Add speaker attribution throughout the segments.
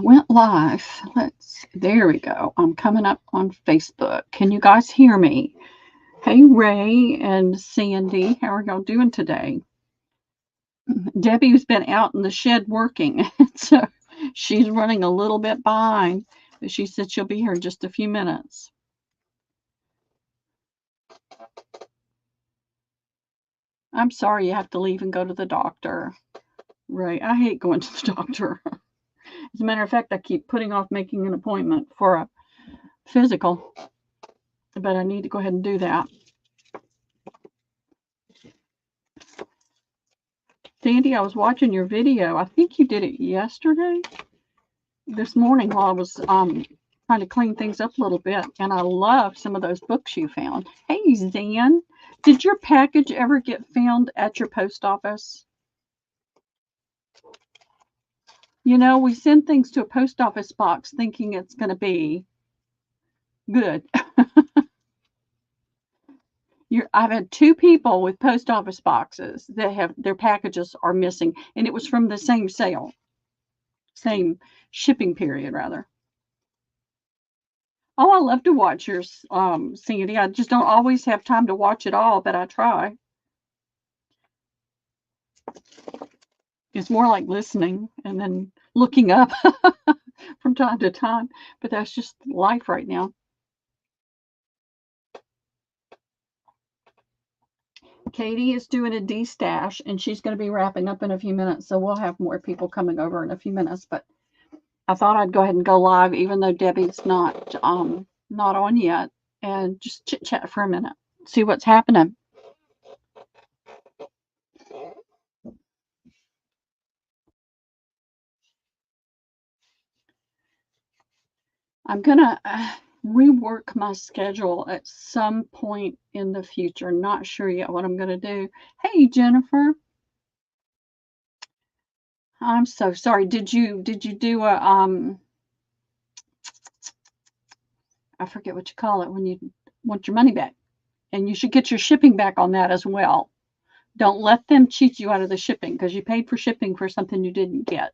Speaker 1: went live. There we go. I'm coming up on Facebook. Can you guys hear me? Hey, Ray and Sandy, how are y'all doing today? Debbie's been out in the shed working, so she's running a little bit behind, but she said she'll be here in just a few minutes. I'm sorry you have to leave and go to the doctor. Ray, I hate going to the doctor. As a matter of fact, I keep putting off making an appointment for a physical, but I need to go ahead and do that. Sandy, I was watching your video. I think you did it yesterday, this morning while I was trying to clean things up a little bit, and I love some of those books you found. Hey, Zan, did your package ever get found at your post office? You know, we send things to a post office box thinking it's going to be good. I've had 2 people with post office boxes that have their packages are missing, and it was from the same sale, same shipping period, rather. Oh, I love to watch yours, Sandy. I just don't always have time to watch it all, but I try. It's more like listening and then looking up from time to time, but that's just life right now. Katie is doing a de-stash, and she's going to be wrapping up in a few minutes, so we'll have more people coming over in a few minutes, but I thought I'd go ahead and go live, even though Debbie's not on yet, and just chit-chat for a minute, see what's happening. I'm going to rework my schedule at some point in the future. Not sure yet what I'm going to do. Hey, Jennifer. I'm so sorry. Did you do a I forget what you call it when you want your money back? And you should get your shipping back on that as well. Don't let them cheat you out of the shipping, because you paid for shipping for something you didn't get.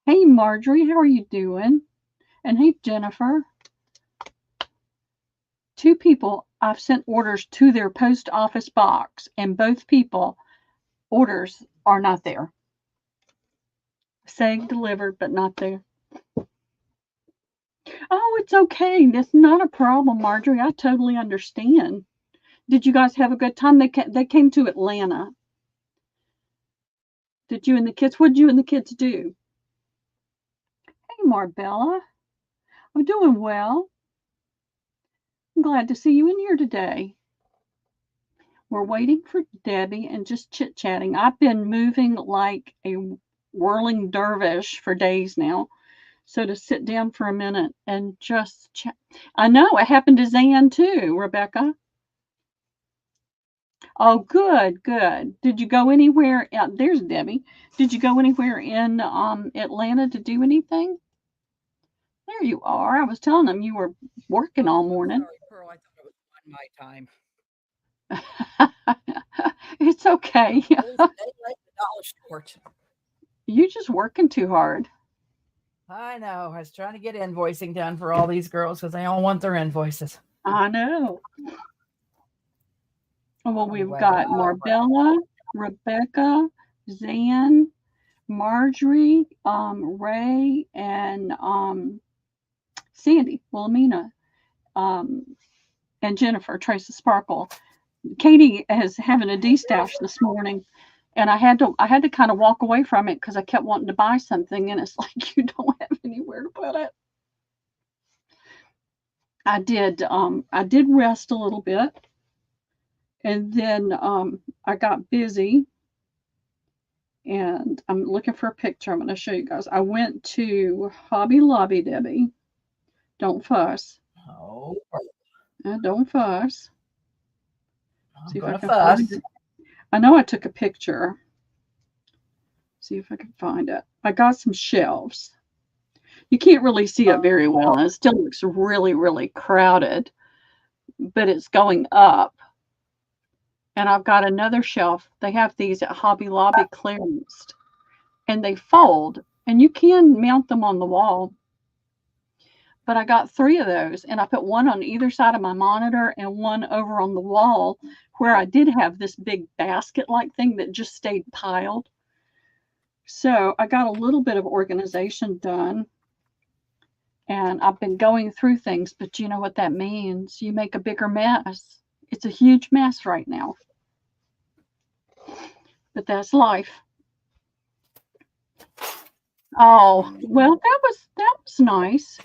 Speaker 1: Hey, Marjorie, how are you doing? And hey, Jennifer. 2 people, I've sent orders to their post office box, and both people, orders are not there. Saying delivered, but not there. Oh, it's okay. That's not a problem, Marjorie. I totally understand. Did you guys have a good time? They came to Atlanta. What did you and the kids do? Hey, Marbella. I'm doing well. I'm glad to see you in here today. We're waiting for Debbie and just chit-chatting. I've been moving like a whirling dervish for days now. So to sit down for a minute and just chat. I know it happened to Zan too, Rebecca. Oh, good, good. Did you go anywhere? There's Debbie. Did you go anywhere in Atlanta to do anything? There you are. I was telling them you were working all morning.
Speaker 2: Sorry, Pearl. I thought it was on my time.
Speaker 1: It's okay.
Speaker 2: It was $1 short.
Speaker 1: You're just working too hard.
Speaker 2: I know. I was trying to get invoicing done for all these girls because they all want their invoices.
Speaker 1: I know. Well, we've
Speaker 2: Anyway,
Speaker 1: got Marbella, Rebecca, Zan, Marjorie, Ray, and Sandy, Wilhelmina, and Jennifer, Tracy Sparkle. Katie is having a de-stash this morning, and I had to kind of walk away from it because I kept wanting to buy something, and it's like you don't have anywhere to put it. I did rest a little bit, and then I got busy, and I'm looking for a picture. I'm going to show you guys. I went to Hobby Lobby, Debbie. Don't fuss.
Speaker 2: Oh,
Speaker 1: Don't fuss.
Speaker 2: I'm
Speaker 1: See if
Speaker 2: going
Speaker 1: I
Speaker 2: to
Speaker 1: can
Speaker 2: fuss.
Speaker 1: find it. I know I took a picture. See if I can find it. I got some shelves. You can't really see it very well, and it still looks really, really crowded, but it's going up. And I've got another shelf. They have these at Hobby Lobby clearance, and they fold, And you can mount them on the wall. But I got 3 of those, and I put one on either side of my monitor and one over on the wall where I did have this big basket-like thing that just stayed piled. So I got a little bit of organization done, and I've been going through things, but you know what that means? You make a bigger mess. It's a huge mess right now. But that's life. Oh, well, that was nice.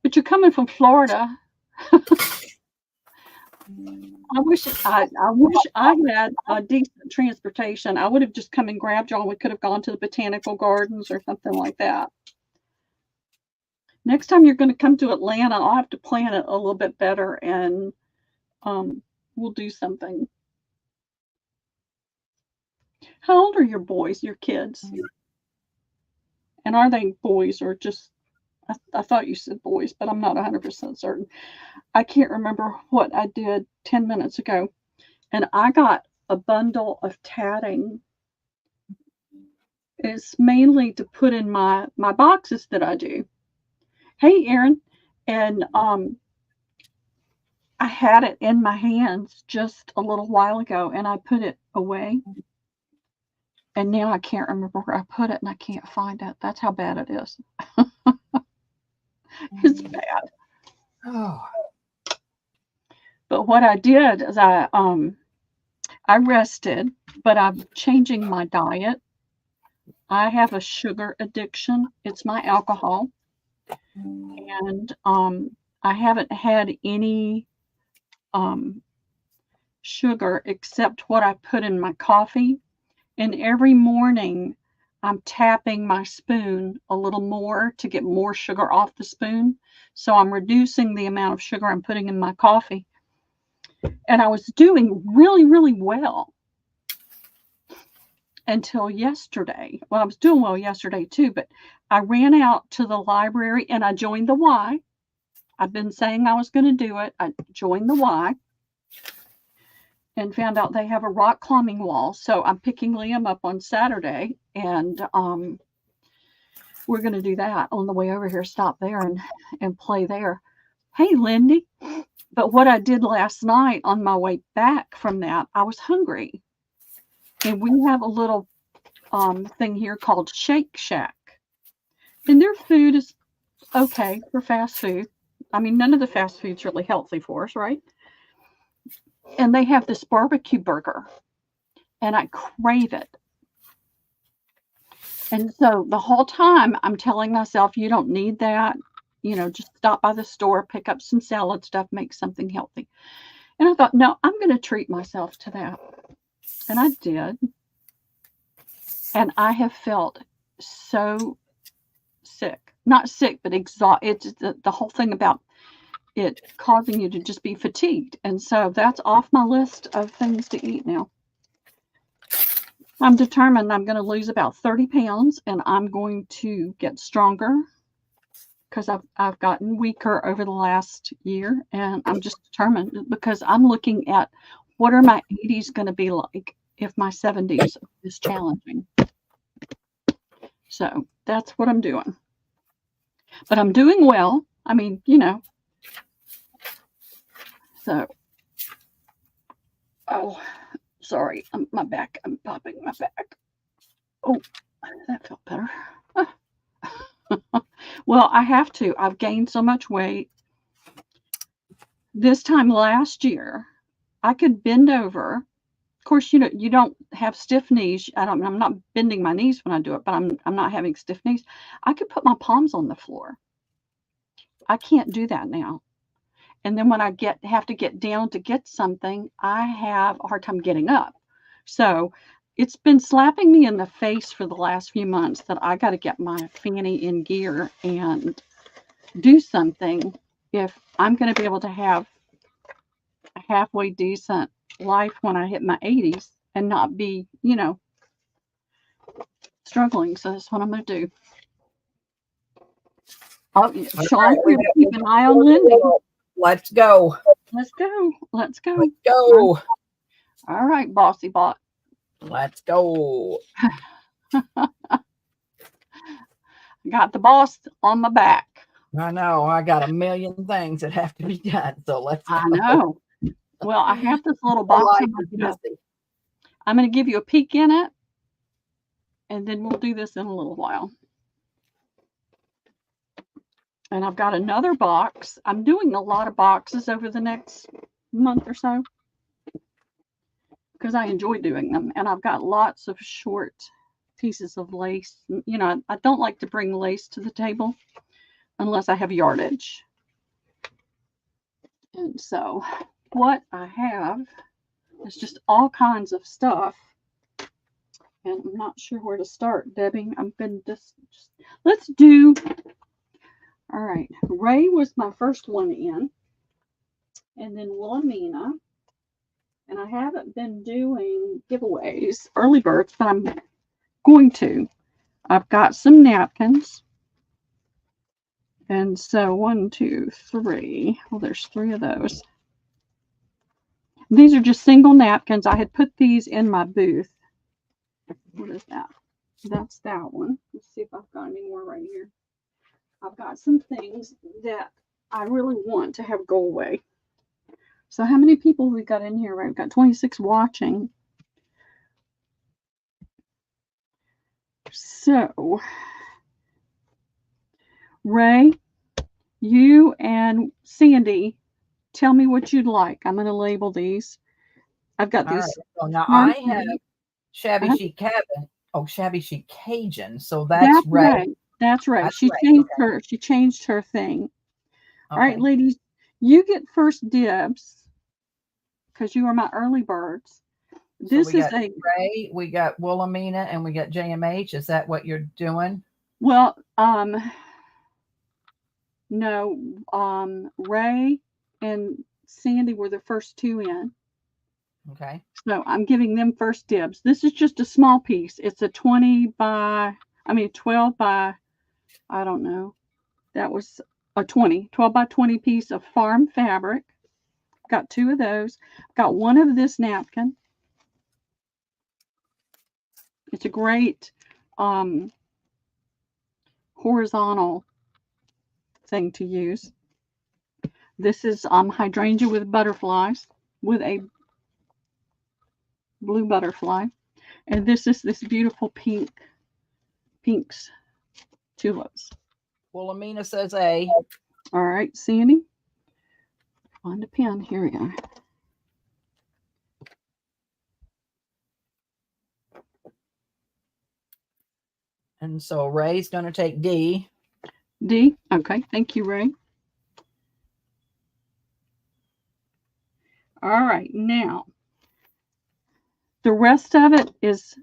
Speaker 1: But you're coming from Florida. I wish I had a decent transportation. I would have just come and grabbed y'all. We could have gone to the botanical gardens or something like that. Next time you're going to come to Atlanta, I'll have to plan it a little bit better, and we'll do something. How old are your boys, your kids? And are they boys or just, I thought you said boys, but I'm not 100% certain. I can't remember what I did 10 minutes ago. And I got a bundle of tatting. It's mainly to put in my boxes that I do. Hey, Erin. And I had it in my hands just a little while ago, and I put it away. And now I can't remember where I put it, and I can't find it. That's how bad it is. It's bad.
Speaker 2: Oh.
Speaker 1: But what I did is I rested, but I'm changing my diet. I have a sugar addiction. It's my alcohol. And I haven't had any sugar except what I put in my coffee. And every morning I'm tapping my spoon a little more to get more sugar off the spoon. So I'm reducing the amount of sugar I'm putting in my coffee. And I was doing really, really well until yesterday. Well, I was doing well yesterday too, but I ran out to the library and I joined the Y. I've been saying I was going to do it. I joined the Y and found out they have a rock climbing wall. So I'm picking Liam up on Saturday, and we're going to do that on the way over here, stop there and play there. Hey, Lindy. But what I did last night on my way back from that, I was hungry. And we have a little thing here called Shake Shack. And their food is okay for fast food. I mean, none of the fast food's really healthy for us, right? And they have this barbecue burger, and I crave it. And so the whole time I'm telling myself, you don't need that. You know, just stop by the store, pick up some salad stuff, make something healthy. And I thought, no, I'm going to treat myself to that. And I did. And I have felt so sick. Not sick, but exhausted. It's the whole thing about it causing you to just be fatigued. And so that's off my list of things to eat now. I'm determined I'm going to lose about 30 pounds, and I'm going to get stronger because I've gotten weaker over the last year, and I'm just determined because I'm looking at what are my 80s going to be like if my 70s is challenging. So that's what I'm doing. But I'm doing well. I mean, you know. So, oh, sorry, my back. I'm popping my back. Oh, that felt better. Well, I have to. I've gained so much weight. This time last year, I could bend over. Of course, you know, you don't have stiff knees. I'm not bending my knees when I do it, but I'm not having stiff knees. I could put my palms on the floor. I can't do that now. And then when I have to get down to get something, I have a hard time getting up. So it's been slapping me in the face for the last few months that I got to get my fanny in gear and do something if I'm going to be able to have a halfway decent life when I hit my 80s and not be, you know, struggling. So that's what I'm going to do. Oh, Sean, we're going to keep an eye on Lindy.
Speaker 2: Let's go.
Speaker 1: Let's go. Let's go.
Speaker 2: Let's go.
Speaker 1: All right, bossy bot.
Speaker 2: Let's go.
Speaker 1: Got the boss on my back.
Speaker 2: I know. I got a million things that have to be done. So let's
Speaker 1: I
Speaker 2: go.
Speaker 1: know. Well, I have this little
Speaker 2: Our
Speaker 1: box.
Speaker 2: life is busy.
Speaker 1: I'm going to give you a peek in it, and then we'll do this in a little while. And I've got another box. I'm doing a lot of boxes over the next month or so because I enjoy doing them. And I've got lots of short pieces of lace. You know, I don't like to bring lace to the table unless I have yardage. And so what I have is just all kinds of stuff. And I'm not sure where to start, Debbie. I've been just let's do. All right. Ray was my first one in. And then Wilhelmina. And I haven't been doing giveaways, early birds, but I'm going to. I've got some napkins. And so 1, 2, 3. Well, there's 3 of those. These are just single napkins. I had put these in my booth. What is that? That's that one. Let's see if I've got any more right here. I've got some things that I really want to have go away. So how many people we got in here? Right, we've got 26 watching. So, Ray, you and Sandy, tell me what you'd like. I'm going to label these. I've got
Speaker 2: All
Speaker 1: these.
Speaker 2: right. So now I have Shabby Chic Cabin. Oh, Shabby Chic Cajun. So that's Ray.
Speaker 1: Right. That's right.
Speaker 2: That's
Speaker 1: She
Speaker 2: Ray.
Speaker 1: changed
Speaker 2: Okay.
Speaker 1: her. She changed her thing. All right,
Speaker 2: Okay.
Speaker 1: ladies, you get first dibs because you are my early birds.
Speaker 2: So
Speaker 1: This
Speaker 2: we
Speaker 1: is
Speaker 2: got Ray, we got Wilhelmina, and we got JMH. Is that what you're doing?
Speaker 1: well, no, Ray and Sandy were the first 2 in.
Speaker 2: Okay.
Speaker 1: So I'm giving them first dibs. This is just a small piece. It's a 12 by, I don't know. That was a 12 by 20 piece of farm fabric. Got 2 of those. Got 1 of this napkin. It's a great horizontal thing to use. This is hydrangea with butterflies, with a blue butterfly. And this is this beautiful pinks tulips.
Speaker 2: Wilhelmina says A.
Speaker 1: All right, Sandy. Find a pen. Here we go.
Speaker 2: And so Ray's going to take D.
Speaker 1: D. Okay, thank you, Ray. All right, now the rest of it is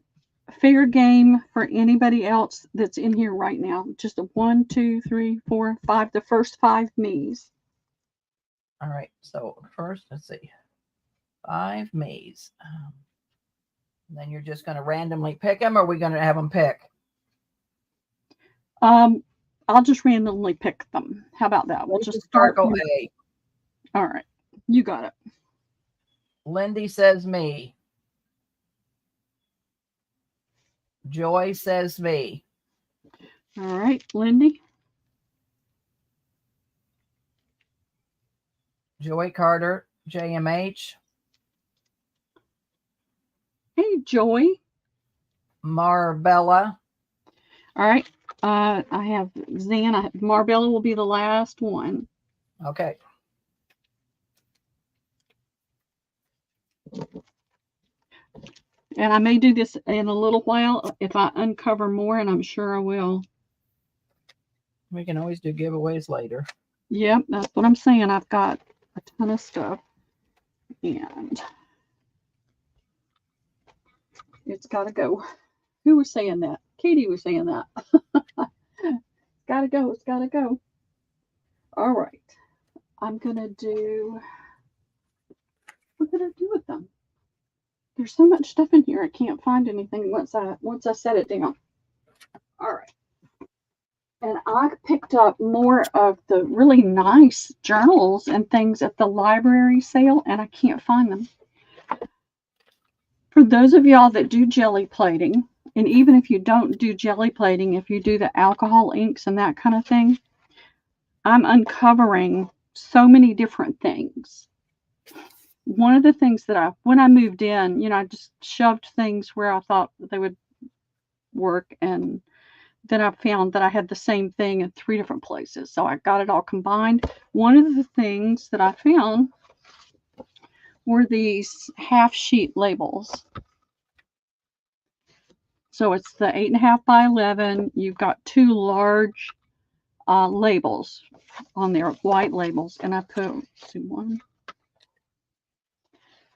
Speaker 1: fair game for anybody else that's in here right now. Just a 1, 2, 3, 4, 5. The first 5 me's.
Speaker 2: All right. So first, let's see. 5 me's. Then you're just going to randomly pick them, or are we going to have them pick?
Speaker 1: I'll just randomly pick them. How about that? We'll just start
Speaker 2: with A.
Speaker 1: All right, you got it.
Speaker 2: Lindy says me. Joy says me.
Speaker 1: All right, Lindy.
Speaker 2: Joy Carter, JMH.
Speaker 1: Hey, Joy.
Speaker 2: Marbella.
Speaker 1: All right. I have Zan. Marbella will be the last one.
Speaker 2: Okay.
Speaker 1: And I may do this in a little while if I uncover more, and I'm sure I will.
Speaker 2: We can always do giveaways later.
Speaker 1: Yep, that's what I'm saying. I've got a ton of stuff. And it's got to go. Who was saying that? Katie was saying that. Gotta go. It's gotta go. All right. I'm going to do. What did I do with them? There's so much stuff in here. I can't find anything once I set it down. All right. And I picked up more of the really nice journals and things at the library sale, and I can't find them. For those of y'all that do jelly plating, And even if you don't do jelly plating, if you do the alcohol inks and that kind of thing, I'm uncovering so many different things. One of the things that when I moved in, I just shoved things where I thought they would work, and then I found that I had the same thing in 3 different places. So I got it all combined. One of the things that I found were these half sheet labels. So it's the 8.5 by 11. You've got 2 large labels on there, white labels, and I put 1,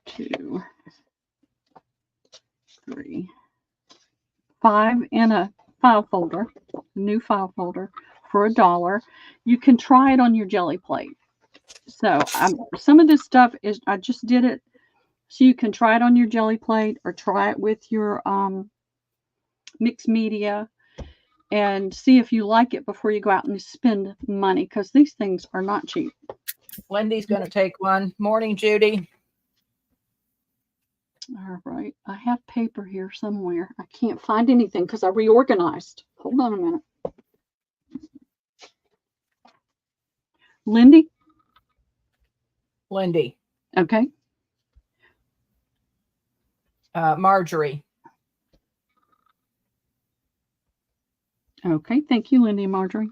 Speaker 1: 2, 3, 5 in a file folder, a new file folder for $1. You can try it on your jelly plate. So some of this stuff is, I just did it so you can try it on your jelly plate or try it with your mixed media and see if you like it before you go out and spend money, because these things are not cheap.
Speaker 2: Lindy's going to take one. Morning, Judy.
Speaker 1: All right. I have paper here somewhere. I can't find anything because I reorganized. Hold on a minute. Lindy?
Speaker 2: Lindy.
Speaker 1: Okay.
Speaker 2: Marjorie.
Speaker 1: Okay. Thank you, Lindy and Marjorie.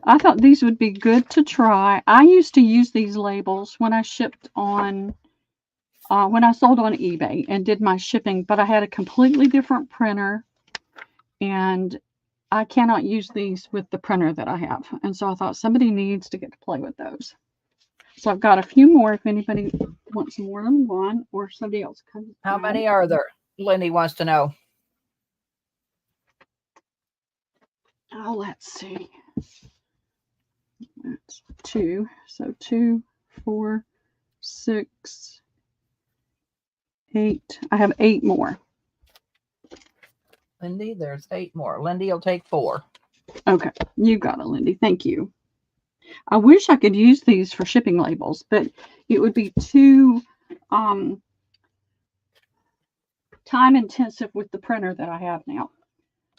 Speaker 1: I thought these would be good to try. I used to use these labels when I shipped on, when I sold on eBay and did my shipping, but I had a completely different printer, and I cannot use these with the printer that I have. And so I thought somebody needs to get to play with those. So I've got a few more if anybody wants more than one, or somebody else comes.
Speaker 2: How many are there? Lindy wants to know.
Speaker 1: Oh, let's see. That's 2. So 2, 4, 6, 8. I have 8 more.
Speaker 2: Lindy, there's 8 more. Lindy will take 4.
Speaker 1: Okay, you got it, Lindy. Thank you. I wish I could use these for shipping labels, but it would be too time intensive with the printer that I have now.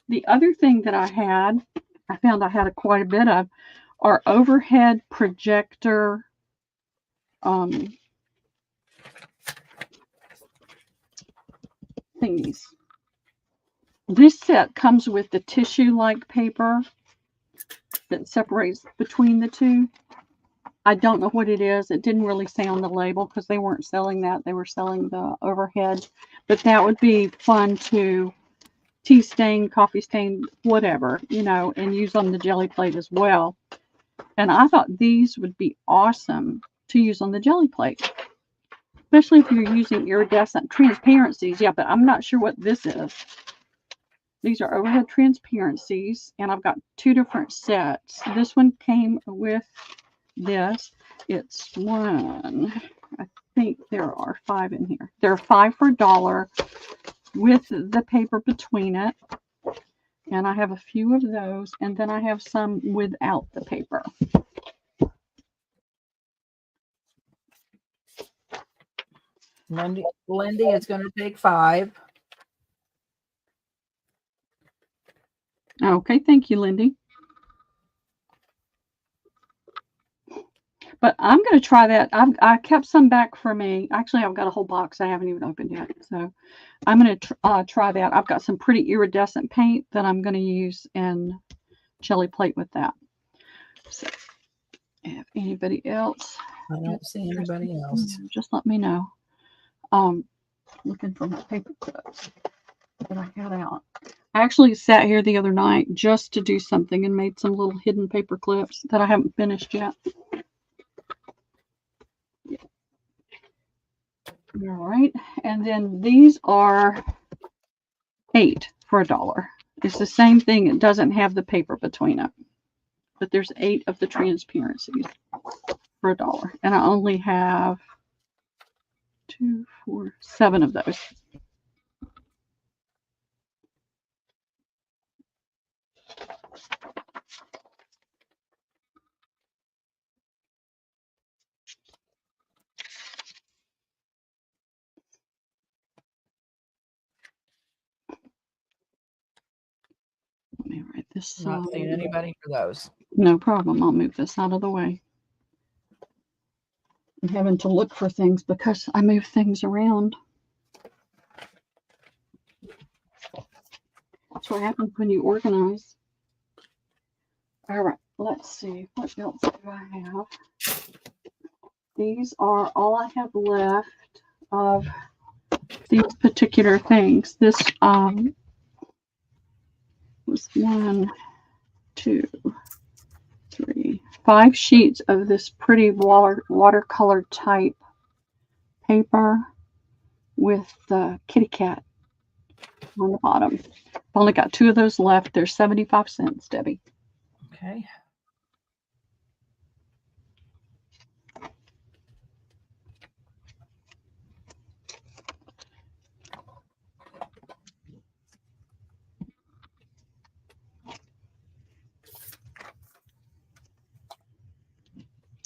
Speaker 1: The other thing that I found I had quite a bit of, are overhead projector thingies. This set comes with the tissue-like paper that separates between the two. I don't know what it is. It didn't really say on the label because they weren't selling that. They were selling the overhead. But that would be fun to tea stain, coffee stain, whatever, and use on the jelly plate as well. And I thought these would be awesome to use on the jelly plate, especially if you're using iridescent transparencies. Yeah, but I'm not sure what this is. These are overhead transparencies, and I've got 2 different sets. This one came with this. It's 1. I think there are 5 in here. There are 5 for $1 with the paper between it. And I have a few of those, and then I have some without the paper.
Speaker 2: Lindy is going to take 5.
Speaker 1: Okay, thank you, Lindy. But I'm going to try that. I kept some back for me. Actually, I've got a whole box I haven't even opened yet. So I'm going to try that. I've got some pretty iridescent paint that I'm going to use and jelly plate with that. So if anybody else,
Speaker 2: I don't see anybody else.
Speaker 1: just let me know. Looking for my paper clips that I got out. I actually sat here the other night just to do something and made some little hidden paper clips that I haven't finished yet. All right, and then these are 8 for $1. It's the same thing. It doesn't have the paper between it, but there's 8 of the transparencies for $1, and I only have 2, 4, 7 of those. this
Speaker 2: Not seeing
Speaker 1: side.
Speaker 2: anybody for those.
Speaker 1: No problem. I'll move this out of the way. I'm having to look for things because I move things around. That's what happens when you organize. All right, let's see. What else do I have? These are all I have left of these particular things. This was 1, 2, 3, 5 sheets of this pretty watercolor type paper with the kitty cat on the bottom. I've only got 2 of those left. They're 75 cents, Debbie.
Speaker 2: Okay.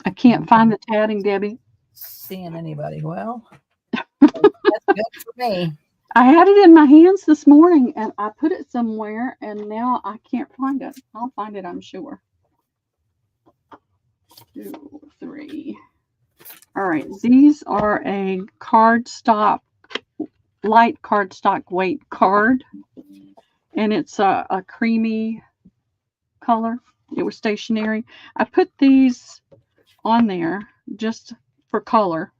Speaker 1: I can't find the tatting, Debbie.
Speaker 2: Seeing anybody? Well, that's good for me.
Speaker 1: I had it in my hands this morning and I put it somewhere and now I can't find it. I'll find it, I'm sure. 2, 3. All right, these are a cardstock, light cardstock weight card, and it's a creamy color. It was stationary. I put these on there just for color,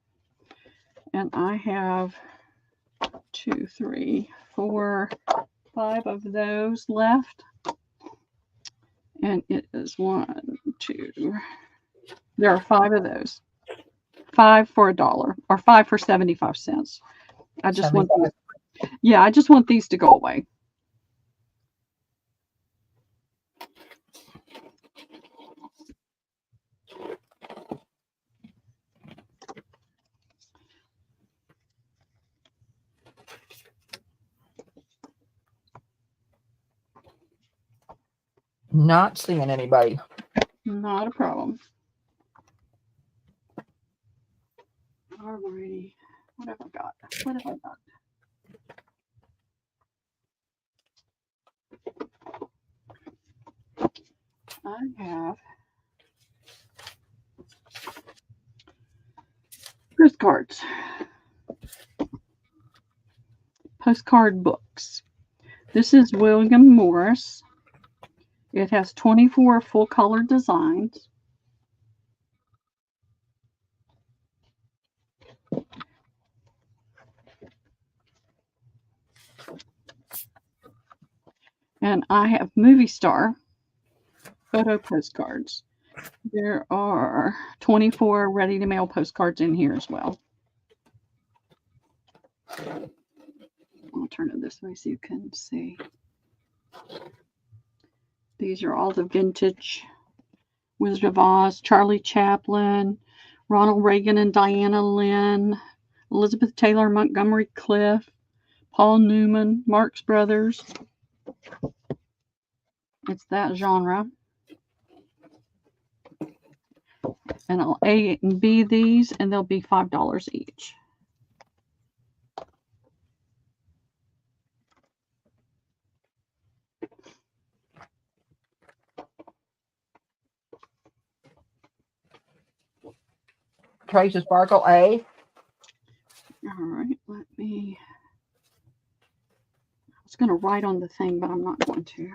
Speaker 1: and I have 2, 3, 4, 5 of those left, and it is 1, 2. There are 5 of those. 5 for $1 or 5 for 75 cents. I just want these, yeah, I just want these to go away.
Speaker 2: Not seeing anybody.
Speaker 1: Not a problem. Alrighty. What have I got? What have I got? I have postcards. Postcard books. This is William Morris. It has 24 full color designs. And I have Movie Star photo postcards. There are 24 ready to mail postcards in here as well. I'll turn it this way so you can see. These are all the vintage Wizard of Oz, Charlie Chaplin, Ronald Reagan and Diana Lynn, Elizabeth Taylor, Montgomery Clift, Paul Newman, Marx Brothers. It's that genre. And I'll A and B these, and they'll be $5 each.
Speaker 2: Trace of Sparkle A.
Speaker 1: All right, let me. I was going to write on the thing, but I'm not going to.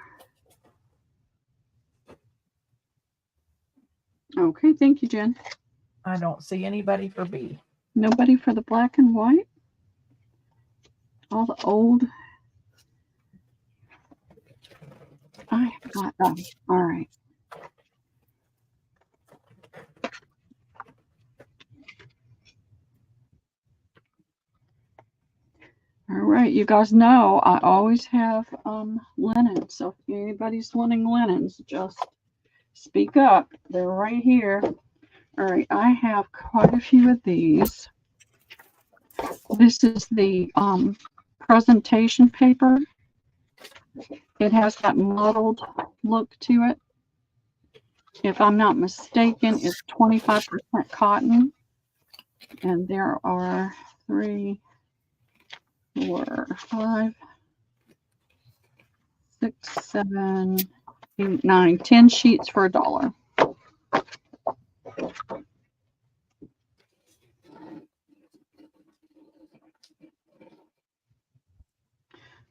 Speaker 1: Okay, thank you, Jen.
Speaker 2: I don't see anybody for B.
Speaker 1: Nobody for the black and white? All the old. I got them. All right. All right, you guys know I always have linen. So if anybody's wanting linens, just speak up. They're right here. All right, I have quite a few of these. This is the presentation paper. It has that mottled look to it. If I'm not mistaken, it's 25% cotton. And there are 3, 4, 5, 6, 7, 8, 9, 10 sheets for $1.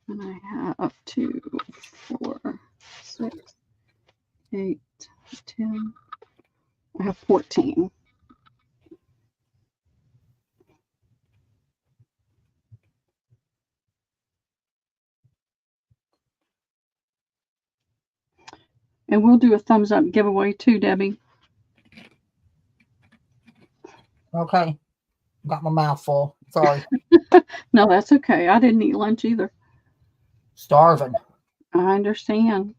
Speaker 1: And I have 2, 4, 6, 8, 10. I have 14. And we'll do a thumbs up giveaway too, Debbie.
Speaker 2: Okay. Got my mouth full. Sorry.
Speaker 1: No, that's okay. I didn't eat lunch either.
Speaker 2: Starving.
Speaker 1: I understand.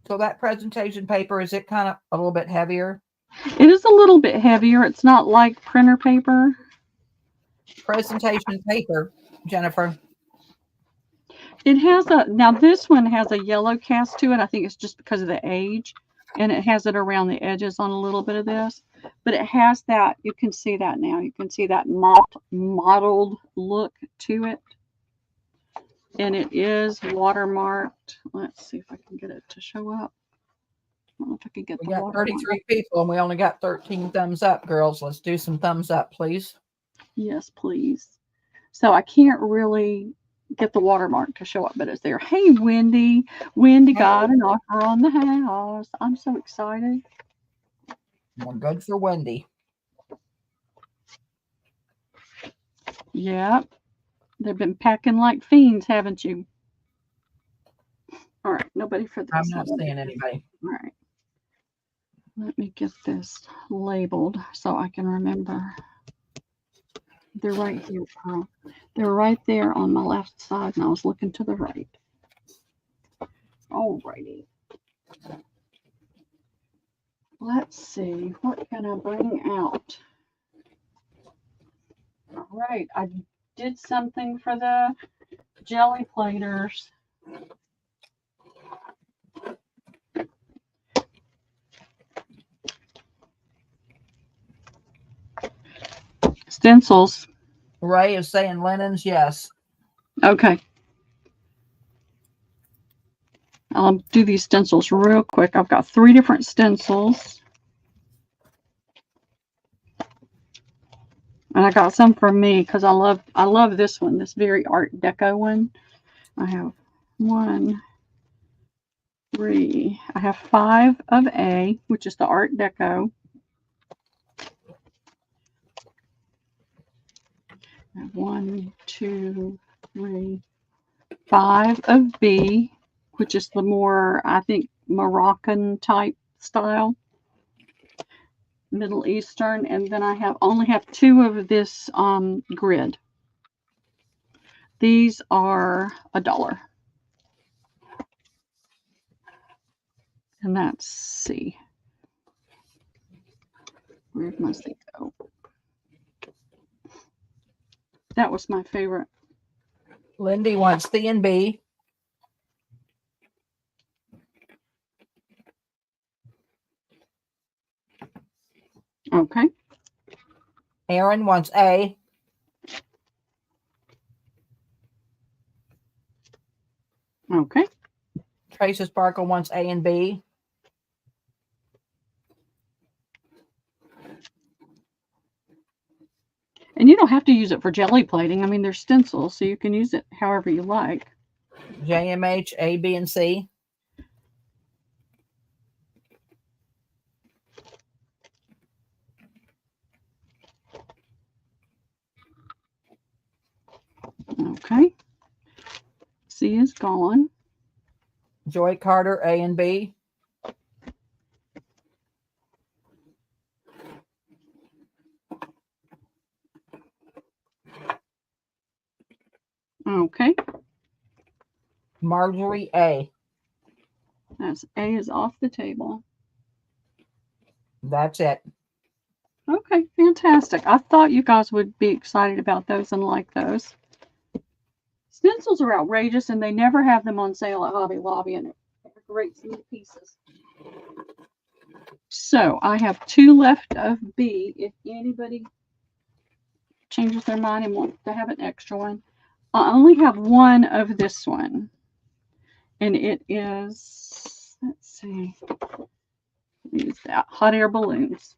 Speaker 2: So that presentation paper, is it kind of a little bit heavier?
Speaker 1: It is a little bit heavier. It's not like printer paper.
Speaker 2: Presentation paper, Jennifer.
Speaker 1: It has now this one has a yellow cast to it. I think it's just because of the age. And it has it around the edges on a little bit of this. But it has that, you can see that now. You can see that mottled look to it. And it is watermarked. Let's see if I can get it to show up. I don't know if I can get
Speaker 2: We
Speaker 1: the
Speaker 2: got
Speaker 1: watermark.
Speaker 2: 33 people and we only got 13 thumbs up, girls. Let's do some thumbs up, please.
Speaker 1: Yes, please. So I can't really get the watermark to show up, but it's there. Hey, Wendy. Wendy got an offer on the house. I'm so excited.
Speaker 2: Well, good for Wendy.
Speaker 1: Yep. They've been packing like fiends, haven't you? All right. Nobody for this.
Speaker 2: I'm not seeing anybody.
Speaker 1: All right. Let me get this labeled so I can remember. They're right here, Pearl. They're right there on my left side, and I was looking to the right. All righty. Let's see. What can I bring out? All right. I did something for the jelly platers. Stencils.
Speaker 2: Ray is saying linens, yes.
Speaker 1: Okay. I'll do these stencils real quick. I've got 3 different stencils. And I got some for me because I love this one, this very Art Deco one. I have 1, 3. I have 5 of A, which is the Art Deco. I have 1, 2, 3, 5 of B, which is the more, I think, Moroccan type style, Middle Eastern, and then I only have 2 of this grid. These are $1. And that's C. Where'd my C go? That was my favorite.
Speaker 2: Lindy wants C and B.
Speaker 1: Okay.
Speaker 2: Aaron wants A.
Speaker 1: Okay.
Speaker 2: Tracy Sparkle wants A and B.
Speaker 1: And you don't have to use it for jelly plating. I mean, they're stencils, so you can use it however you like.
Speaker 2: JMH, A, B, and C.
Speaker 1: Okay. C is gone.
Speaker 2: Joy Carter, A and B.
Speaker 1: Okay.
Speaker 2: Marjorie, A.
Speaker 1: That's A is off the table.
Speaker 2: That's it.
Speaker 1: Okay, fantastic. I thought you guys would be excited about those and like those. Stencils are outrageous, and they never have them on sale at Hobby Lobby, and they're great small pieces. So I have 2 left of B. If anybody changes their mind and wants to have an extra one, I only have 1 of this one, and it is Let's see. Use that. Hot air balloons.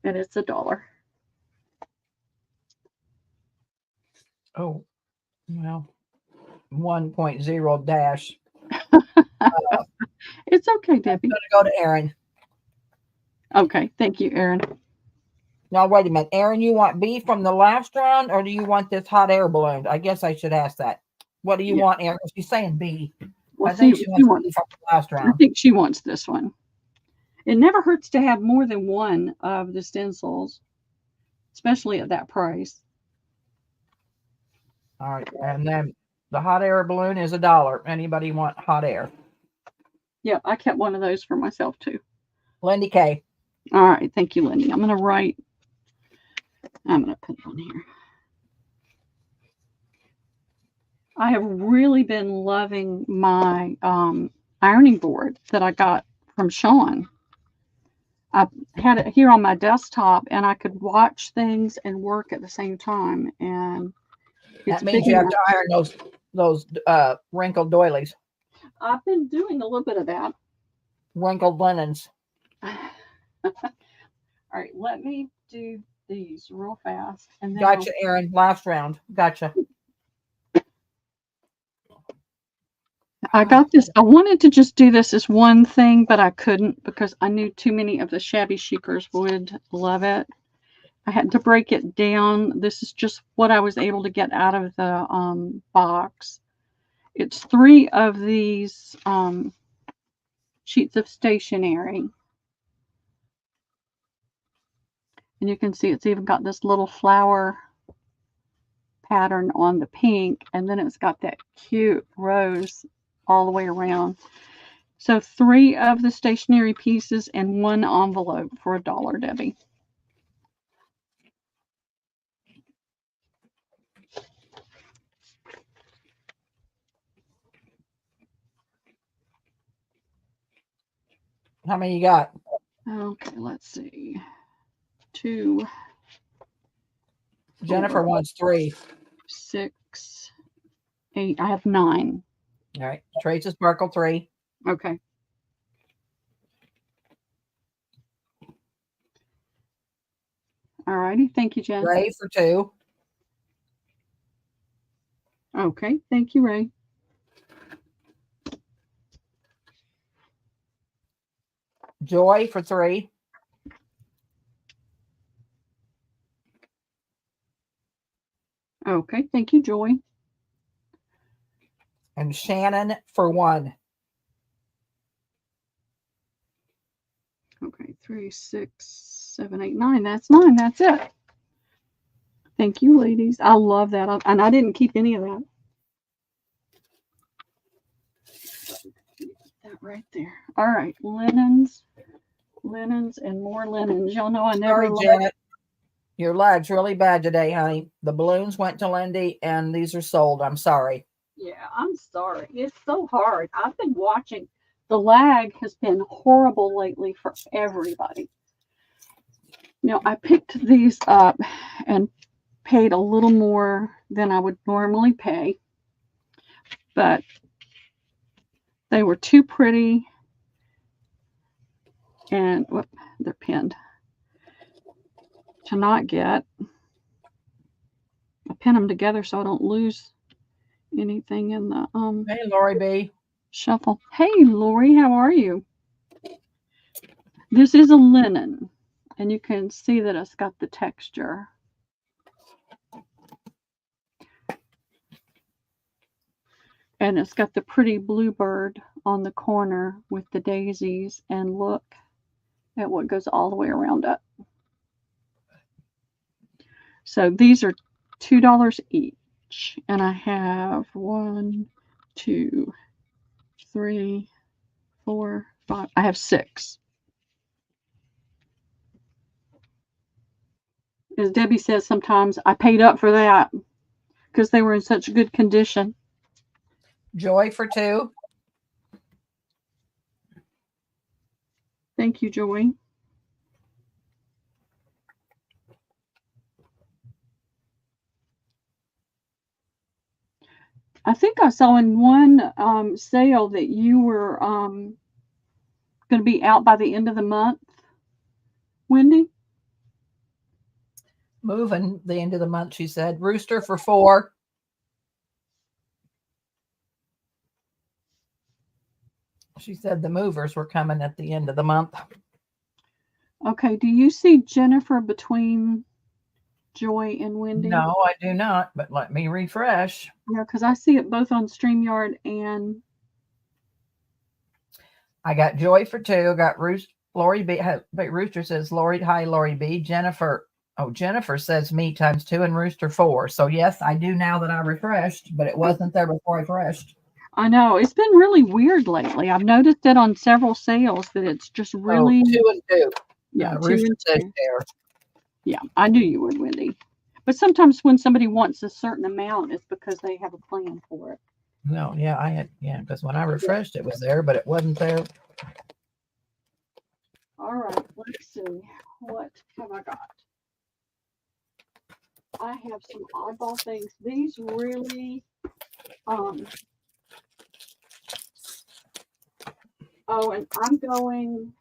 Speaker 1: And it's $1.
Speaker 2: Oh, well, 1.0 dash.
Speaker 1: It's okay,
Speaker 2: I'm
Speaker 1: Debbie.
Speaker 2: going to go to Aaron.
Speaker 1: Okay, thank you, Aaron.
Speaker 2: Now, wait a minute. Aaron, you want B from the last round, or do you want this hot air balloon? I guess I should ask that. What do you want, Aaron? She's saying B.
Speaker 1: We'll
Speaker 2: I
Speaker 1: see
Speaker 2: think she
Speaker 1: what she
Speaker 2: wants B
Speaker 1: wants.
Speaker 2: from the last
Speaker 1: I
Speaker 2: round.
Speaker 1: think she wants this one. It never hurts to have more than one of the stencils, especially at that price.
Speaker 2: All right, and then the hot air balloon is $1. Anybody want hot air?
Speaker 1: Yep, I kept one of those for myself too.
Speaker 2: Lindy K.
Speaker 1: All right, thank you, Lindy. I'm going to put it on here. I have really been loving my ironing board that I got from Sean. I had it here on my desktop, and I could watch things and work at the same time. And it's
Speaker 2: That means
Speaker 1: big
Speaker 2: you have
Speaker 1: enough.
Speaker 2: to iron those wrinkled doilies,
Speaker 1: I've been doing a little bit of that.
Speaker 2: wrinkled linens.
Speaker 1: All right, let me do these real fast, and then
Speaker 2: Gotcha, Aaron. Last round. Gotcha.
Speaker 1: I got this. I wanted to just do this as one thing, but I couldn't because I knew too many of the shabby chickers would love it. I had to break it down. This is just what I was able to get out of the box. It's 3 of these sheets of stationery. And you can see it's even got this little flower pattern on the pink, and then it's got that cute rose all the way around. So 3 of the stationery pieces and 1 envelope for $1, Debbie.
Speaker 2: How many you got?
Speaker 1: Okay, let's see. 2,
Speaker 2: Jennifer
Speaker 1: 4,
Speaker 2: wants 3.
Speaker 1: 6, 8. I have 9.
Speaker 2: All right. Tracy Sparkle 3.
Speaker 1: Okay. All righty. Thank you, Jen.
Speaker 2: Ray for 2.
Speaker 1: Okay. Thank you, Ray.
Speaker 2: Joy for 3.
Speaker 1: Okay. Thank you, Joy.
Speaker 2: And Shannon for 1.
Speaker 1: Okay. 3, 6, 7, 8, 9. That's 9. That's it. Thank you, ladies. I love that. And I didn't keep any of that. That right there. All right. Linens, and more linens. Y'all know I never.
Speaker 2: Sorry, Janet. Your lag's really bad today, honey. The balloons went to Lindy, and these are sold. I'm sorry.
Speaker 1: Yeah, I'm sorry. It's so hard. I've been watching. The lag has been horrible lately for everybody. Now, I picked these up and paid a little more than I would normally pay, but they were too pretty, and they're pinned, to not get. I pin them together so I don't lose anything in the
Speaker 2: Hey, Lori B.
Speaker 1: shuffle. Hey, Lori, how are you? This is a linen, and you can see that it's got the texture. And it's got the pretty bluebird on the corner with the daisies, and look at what goes all the way around it. So these are $2 each, and I have 1, 2, 3, 4, 5. I have 6. As Debbie says, sometimes I paid up for that because they were in such good condition.
Speaker 2: Joy for 2.
Speaker 1: Thank you, Joy. I think I saw in one sale that you were going to be out by the end of the month, Wendy?
Speaker 2: Moving the end of the month, she said. Rooster for 4. She said the movers were coming at the end of the month.
Speaker 1: Okay, do you see Jennifer between Joy and Wendy?
Speaker 2: No, I do not, but let me refresh.
Speaker 1: Yeah, because I see it both on StreamYard and...
Speaker 2: I got Joy for 2. Got Lori B. Rooster says, Lori, hi, Lori B. Jennifer. Oh, Jennifer says me times 2 and Rooster 4. So, yes, I do now that I refreshed, but it wasn't there before I refreshed.
Speaker 1: I know. It's been really weird lately. I've noticed it on several sales that it's just really...
Speaker 2: 2 and 2.
Speaker 1: Yeah, 2
Speaker 2: Rooster
Speaker 1: and
Speaker 2: says
Speaker 1: 2.
Speaker 2: share.
Speaker 1: Yeah, I knew you would, Wendy. But sometimes when somebody wants a certain amount, it's because they have a plan for it.
Speaker 2: No, yeah, I had, because when I refreshed, it was there, but it wasn't there.
Speaker 1: All right, let's see. What have I got? I have some oddball things. These really, oh, and I'm going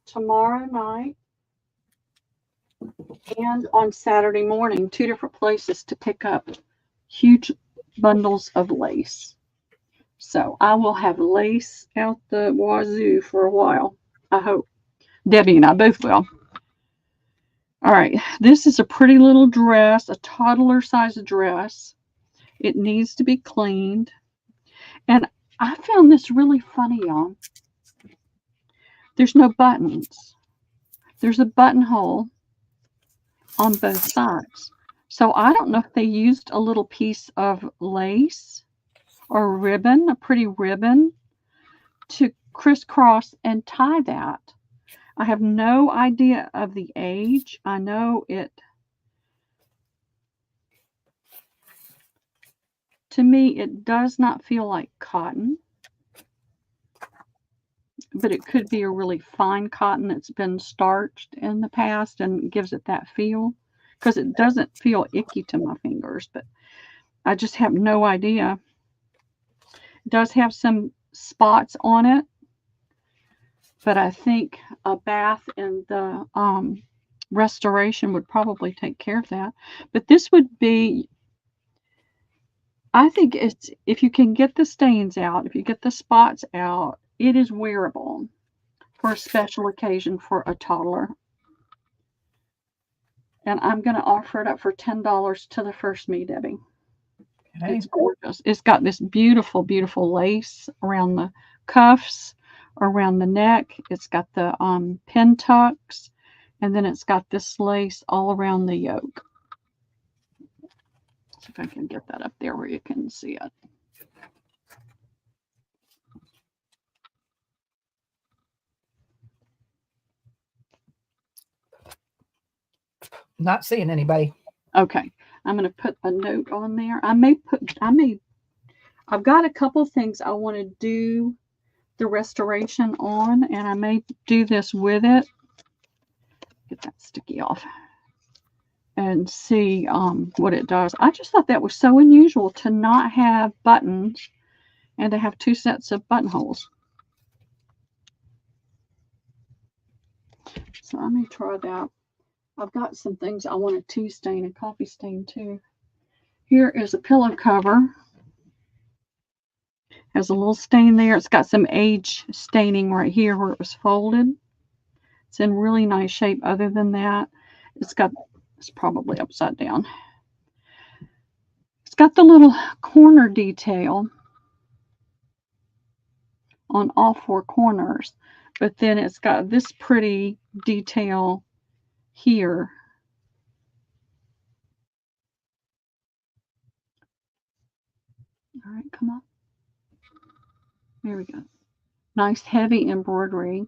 Speaker 1: tomorrow night and on Saturday morning, 2 different places to pick up huge bundles of lace. So I will have lace out the wazoo for a while, I hope. Debbie and I both will. All right, this is a pretty little dress, a toddler size dress. It needs to be cleaned. And I found this really funny, y'all. There's no buttons. There's a buttonhole on both sides. So I don't know if they used a little piece of lace or ribbon, a pretty ribbon, to crisscross and tie that. I have no idea of the age. I know it, to me, it does not feel like cotton, but it could be a really fine cotton that's been starched in the past and gives it that feel, because it doesn't feel icky to my fingers, but I just have no idea. It does have some spots on it, but I think a bath and the restoration would probably take care of that. But this would be, I think it's, if you can get the stains out, if you get the spots out, it is wearable for a special occasion for a toddler. And I'm going to offer it up for $10 to the first me, Debbie. Okay. It's gorgeous. It's got this beautiful, beautiful lace around the cuffs, around the neck. It's got the pin tucks, and then it's got this lace all around the yoke. See if I can get that up there where you can see it.
Speaker 2: Not seeing anybody.
Speaker 1: Okay. I'm going to put a note on there. I've got a couple things I want to do the restoration on, and I may do this with it. Get that sticky off and see what it does. I just thought that was so unusual to not have buttons and to have 2 sets of buttonholes. So let me try that. I've got some things I want a tea stain and coffee stain too. Here is a pillow cover. Has a little stain there. It's got some age staining right here where it was folded. It's in really nice shape. Other than that, it's probably upside down. It's got the little corner detail on all 4 corners, but then it's got this pretty detail here. All right, come on. There we go. Nice heavy embroidery,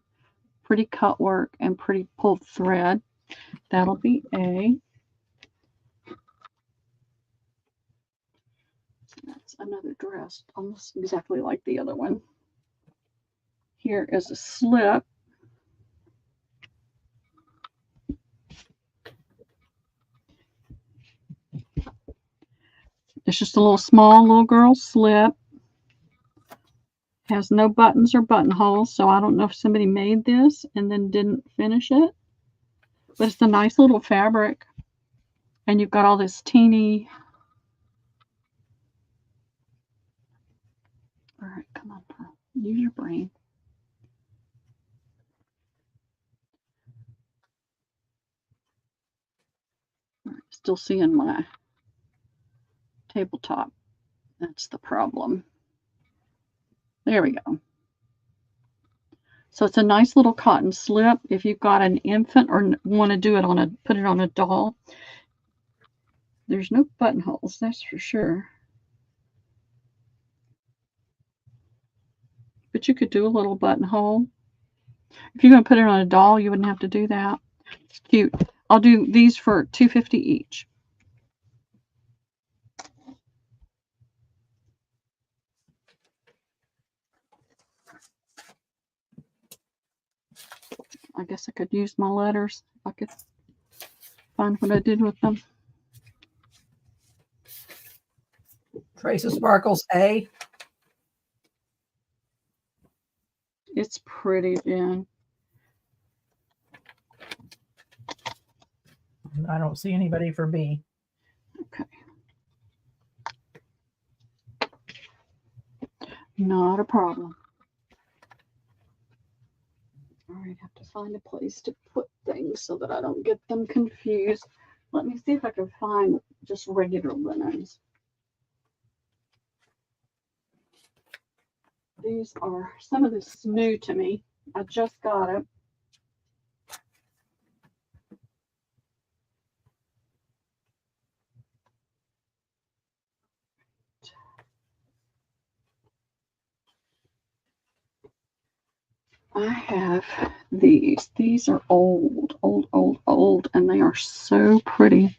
Speaker 1: pretty cut work, and pretty pulled thread. That'll be A. That's another dress, almost exactly like the other one. Here is a slip. It's just a little small little girl slip. Has no buttons or buttonholes, so I don't know if somebody made this and then didn't finish it. But it's a nice little fabric. And you've got all this teeny... All right, come on. Use your brain. All right, still seeing my tabletop. That's the problem. There we go. So it's a nice little cotton slip. If you've got an infant or want to do it on put it on a doll. There's no buttonholes, that's for sure. But you could do a little buttonhole. If you're going to put it on a doll, you wouldn't have to do that. It's cute. I'll do these for $2.50 each. I guess I could use my letters if I could find what I did with them.
Speaker 2: Trace of Sparkles A.
Speaker 1: It's pretty, Jen.
Speaker 2: I don't see anybody for B.
Speaker 1: Okay. Not a problem. All right, I have to find a place to put things so that I don't get them confused. Let me see if I can find just regular linens. These are, some of this is new to me. I just got it. I have these. These are old, and they are so pretty.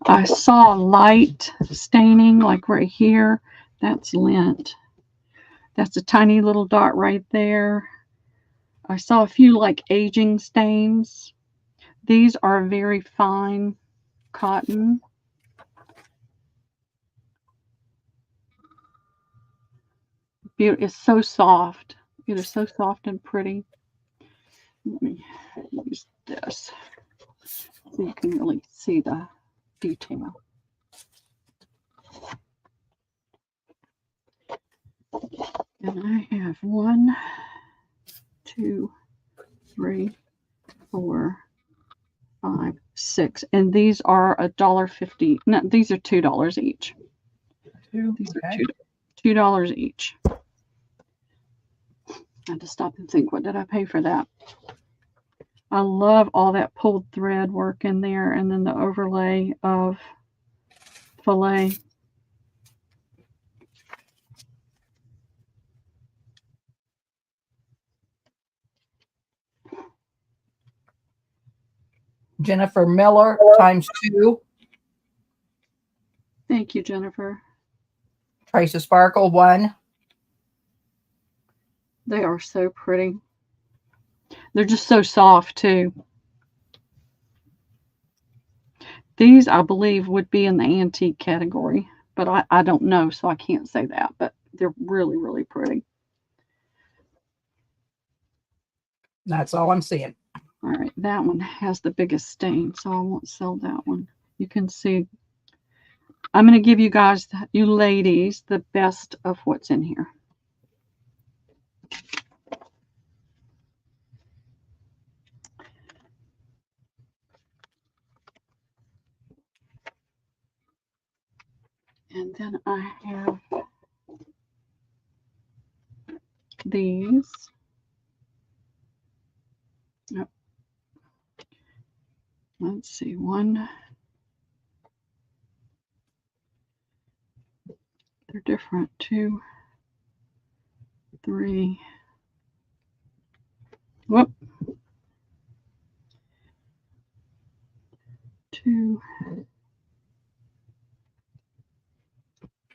Speaker 1: I saw light staining like right here. That's lint. That's a tiny little dot right there. I saw a few like aging stains. These are very fine cotton. It's so soft. It is so soft and pretty. Let me use this so you can really see the detail. And I have 1, 2, 3, 4, 5, 6, and these are $1.50. No, these are $2 each. These are $2 each. I had to stop and think, what did I pay for that? I love all that pulled thread work in there, and then the overlay of filet.
Speaker 2: Jennifer Miller ×2.
Speaker 1: Thank you, Jennifer.
Speaker 2: Trace of Sparkle 1.
Speaker 1: They are so pretty. They're just so soft too. These, I believe, would be in the antique category, but I don't know, so I can't say that, but they're really, really pretty.
Speaker 2: That's all I'm seeing.
Speaker 1: All right, that one has the biggest stain, so I won't sell that one. You can see, I'm going to give you guys, you ladies, the best of what's in here. And then I have these. Oh. Let's see, 1. They're different. 2, 3. Whoop. 2,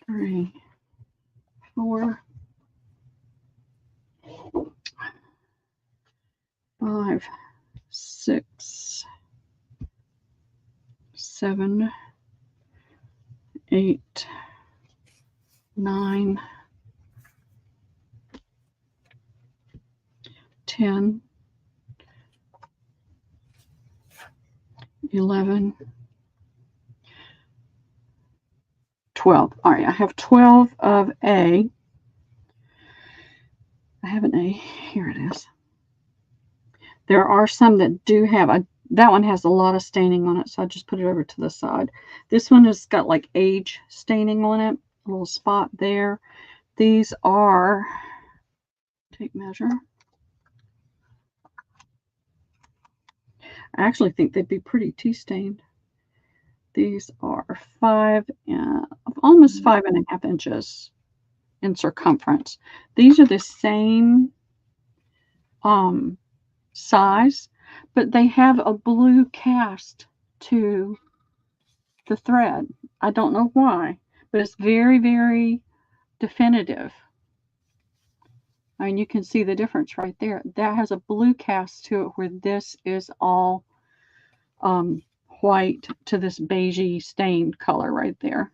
Speaker 1: 3, 4, 5, 6, 7, 8, 9, 10, 11, 12. All right, I have 12 of A. I have an A. Here it is. There are some that do have that one has a lot of staining on it, so I just put it over to the side. This one has got like age staining on it, a little spot there. These are, tape measure. I actually think they'd be pretty tea stained. These are 5 and almost 5.5 inches in circumference. These are the same size, but they have a blue cast to the thread. I don't know why, but it's very, very definitive. I mean, you can see the difference right there. That has a blue cast to it, where this is all white to this beigey stained color right there.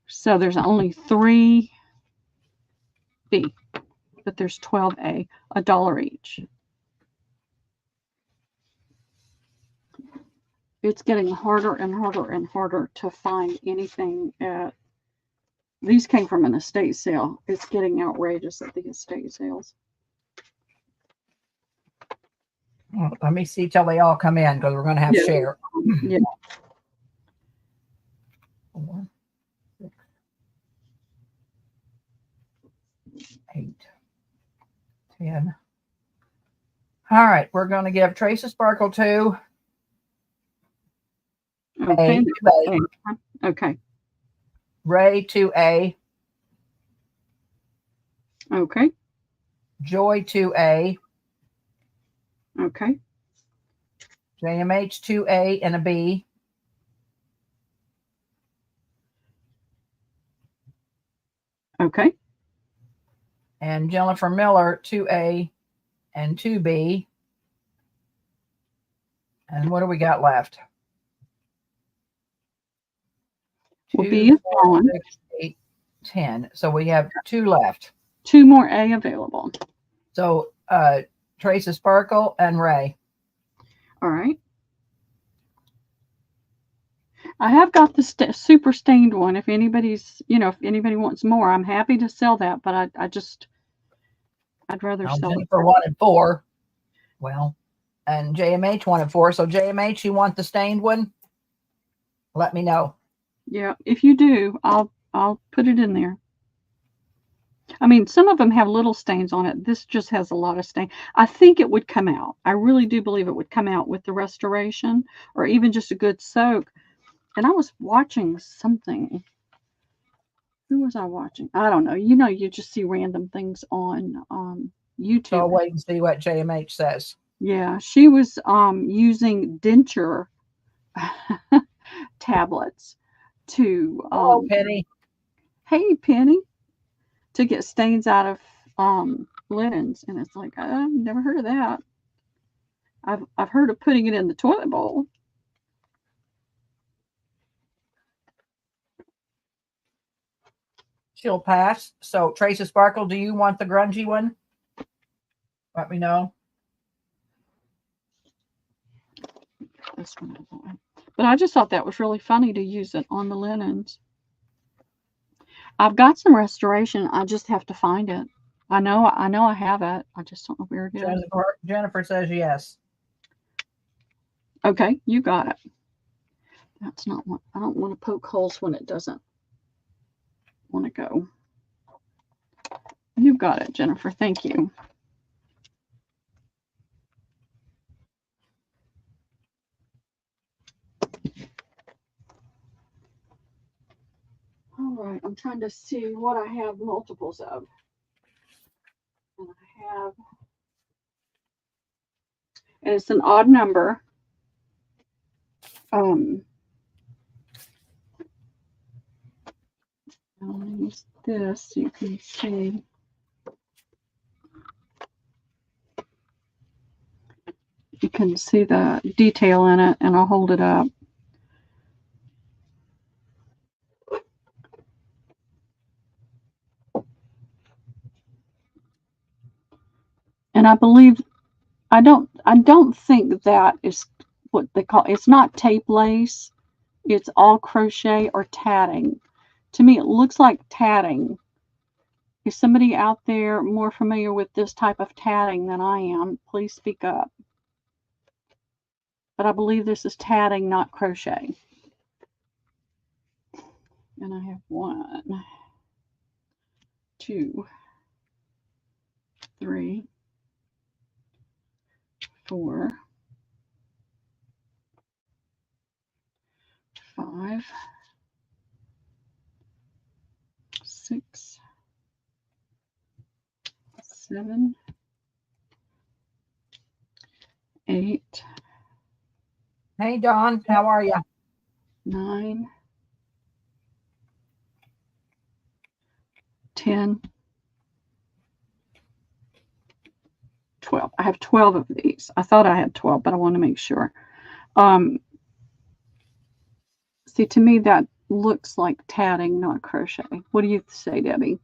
Speaker 1: So there's only 3 B, but there's 12A, $1 each. It's getting harder and harder and harder to find anything at. These came from an estate sale. It's getting outrageous at the estate sales.
Speaker 2: Well, let me see till they all come in, because we're going to have to share.
Speaker 1: Yeah.
Speaker 2: 4, 6, 8, 10. All right, we're going to give Trace a Sparkle 2.
Speaker 1: Okay.
Speaker 2: A.
Speaker 1: Okay.
Speaker 2: Ray 2A.
Speaker 1: Okay.
Speaker 2: Joy 2A.
Speaker 1: Okay.
Speaker 2: JMH 2A and a B.
Speaker 1: Okay.
Speaker 2: And Jennifer Miller 2A and 2B. And what do we got left?
Speaker 1: Well,
Speaker 2: 2,
Speaker 1: B is
Speaker 2: 4,
Speaker 1: gone.
Speaker 2: 6, 8, 10. So we have 2 left.
Speaker 1: 2 more A available.
Speaker 2: So Trace a Sparkle and Ray.
Speaker 1: All right. I have got the super stained one. If anybody's, if anybody wants more, I'm happy to sell that. But I'd rather sell
Speaker 2: Jennifer wanted 4. Well, and JMH wanted 4. So JMH, you want the stained one? Let me know.
Speaker 1: Yeah, if you do, I'll put it in there. I mean, some of them have little stains on it. This just has a lot of stain. I think it would come out. I really do believe it would come out with the restoration, or even just a good soak. And I was watching something. Who was I watching? I don't know. You just see random things on YouTube.
Speaker 2: So I'll wait and see what JMH says.
Speaker 1: Yeah, she was using denture tablets to
Speaker 2: Penny.
Speaker 1: Hey, Penny, to get stains out of linens, and it's like, I've never heard of that. I've heard of putting it in the toilet bowl.
Speaker 2: She'll pass. So Trace a Sparkle, do you want the grungy one? Let me know.
Speaker 1: This one, but I just thought that was really funny to use it on the linens. I've got some restoration. I just have to find it. I know I have it. I just don't know where it is.
Speaker 2: Jennifer says yes.
Speaker 1: Okay, you got it. That's not what I don't want to poke holes when it doesn't want to go. You've got it, Jennifer. Thank you. All right, I'm trying to see what I have multiples of. And it's an odd number. I'll use this so you can see. You can see the detail in it, and I'll hold it up. And I believe I don't think that is what they call it's not tape lace. It's all crochet or tatting. To me, it looks like tatting. Is somebody out there more familiar with this type of tatting than I am? Please speak up. But I believe this is tatting, not crochet. And I have 1, 2, 3, 4, 5, 6, 7, 8,
Speaker 2: Hey, Dawn, how are you?
Speaker 1: 9, 10, 12. I have 12 of these. I thought I had 12, but I want to make sure. See, to me, that looks like tatting, not crochet. What do you say, Debbie?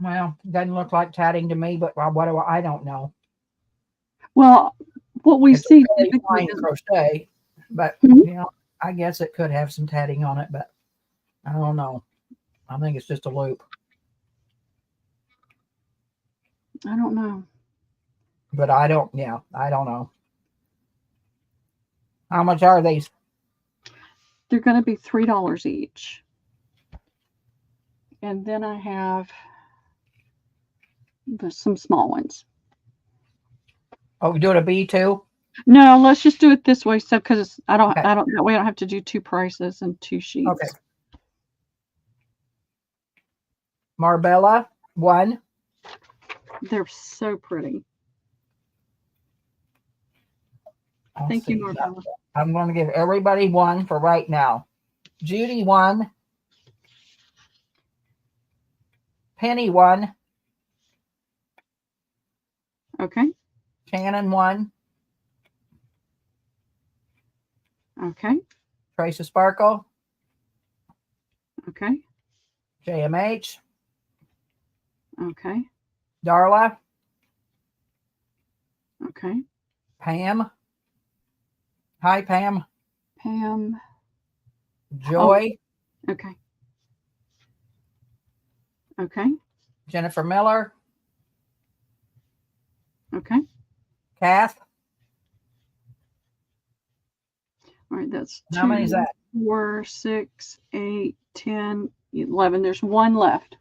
Speaker 2: Well, doesn't look like tatting to me, but what do I don't know.
Speaker 1: Well, what we
Speaker 2: It's
Speaker 1: see
Speaker 2: really
Speaker 1: typically
Speaker 2: fine
Speaker 1: is
Speaker 2: crochet, but
Speaker 1: Mhm.
Speaker 2: you know, I guess it could have some tatting on it, but I don't know. I think it's just a loop.
Speaker 1: I don't know.
Speaker 2: But I don't know. How much are these?
Speaker 1: They're going to be $3 each. And then I have some small ones.
Speaker 2: Oh, we doing a B too?
Speaker 1: No, let's just do it this way, so because
Speaker 2: Okay.
Speaker 1: that way I don't have to do 2 prices and 2 sheets.
Speaker 2: Okay. Marbella, 1.
Speaker 1: They're so pretty.
Speaker 2: Let's
Speaker 1: Thank you,
Speaker 2: see.
Speaker 1: Marbella.
Speaker 2: I'm going to give everybody 1 for right now. Judy, 1. Penny, 1.
Speaker 1: Okay.
Speaker 2: Shannon, 1.
Speaker 1: Okay.
Speaker 2: Tracy Sparkle,
Speaker 1: Okay.
Speaker 2: JMH,
Speaker 1: Okay.
Speaker 2: Darla,
Speaker 1: Okay.
Speaker 2: Pam. Hi, Pam.
Speaker 1: Pam.
Speaker 2: Joy,
Speaker 1: Okay. Okay.
Speaker 2: Jennifer Miller,
Speaker 1: Okay.
Speaker 2: Kath.
Speaker 1: All right, that's
Speaker 2: How many is
Speaker 1: 2,
Speaker 2: that?
Speaker 1: 4, 6, 8, 10, 11. There's 1 left.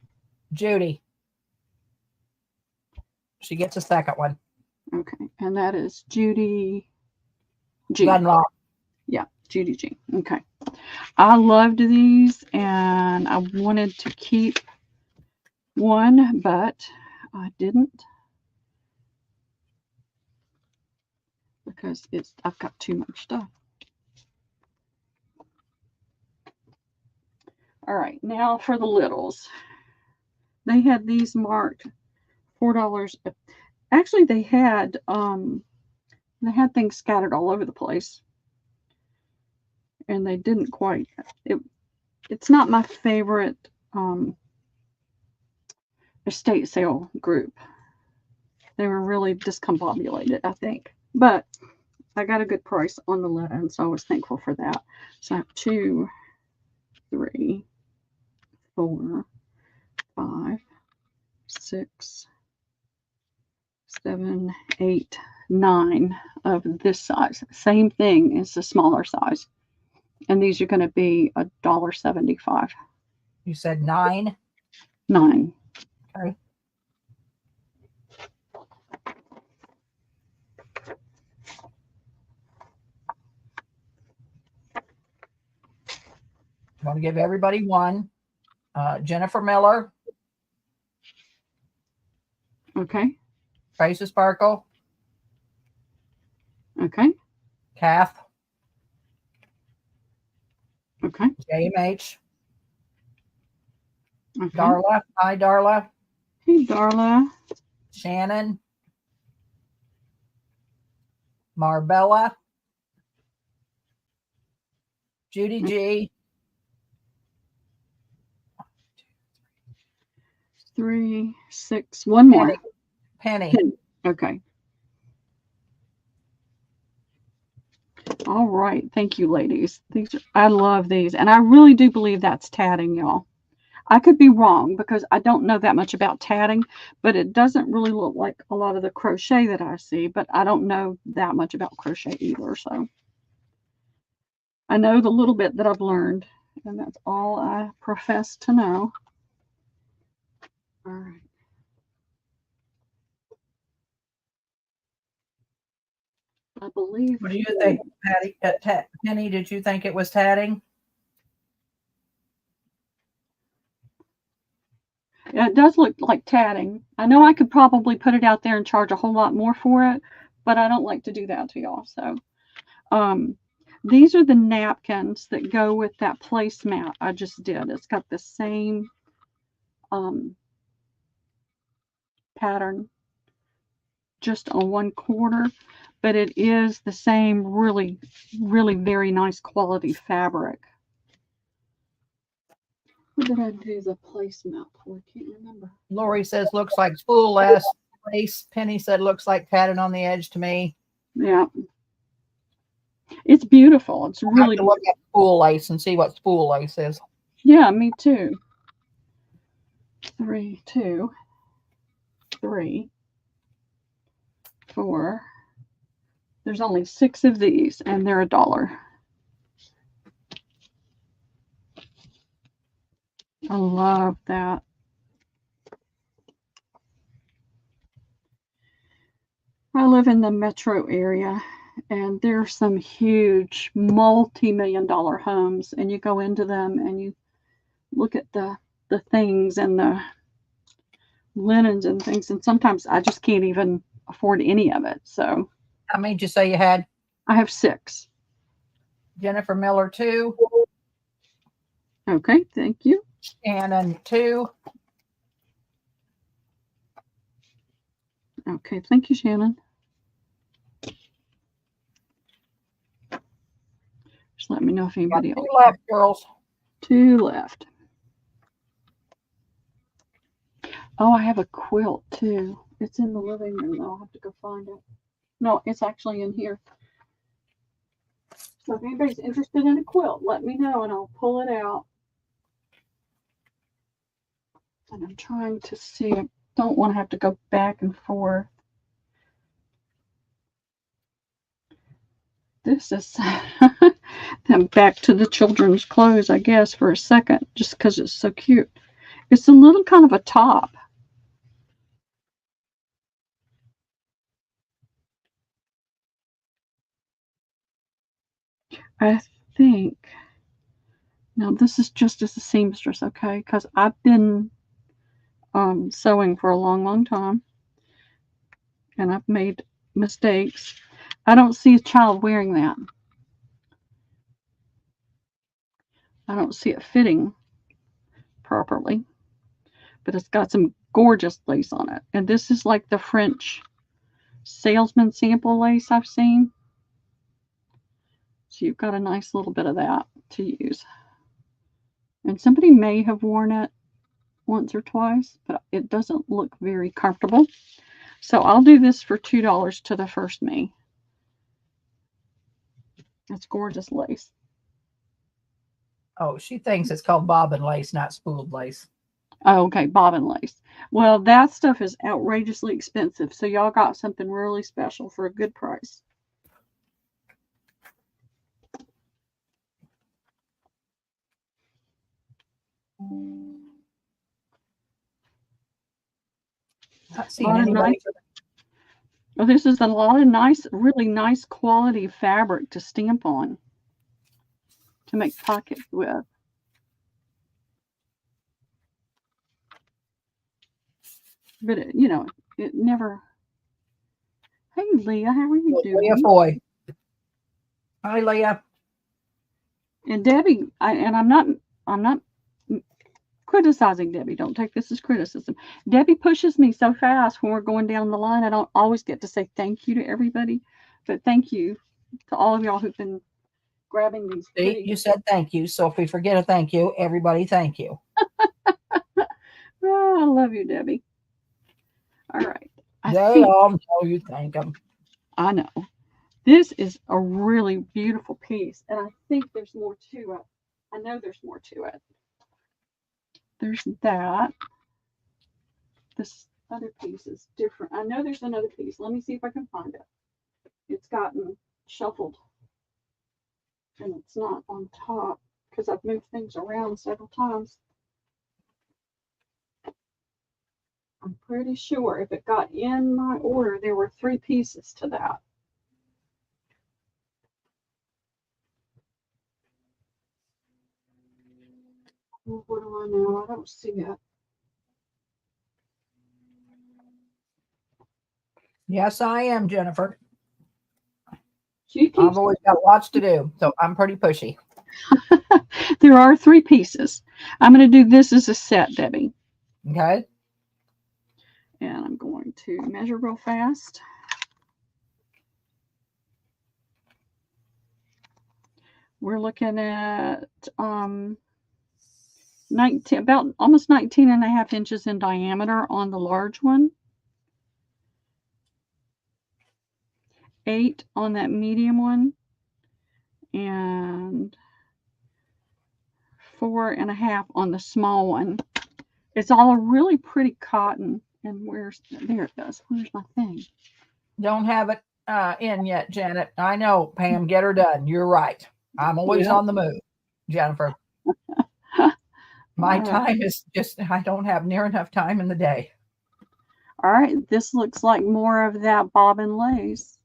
Speaker 2: Judy. She gets a second one.
Speaker 1: Okay, and that is Judy G.
Speaker 2: Gunlock.
Speaker 1: Yeah, Judy G. Okay. I loved these and I wanted to keep 1, but I didn't because I've got too much stuff. All right, now for the littles. They had these marked $4. Actually, they had things scattered all over the place. And they didn't quite it's not my favorite estate sale group. They were really discombobulated, I think. But I got a good price on the lead, so I was thankful for that. So I have 2, 3, 4, 5, 6, 7, 8, 9 of this size. Same thing as the smaller size. And these are going to be $1.75.
Speaker 2: You said 9.
Speaker 1: 9.
Speaker 2: Okay. I'm going to give everybody 1. Jennifer Miller.
Speaker 1: Okay.
Speaker 2: Tracy Sparkle.
Speaker 1: Okay.
Speaker 2: Kath.
Speaker 1: Okay.
Speaker 2: JMH.
Speaker 1: Okay.
Speaker 2: Darla. Hi, Darla.
Speaker 1: Hey, Darla.
Speaker 2: Shannon. Marbella. Judy G.
Speaker 1: 3, 6, one more.
Speaker 2: Penny.
Speaker 1: Penny. Okay. All right. Thank you, ladies. I love these. And I really do believe that's tatting, y'all. I could be wrong because I don't know that much about tatting, but it doesn't really look like a lot of the crochet that I see, but I don't know that much about crochet either. So I know the little bit that I've learned, and that's all I profess to know. All right. I believe.
Speaker 2: What do you think, Patty? Penny, did you think it was tatting?
Speaker 1: Yeah, it does look like tatting. I know I could probably put it out there and charge a whole lot more for it, but I don't like to do that to y'all. So, these are the napkins that go with that placemat I just did. It's got the same pattern just on one quarter, but it is the same really, really very nice quality fabric. What did I do the placemat for? I can't remember.
Speaker 2: Lori says looks like spool lace. Penny said looks like tatted on the edge to me.
Speaker 1: Yeah. It's beautiful. It's really.
Speaker 2: I have to look at spool lace and see what spool lace is.
Speaker 1: Yeah, me too. 3, 2, 3, 4. There's only 6 of these, and they're $1. I love that. I live in the metro area, and there's some huge multi-million-dollar homes, and you go into them and you look at the things and the linens and things, and sometimes I just can't even afford any of it. So
Speaker 2: how many did you say you had?
Speaker 1: I have 6.
Speaker 2: Jennifer Miller 2.
Speaker 1: Okay, thank you.
Speaker 2: Shannon 2.
Speaker 1: Okay, thank you, Shannon. Just let me know if anybody else.
Speaker 2: 2 left, girls.
Speaker 1: 2 left. Oh, I have a quilt too. It's in the living room. I'll have to go find it. No, it's actually in here. So if anybody's interested in a quilt, let me know and I'll pull it out. And I'm trying to see. I don't want to have to go back and forth. This is then back to the children's clothes, I guess, for a second, just because it's so cute. It's a little kind of a top. I think. Now, this is just as a seamstress, okay? Because I've been sewing for a long, long time. And I've made mistakes. I don't see a child wearing that. I don't see it fitting properly. But it's got some gorgeous lace on it. And this is like the French salesman sample lace I've seen. So you've got a nice little bit of that to use. And somebody may have worn it once or twice, but it doesn't look very comfortable. So I'll do this for $2 to the first me. That's gorgeous lace.
Speaker 2: Oh, she thinks it's called bobbin lace, not spooled lace.
Speaker 1: Oh, okay, bobbin lace. Well, that stuff is outrageously expensive, so y'all got something really special for a good price.
Speaker 2: Not seeing anybody.
Speaker 1: Well, this is a lot of nice, really nice quality fabric to stamp on, to make pockets with. But it, you know, it never. Hey, Leah, how are you doing?
Speaker 2: Leah Foy. Hi, Leah.
Speaker 1: And Debbie, I'm not criticizing Debbie. Don't take this as criticism. Debbie pushes me so fast when we're going down the line. I don't always get to say thank you to everybody, but thank you to all of y'all who've been grabbing these.
Speaker 2: See, you said thank you. So if we forget a thank you, everybody thank you.
Speaker 1: Ah, I love you, Debbie. All right.
Speaker 2: They all know you thank them.
Speaker 1: I know. This is a really beautiful piece, and I think there's more to it. I know there's more to it. There's that. This other piece is different. I know there's another piece. Let me see if I can find it. It's gotten shuffled, and it's not on top because I've moved things around several times. I'm pretty sure if it got in my order, there were 3 pieces to that. Well, what do I know? I don't see it.
Speaker 2: Yes, I am, Jennifer.
Speaker 1: She keeps.
Speaker 2: I've always got lots to do, so I'm pretty pushy.
Speaker 1: There are 3 pieces. I'm going to do this as a set, Debbie.
Speaker 2: Okay.
Speaker 1: And I'm going to measure real fast. We're looking at 19, about almost 19 and a half inches in diameter on the large one. 8 on that medium one. And 4.5 on the small one. It's all a really pretty cotton. And there it goes. Where's my thing?
Speaker 2: Don't have it in yet, Janet. I know, Pam. Get her done. You're right. I'm always on the move, Jennifer. My time is just, I don't have near enough time in the day.
Speaker 1: All right. This looks like more of that bobbin lace.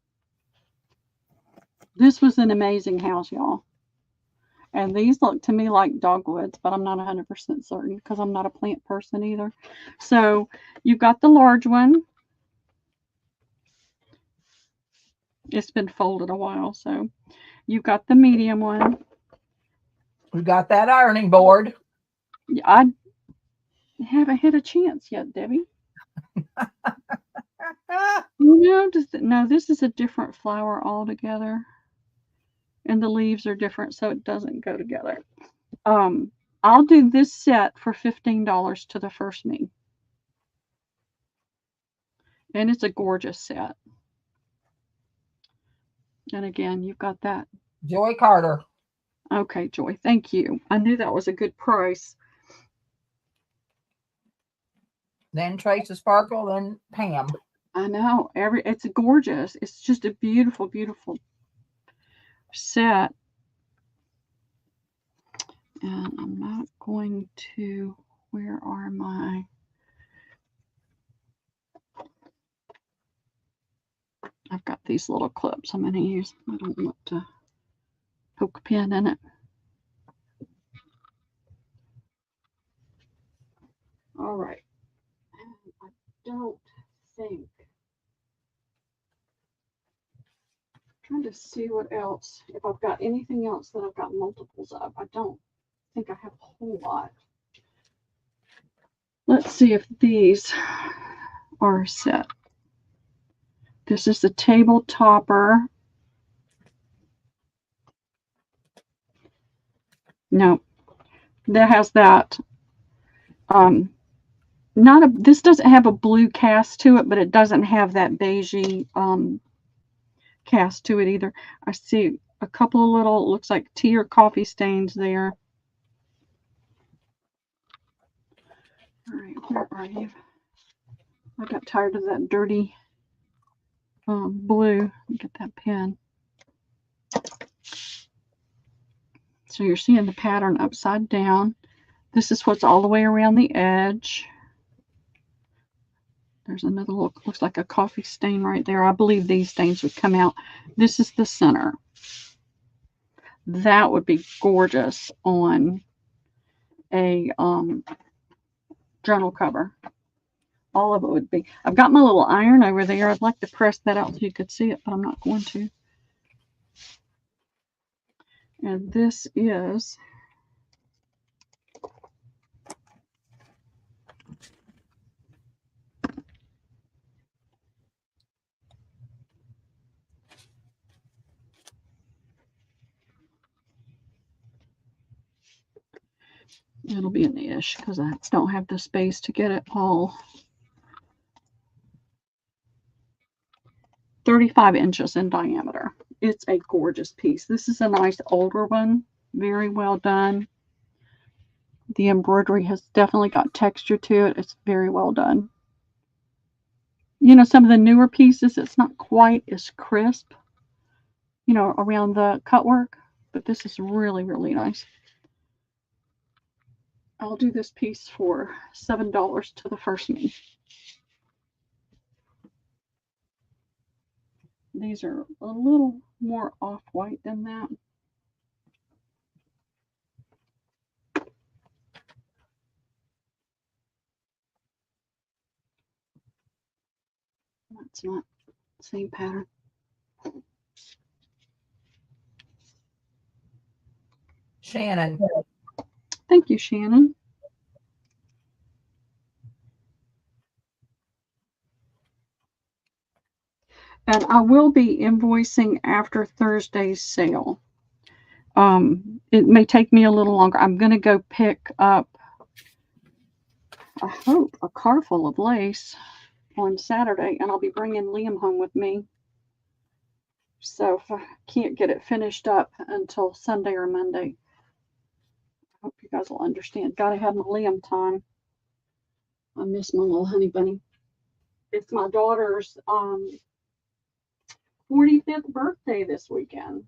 Speaker 1: This was an amazing house, y'all. And these look to me like dogwoods, but I'm not 100% certain because I'm not a plant person either. So you've got the large one. It's been folded a while, so you've got the medium one.
Speaker 2: We got that ironing board.
Speaker 1: I haven't had a chance yet, Debbie. No, this is a different flower altogether. And the leaves are different, so it doesn't go together. I'll do this set for $15 to the first me. And it's a gorgeous set. And again, you've got that.
Speaker 2: Joy Carter.
Speaker 1: Okay, Joy, thank you. I knew that was a good price.
Speaker 2: Then Tracy Sparkle, then Pam.
Speaker 1: I know. It's gorgeous. It's just a beautiful, beautiful set. And I'm not going to, where are my, I've got these little clips I'm going to use. I don't want to poke a pin in it. All right. I don't think, I'm trying to see what else, if I've got anything else that I've got multiples of. I don't think I have a whole lot. Let's see if these are set. This is the table topper. No, that has that. This doesn't have a blue cast to it, but it doesn't have that beigey cast to it either. I see a couple of little, looks like tea or coffee stains there. All right, where are you? I got tired of that dirty blue. Get that pen. So you're seeing the pattern upside down. This is what's all the way around the edge. There's another look, looks like a coffee stain right there. I believe these stains would come out. This is the center. That would be gorgeous on a journal cover. All of it would be. I've got my little iron over there. I'd like to press that out so you could see it, but I'm not going to. And this is It'll be an ish because I don't have the space to get it all. 35 inches in diameter. It's a gorgeous piece. This is a nice older one. Very well done. The embroidery has definitely got texture to it. It's very well done. You know, some of the newer pieces, it's not quite as crisp, you know, around the cut work, but this is really, really nice. I'll do this piece for $7 to the first me. These are a little more off-white than that. That's not the same pattern.
Speaker 2: Shannon.
Speaker 1: Thank you, Shannon. And I will be invoicing after Thursday's sale. It may take me a little longer. I'm going to go pick up, I hope, a car full of lace on Saturday, and I'll be bringing Liam home with me. So if I can't get it finished up until Sunday or Monday, I hope you guys will understand. Got to have my Liam time. I miss my little honey bunny. It's my daughter's 45th birthday this weekend.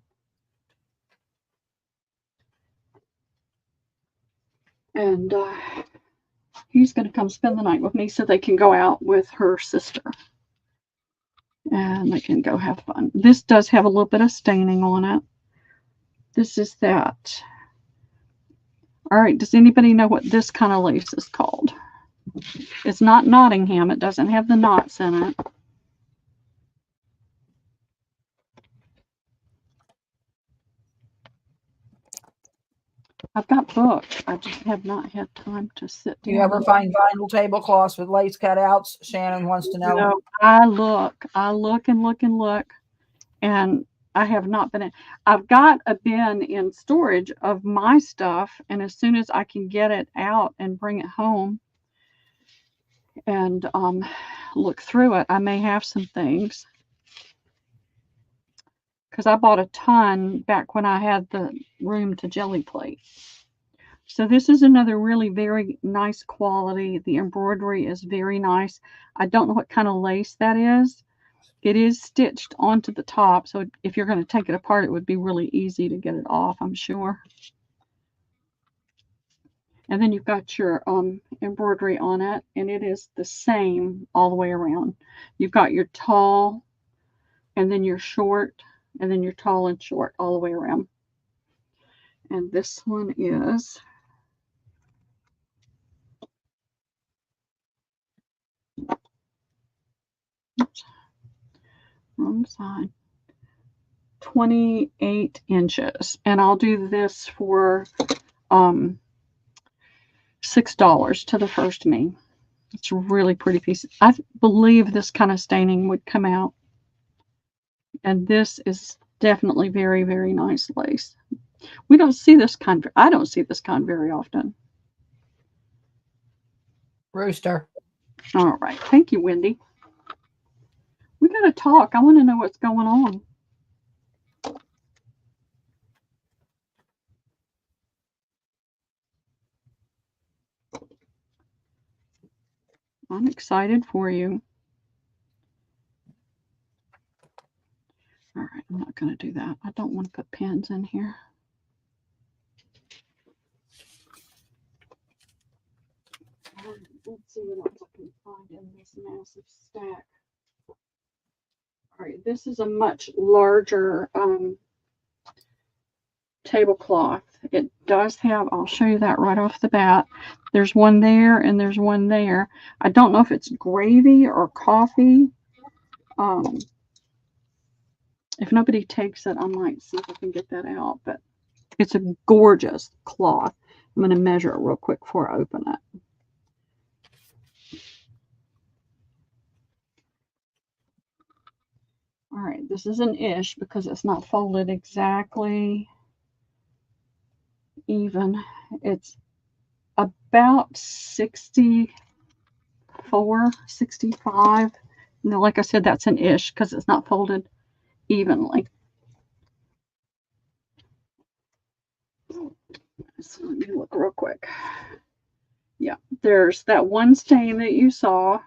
Speaker 1: And he's going to come spend the night with me so they can go out with her sister. And they can go have fun. This does have a little bit of staining on it. This is that. All right, does anybody know what this kind of lace is called? It's not Nottingham. It doesn't have the knots in it. I've got books. I just have not had time to sit down.
Speaker 2: You ever find vinyl tablecloths with lace cutouts? Shannon wants to know.
Speaker 1: No, I look and look and look, and I have not been. I've got a bin in storage of my stuff, and as soon as I can get it out and bring it home and look through it, I may have some things. Because I bought a ton back when I had the room to jelly plate. So this is another really very nice quality. The embroidery is very nice. I don't know what kind of lace that is. It is stitched onto the top, so if you're going to take it apart, it would be really easy to get it off, I'm sure. And then you've got your embroidery on it, and it is the same all the way around. You've got your tall, and then your short, and then your tall and short all the way around. And this one is oops, wrong side. 28 inches. And I'll do this for $6 to the first me. It's a really pretty piece. I believe this kind of staining would come out. And this is definitely very, very nice lace. We don't see this kind. I don't see this kind very often.
Speaker 2: Rooster.
Speaker 1: All right. Thank you, Wendy. We got to talk. I want to know what's going on. I'm excited for you. All right. I'm not going to do that. I don't want to put pins in here. Let's see what else I can find in this massive stack. All right, this is a much larger tablecloth. It does have, I'll show you that right off the bat. There's one there and there's one there. I don't know if it's gravy or coffee. If nobody takes it, I might see if I can get that out, but it's a gorgeous cloth. I'm going to measure it real quick before I open it. All right, this is an ish because it's not folded exactly even. It's about 64, 65. Now, like I said, that's an ish because it's not folded evenly. So let me look real quick. Yeah, there's that one stain that you saw.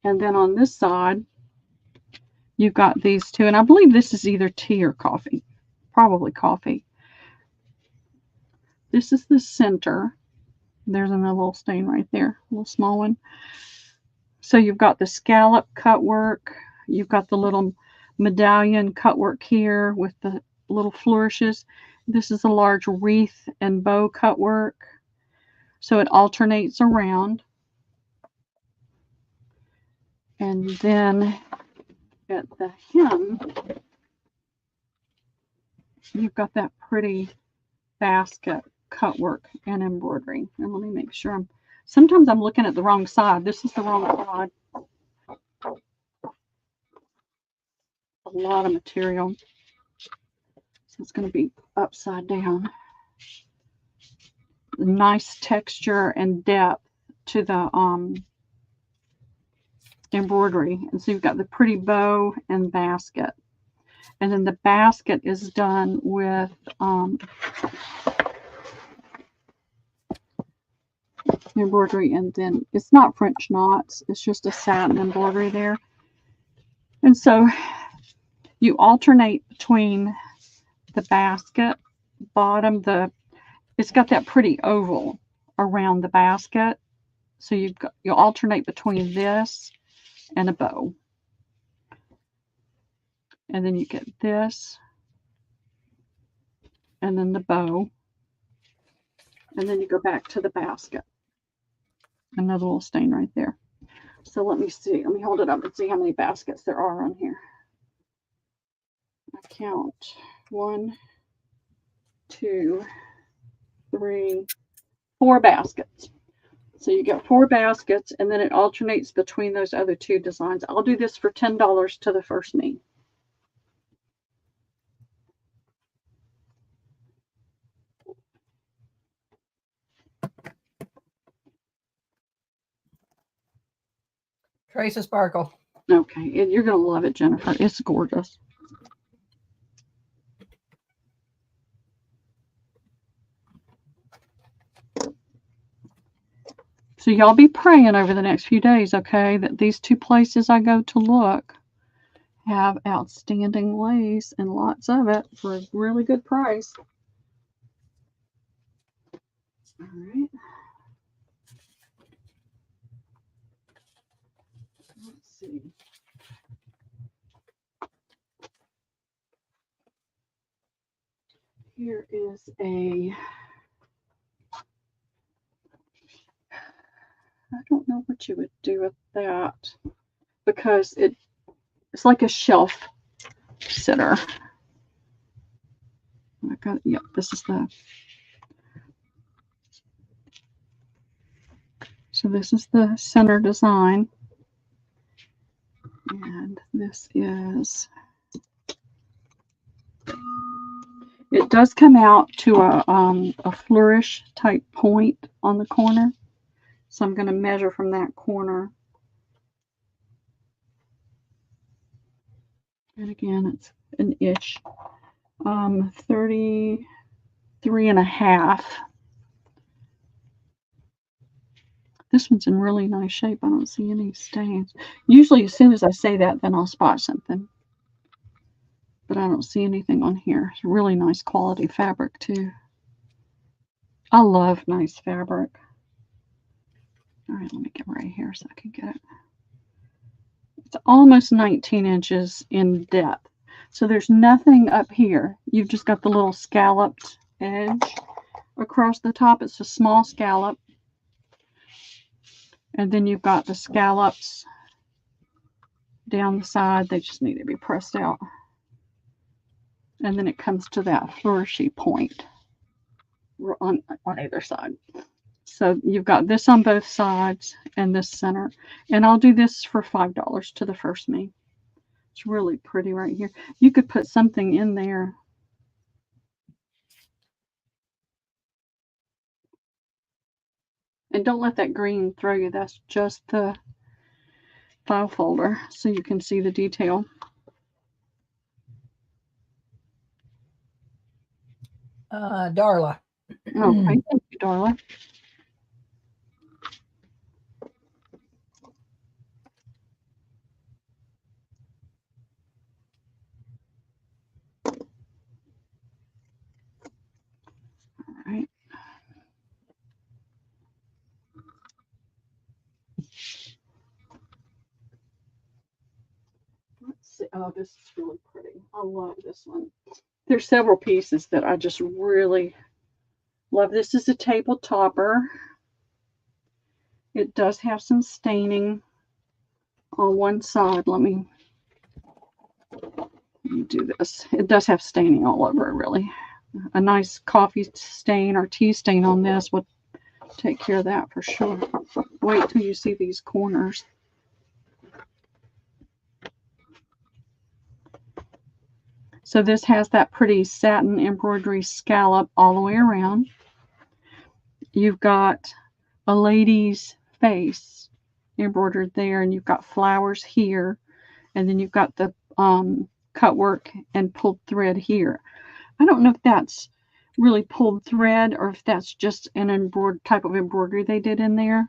Speaker 1: And then on this side, you've got these two. And I believe this is either tea or coffee. Probably coffee. This is the center. There's another little stain right there, a little small one. So you've got the scallop cut work. You've got the little medallion cut work here with the little flourishes. This is a large wreath and bow cut work. So it alternates around. And then at the hem, you've got that pretty basket cut work and embroidery. And let me make sure sometimes I'm looking at the wrong side. This is the wrong side. A lot of material. So it's going to be upside down. Nice texture and depth to the embroidery. And so you've got the pretty bow and basket. And then the basket is done with embroidery, and then it's not French knots, it's just a satin embroidery there. And so you alternate between the basket bottom, it's got that pretty oval around the basket. So you alternate between this and a bow. And then you get this, and then the bow, and then you go back to the basket. Another little stain right there. So let me see. Let me hold it up and see how many baskets there are on here. I count 1, 2, 3, 4 baskets. So you get 4 baskets, and then it alternates between those other 2 designs. I'll do this for $10 to the first me.
Speaker 2: Trace of sparkle.
Speaker 1: Okay, you're going to love it, Jennifer. It's gorgeous. So y'all be praying over the next few days, okay, that these 2 places I go to look have outstanding lace and lots of it for a really good price. All right. Let's see. Here is I don't know what you would do with that because it's like a shelf sitter. I got, yep, this is so this is the center design. And this is, it does come out to a flourish type point on the corner. So I'm going to measure from that corner. And again, it's an ish. 33.5. This one's in really nice shape. I don't see any stains. Usually as soon as I say that, then I'll spot something. But I don't see anything on here. It's really nice quality fabric too. I love nice fabric. All right, let me get right here so I can get it. It's almost 19 inches in depth. So there's nothing up here. You've just got the little scalloped edge across the top. It's a small scallop. And then you've got the scallops down the side. They just need to be pressed out. And then it comes to that flourishy point on either side. So you've got this on both sides and this center. And I'll do this for $5 to the first me. It's really pretty right here. You could put something in there. And don't let that green throw you. That's just the file folder so you can see the detail.
Speaker 2: Darla.
Speaker 1: Okay, thank you, Darla. All right. Let's see. Oh, this is really pretty. I love this one. There's several pieces that I just really love. This is a table topper. It does have some staining on one side. Let me do this. It does have staining all over it, really. A nice coffee stain or tea stain on this would take care of that for sure. Wait till you see these corners. So this has that pretty satin embroidery scallop all the way around. You've got a lady's face embroidered there, and you've got flowers here, and then you've got the cut work and pulled thread here. I don't know if that's really pulled thread or if that's just an embroidered type of embroidery they did in there.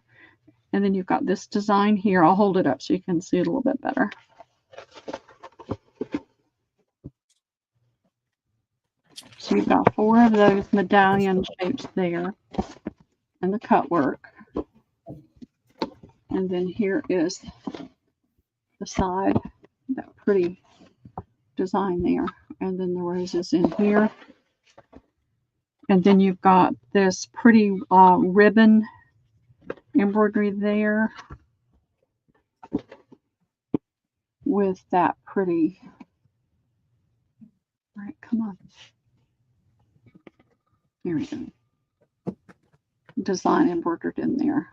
Speaker 1: And then you've got this design here. I'll hold it up so you can see it a little bit better. So you've got 4 of those medallion shapes there and the cut work. And then here is the side, that pretty design there. And then the roses in here. And then you've got this pretty ribbon embroidery there with that pretty, all right, come on. Here we go. Design embroidered in there.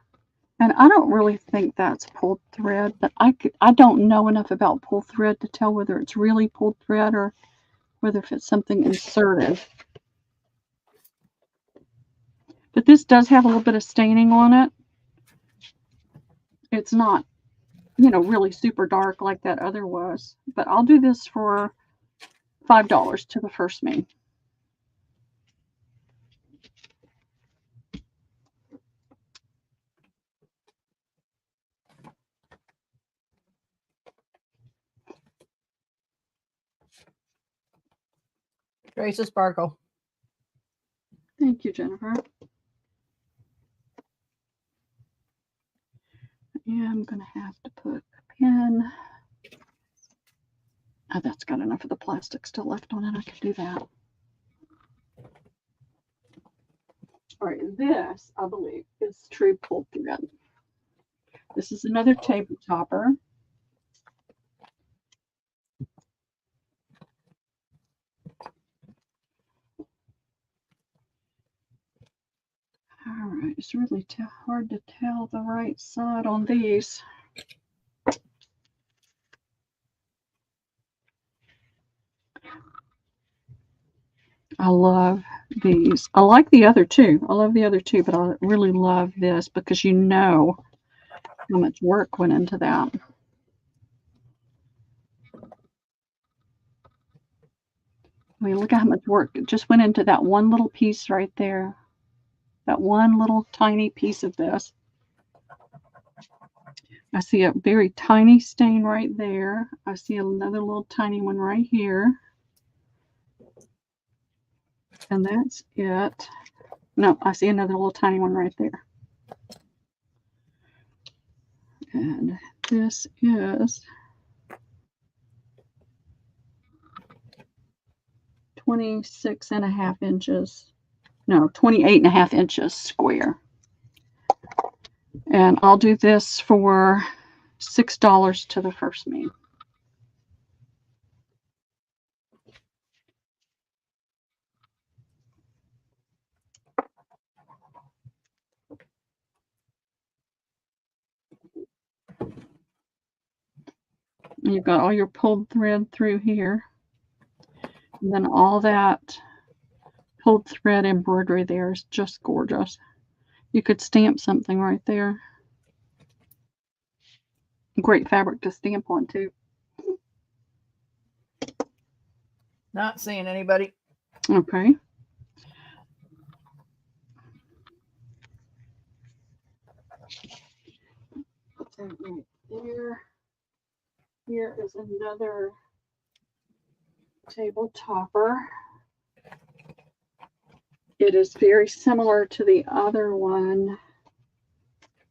Speaker 1: And I don't really think that's pulled thread, but I don't know enough about pulled thread to tell whether it's really pulled thread or whether if it's something inserted. But this does have a little bit of staining on it. It's not, really super dark like that other was. But I'll do this for $5 to the first me.
Speaker 2: Trace of Sparkle.
Speaker 1: Thank you, Jennifer. Yeah, I'm going to have to put a pin. Oh, that's got enough of the plastic still left on it. I can do that. All right, this, I believe, is true pulled thread. This is another table topper. All right, it's really hard to tell the right side on these. I love these. I like the other two. I love the other two, but I really love this because you know how much work went into that. I mean, look at how much work just went into that one little piece right there. That one little tiny piece of this. I see a very tiny stain right there. I see another little tiny one right here. And that's it. No, I see another little tiny one right there. And this is 26.5 inches. No, 28.5 inches square. And I'll do this for $6 to the first me. You've got all your pulled thread through here. And then all that pulled thread embroidery there is just gorgeous. You could stamp something right there. Great fabric to stamp on too.
Speaker 2: Not seeing anybody.
Speaker 1: Okay. Put that right there. Here is another table topper. It is very similar to the other one.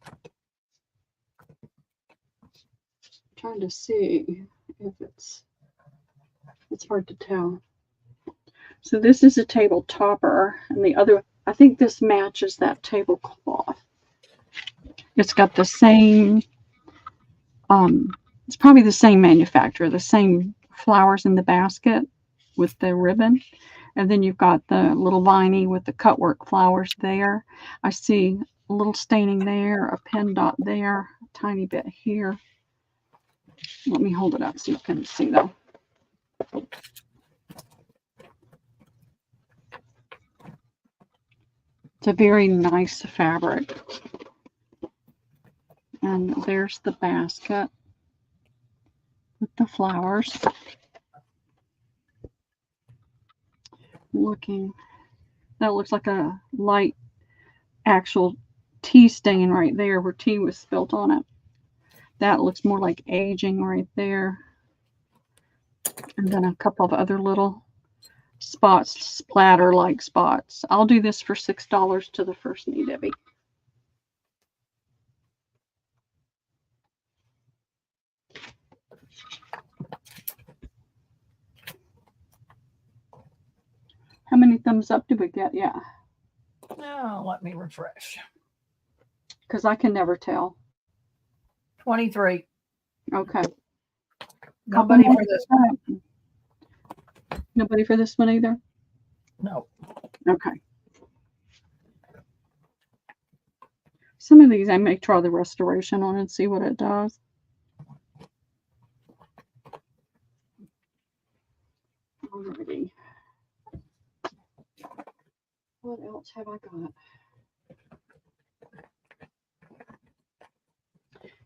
Speaker 1: I'm trying to see if it's hard to tell. So this is a table topper, and the other, I think this matches that tablecloth. It's got the same, it's probably the same manufacturer, the same flowers in the basket with the ribbon. And then you've got the little viney with the cutwork flowers there. I see a little staining there, a pin dot there, a tiny bit here. Let me hold it up so you can see though. It's a very nice fabric. And there's the basket with the flowers. That looks like a light actual tea stain right there where tea was spilt on it. That looks more like aging right there. And then a couple of other little spots, splatter-like spots. I'll do this for $6 to the first me, Debbie. How many thumbs up did we get? Yeah.
Speaker 2: Oh, let me refresh.
Speaker 1: Because I can never tell.
Speaker 2: 23.
Speaker 1: Okay.
Speaker 2: Nobody for this
Speaker 1: one. Nobody for this one either?
Speaker 2: No.
Speaker 1: Okay. Some of these I may try the restoration on and see what it does. Alrighty. What else have I got?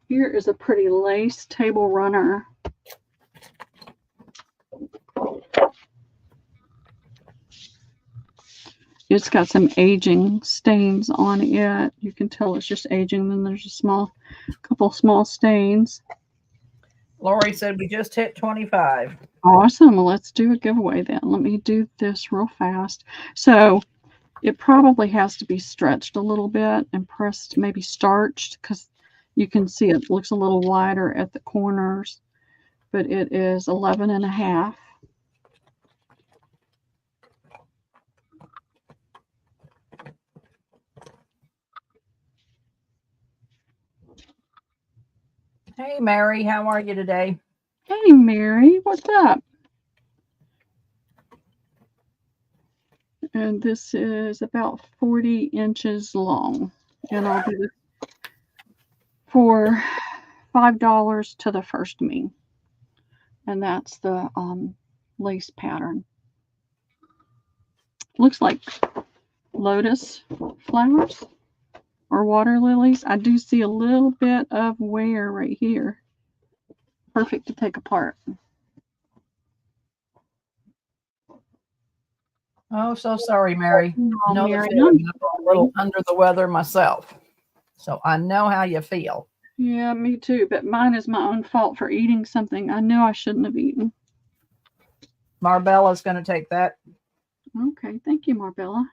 Speaker 1: Here is a pretty lace table runner. It's got some aging stains on it. You can tell it's just aging. Then there's a couple small stains.
Speaker 2: Lori said we just hit 25.
Speaker 1: Awesome. Well, let's do a giveaway then. Let me do this real fast. So it probably has to be stretched a little bit and pressed, maybe starched, because you can see it looks a little wider at the corners, but it is 11.5.
Speaker 2: Hey, Mary, how are you today?
Speaker 1: Hey, Mary, what's up? And this is about 40 inches long. And I'll do this for $5 to the first me. And that's the lace pattern. Looks like lotus flowers or water lilies. I do see a little bit of wear right here. Perfect to take apart.
Speaker 2: Oh, so sorry, Mary.
Speaker 1: Oh,
Speaker 2: No,
Speaker 1: Mary,
Speaker 2: I'm a little under the weather myself, so I know how you feel.
Speaker 1: Yeah, me too. But mine is my own fault for eating something I know I shouldn't have eaten.
Speaker 2: Marbella's going to take that.
Speaker 1: Okay, thank you, Marbella.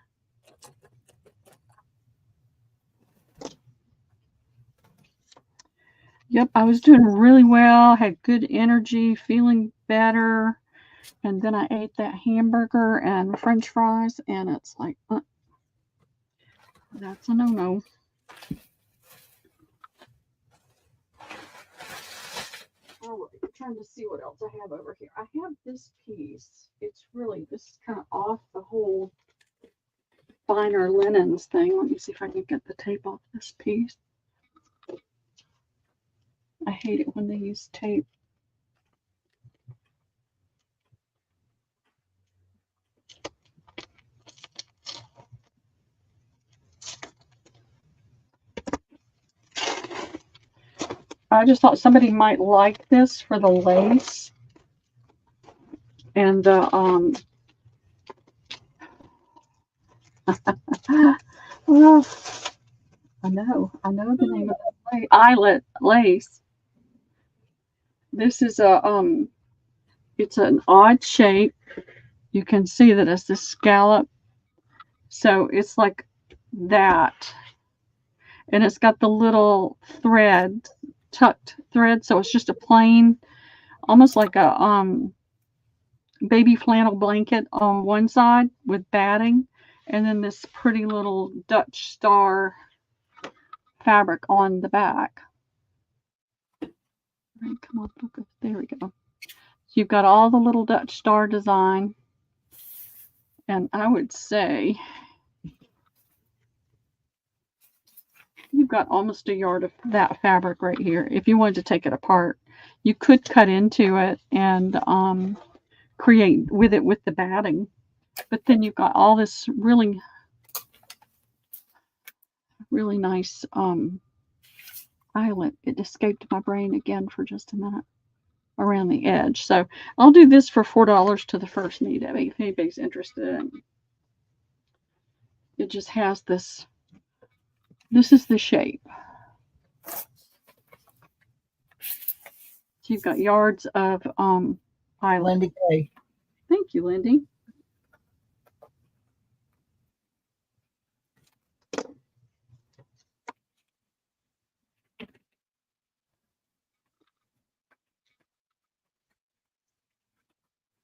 Speaker 1: Yep, I was doing really well, had good energy, feeling better. And then I ate that hamburger and french fries, and it's like, that's a no-no. All right, I'm trying to see what else I have over here. I have this piece. This is kind of off the whole finer linens thing. Let me see if I can get the tape off this piece. I hate it when they use tape. I just thought somebody might like this for the lace and the well, I know the name of the eyelet lace. This is it's an odd shape. You can see that it's the scallop, so it's like that, and it's got the little thread, tucked thread, so it's just a plain, almost like a baby flannel blanket on one side with batting, and then this pretty little Dutch star fabric on the back. Come on, focus. There we go. So you've got all the little Dutch star design, and I would say you've got almost a yard of that fabric right here. If you wanted to take it apart, you could cut into it and create with it with the batting. But then you've got all this really, really nice eyelet. It escaped my brain again for just a minute around the edge. So I'll do this for $4 to the first need if anybody's interested in. It just has this. This is the shape. So you've got yards of eyelet.
Speaker 2: Lindy K.
Speaker 1: Thank you, Lindy.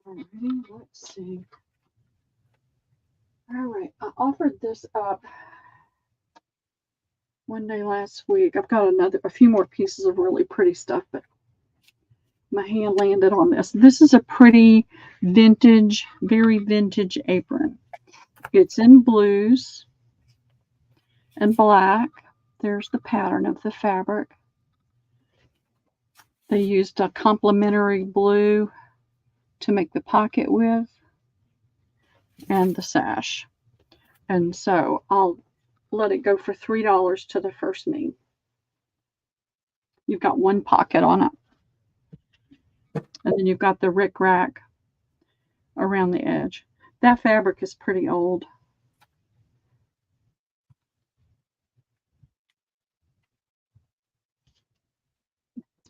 Speaker 1: Alrighty, let's see. All right, I offered this up one day last week. I've got a few more pieces of really pretty stuff, but my hand landed on this. This is a pretty vintage, very vintage apron. It's in blues and black. There's the pattern of the fabric. They used a complementary blue to make the pocket with and the sash. And so I'll let it go for $3 to the first need. You've got one pocket on it. And then you've got the rickrack around the edge. That fabric is pretty old.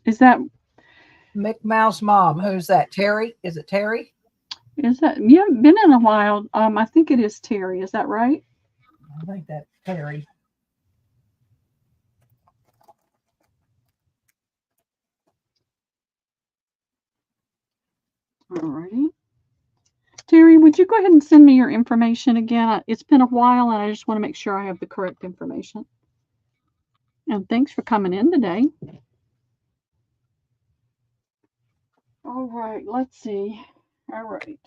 Speaker 1: Is that
Speaker 2: Mick Mouse Mom? Who's that? Terry? Is it Terry?
Speaker 1: Is that you haven't been in a while? I think it is Terry. Is that right?
Speaker 2: I think that's Terry.
Speaker 1: Alrighty. Terry, would you go ahead and send me your information again? It's been a while, and I just want to make sure I have the correct information. And thanks for coming in today. All right, let's see. All right.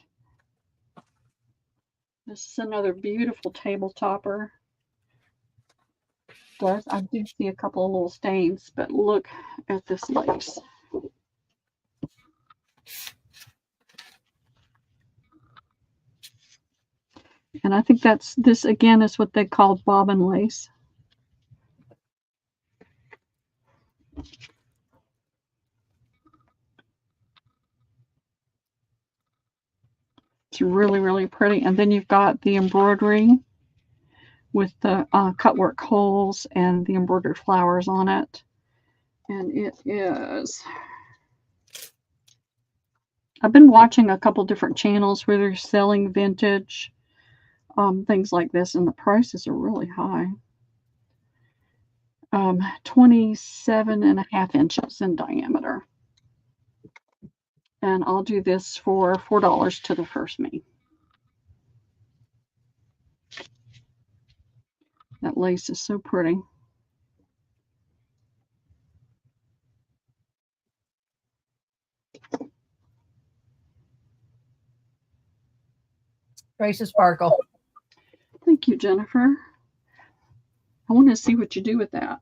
Speaker 1: This is another beautiful table topper. I do see a couple of little stains, but look at this lace. And I think this again is what they call bobbin lace. It's really, really pretty. And then you've got the embroidery with the cutwork holes and the embroidered flowers on it. And it is. I've been watching a couple different channels where they're selling vintage things like this, and the prices are really high. 27.5 inches in diameter. And I'll do this for $4 to the first me. That lace is so pretty.
Speaker 2: Tracy Sparkle.
Speaker 1: Thank you, Jennifer. I want to see what you do with that.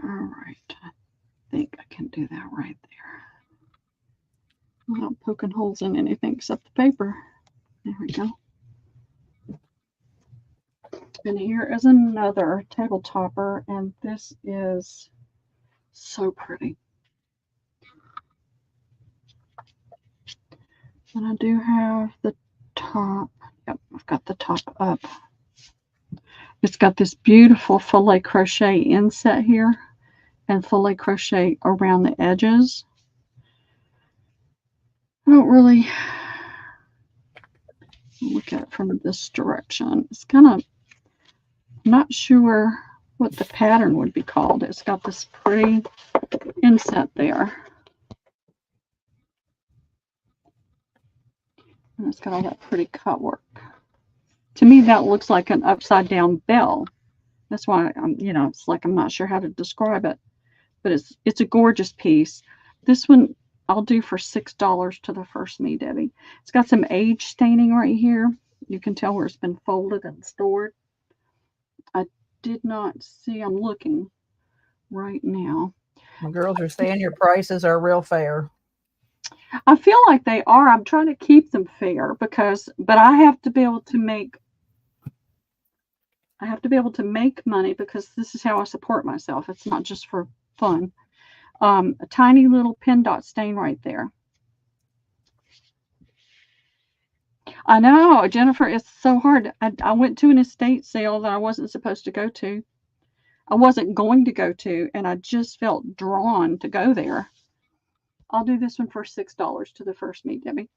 Speaker 1: All right. I think I can do that right there. I'm not poking holes in anything except the paper. There we go. And here is another table topper, and this is so pretty. And I do have the top. Yep, I've got the top up. It's got this beautiful filet crochet inset here and filet crochet around the edges. I don't really look at it from this direction. It's kind of, I'm not sure what the pattern would be called. It's got this pretty inset there. And it's got all that pretty cut work. To me, that looks like an upside down bell. That's why I'm, it's like I'm not sure how to describe it. But it's a gorgeous piece. This one I'll do for $6 to the first me, Debbie. It's got some age staining right here. You can tell where it's been folded and stored. I did not see. I'm looking right now.
Speaker 2: The girls are saying your prices are real fair.
Speaker 1: I feel like they are. I'm trying to keep them fair but I have to be able to make money because this is how I support myself. It's not just for fun. A tiny little pin dot stain right there. I know, Jennifer, it's so hard. I went to an estate sale that I wasn't supposed to go to. I wasn't going to go to, and I just felt drawn to go there. I'll do this one for $6 to the first me, Debbie.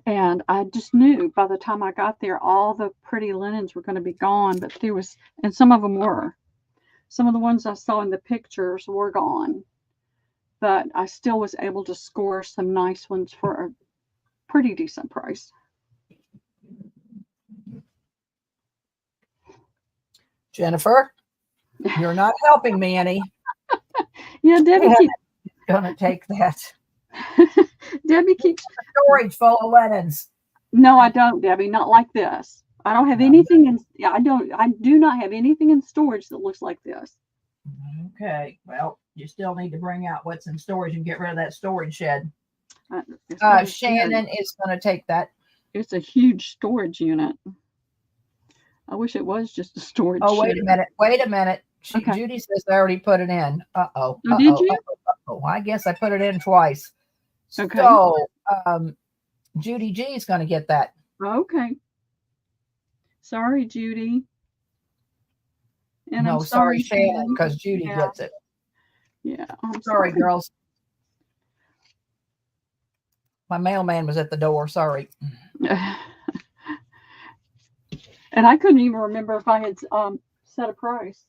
Speaker 1: And I just knew by the time I got there, all the pretty linens were going to be gone, but and some of them were. Some of the ones I saw in the pictures were gone, but I still was able to score some nice ones for a pretty decent price.
Speaker 2: Jennifer, you're not helping me any.
Speaker 1: Yeah, Debbie keeps
Speaker 2: gonna take that.
Speaker 1: Debbie keeps
Speaker 2: storage full of linens.
Speaker 1: No, I don't, Debbie. Not like this. I don't have anything in. I do not have anything in storage that looks like this.
Speaker 2: Okay. Well, you still need to bring out what's in storage and get rid of that storage shed. Shannon is going to take that.
Speaker 1: It's a huge storage unit. I wish it was just a storage.
Speaker 2: Oh, wait a minute. Wait a minute. Okay. Judy says I already put it in. Uh-oh.
Speaker 1: Oh, did you?
Speaker 2: Uh-oh. I guess I put it in twice.
Speaker 1: Okay.
Speaker 2: So, Judy G is going to get that.
Speaker 1: Okay. Sorry, Judy. And
Speaker 2: no,
Speaker 1: I'm sorry,
Speaker 2: Shannon, because Judy gets it.
Speaker 1: Yeah. I'm
Speaker 2: sorry, girls. My mailman was at the door. Sorry.
Speaker 1: And I couldn't even remember if I had set a price.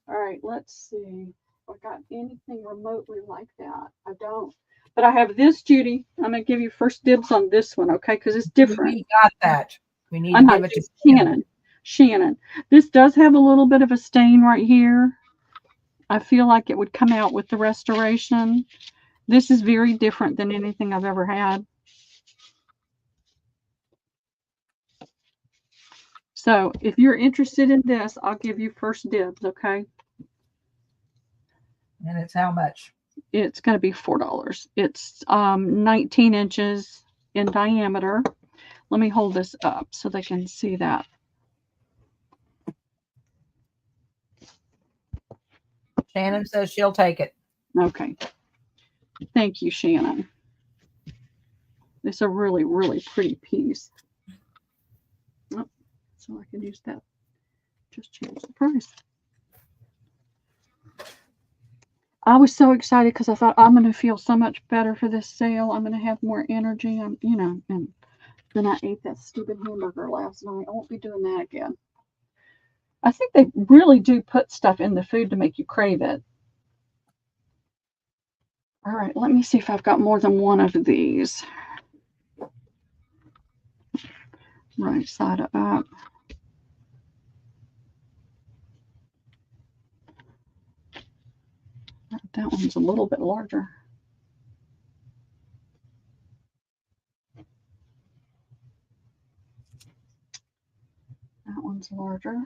Speaker 1: All right, let's see. If I got anything remotely like that. I don't. But I have this, Judy. I'm going to give you first dibs on this one, okay? Because it's different.
Speaker 2: We got that. We need to give it to
Speaker 1: Shannon. Shannon. This does have a little bit of a stain right here. I feel like it would come out with the restoration. This is very different than anything I've ever had. So if you're interested in this, I'll give you first dibs, okay?
Speaker 2: And it's how much?
Speaker 1: It's going to be $4. It's 19 inches in diameter. Let me hold this up so they can see that.
Speaker 2: Shannon says she'll take it.
Speaker 1: Okay. Thank you, Shannon. It's a really, really pretty piece. Oh, so I can use that. Just change the price. I was so excited because I thought I'm going to feel so much better for this sale. I'm going to have more energy. And then I ate that stupid hamburger last night. I won't be doing that again. I think they really do put stuff in the food to make you crave it. All right, let me see if I've got more than one of these. Right side up. That one's a little bit larger. That one's larger.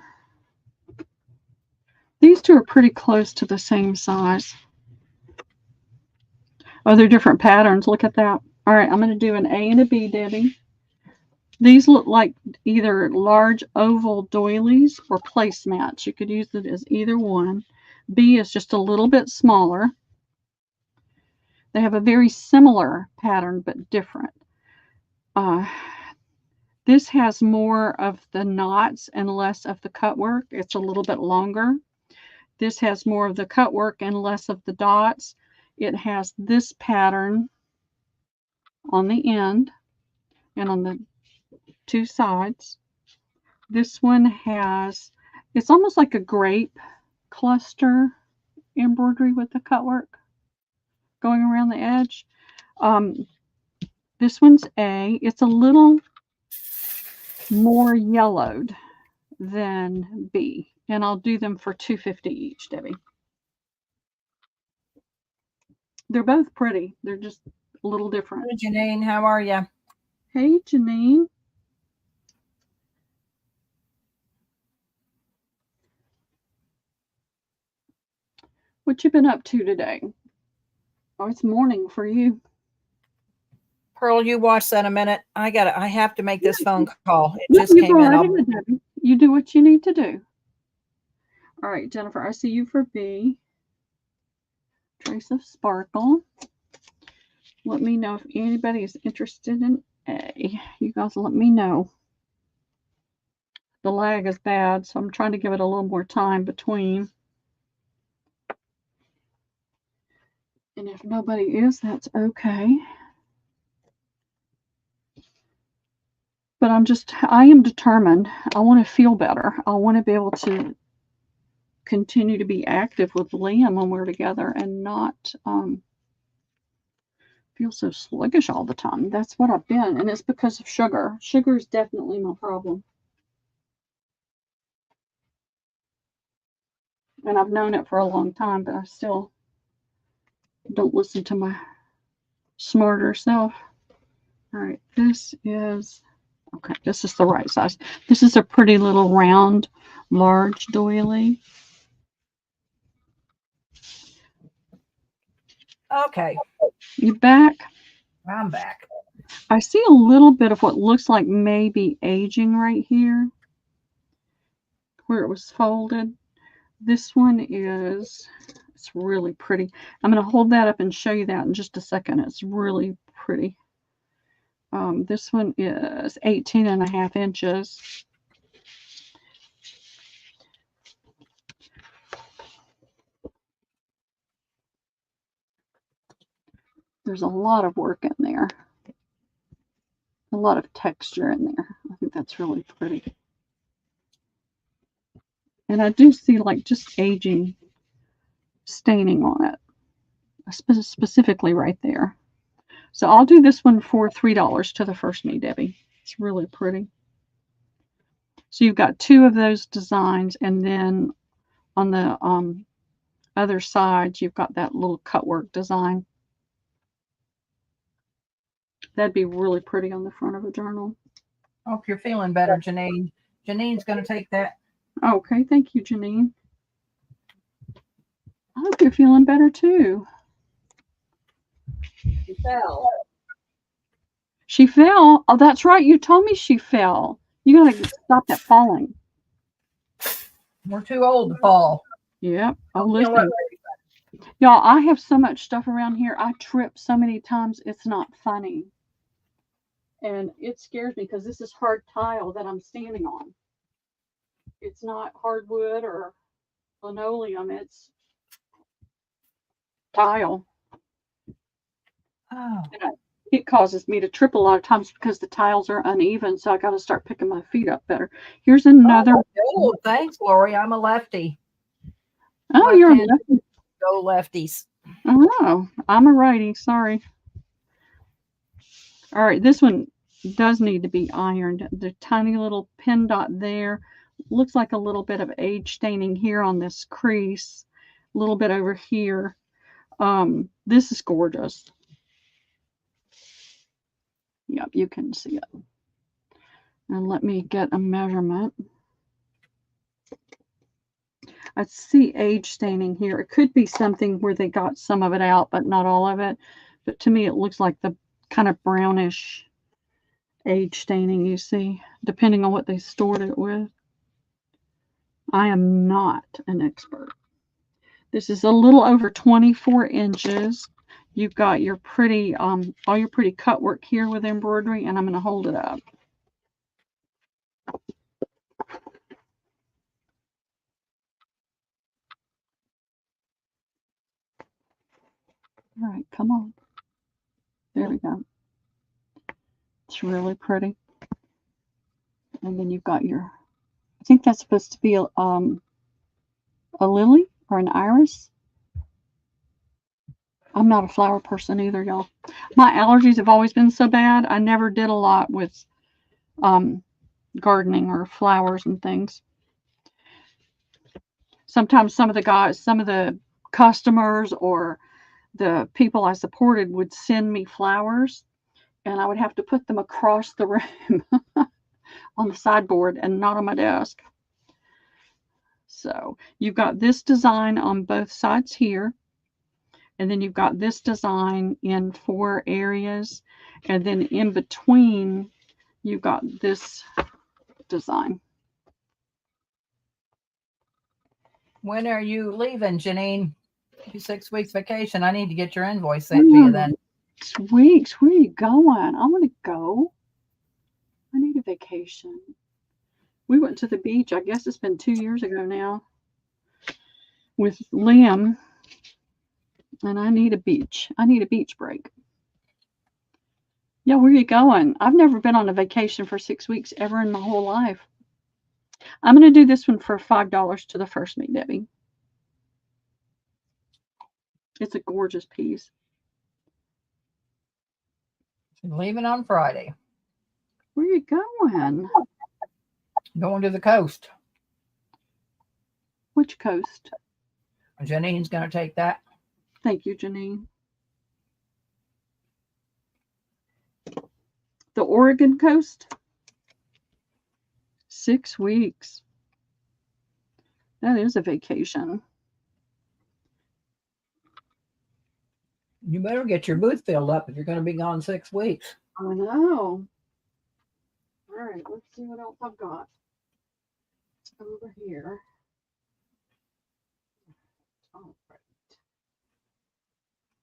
Speaker 1: These two are pretty close to the same size. Oh, they're different patterns. Look at that. All right, I'm going to do an A and a B, Debbie. These look like either large oval doilies or placemats. You could use it as either one. B is just a little bit smaller. They have a very similar pattern but different. This has more of the knots and less of the cut work. It's a little bit longer. This has more of the cut work and less of the dots. It has this pattern on the end and on the two sides. This one has, it's almost like a grape cluster embroidery with the cut work going around the edge. This one's A. It's a little more yellowed than B, and I'll do them for $2.50 each, Debbie. They're both pretty. They're just a little different.
Speaker 2: Hey, Janine, how are you?
Speaker 1: Hey, Janine. What you been up to today? Oh, it's morning for you.
Speaker 2: Pearl, you watch that a minute. I have to make this phone call. It
Speaker 1: Yeah,
Speaker 2: just came in.
Speaker 1: Ahead, Debbie. You do what you need to do. All right, Jennifer, I see you for B. Trace of sparkle. Let me know if anybody is interested in A. You guys let me know. The lag is bad, so I'm trying to give it a little more time between. And if nobody is, that's okay. But I am determined. I want to feel better. I want to be able to continue to be active with Liam when we're together and not feel so sluggish all the time. That's what I've been, and it's because of sugar. Sugar is definitely my problem. And I've known it for a long time, but I still don't listen to my smarter self. All right, this is the right size. This is a pretty little round, large doily.
Speaker 2: Okay.
Speaker 1: You back?
Speaker 2: I'm back.
Speaker 1: I see a little bit of what looks like maybe aging right here where it was folded. This one is, it's really pretty. I'm going to hold that up and show you that in just a second. It's really pretty. This one is 18.5 inches. There's a lot of work in there. A lot of texture in there. I think that's really pretty. And I do see like just aging staining on it, specifically right there. So I'll do this one for $3 to the first me, Debbie. It's really pretty. So you've got two of those designs, and then on the other side, you've got that little cut work design. That'd be really pretty on the front of a journal.
Speaker 2: Hope you're feeling better, Janine. Janine's going to take that.
Speaker 1: Okay, thank you, Janine. I hope you're feeling better too.
Speaker 2: She fell.
Speaker 1: She fell? Oh, that's right. You told me she fell. You got to stop that falling.
Speaker 2: We're too old to fall.
Speaker 1: Yep. Oh, listen. Y'all, I have so much stuff around here. I trip so many times, it's not funny. And it scares me because this is hard tile that I'm standing on. It's not hardwood or linoleum. It's tile.
Speaker 2: Oh.
Speaker 1: It causes me to trip a lot of times because the tiles are uneven. So I got to start picking my feet up better. Here's another.
Speaker 2: Oh, thanks, Lori. I'm a lefty.
Speaker 1: Oh, you're a lefty.
Speaker 2: Go lefties.
Speaker 1: Oh, I'm a righty. Sorry. All right, this one does need to be ironed. The tiny little pin dot there looks like a little bit of age staining here on this crease, a little bit over here. This is gorgeous. Yep, you can see it. And let me get a measurement. I see age staining here. It could be something where they got some of it out, but not all of it. But to me, it looks like the kind of brownish age staining, you see, depending on what they stored it with. I am not an expert. This is a little over 24 inches. You've got your pretty, all your pretty cut work here with embroidery, and I'm going to hold it up. All right, come on. There we go. It's really pretty. And then you've got your, I think that's supposed to be a lily or an iris. I'm not a flower person either, y'all. My allergies have always been so bad. I never did a lot with gardening or flowers and things. Sometimes some of the customers or the people I supported would send me flowers, and I would have to put them across the room on the sideboard and not on my desk. So you've got this design on both sides here, and then you've got this design in 4 areas, and then in between you've got this design.
Speaker 2: When are you leaving, Janine? 6 weeks vacation. I need to get your invoice sent to you then.
Speaker 1: 6 weeks? Where are you going? I want to go. I need a vacation. We went to the beach, I guess it's been 2 years ago now, with Liam, and I need a beach. I need a beach break. Yeah, where are you going? I've never been on a vacation for 6 weeks ever in my whole life. I'm going to do this one for $5 to the first meet, Debbie. It's a gorgeous piece.
Speaker 2: Leaving on Friday.
Speaker 1: Where are you going?
Speaker 2: Going to the coast.
Speaker 1: Which coast?
Speaker 2: Janine's going to take that.
Speaker 1: Thank you, Janine. The Oregon coast? 6 weeks. That is a vacation.
Speaker 2: You better get your booth filled up if you're going to be gone 6 weeks.
Speaker 1: I know. All right, let's see what else I've got over here. All right.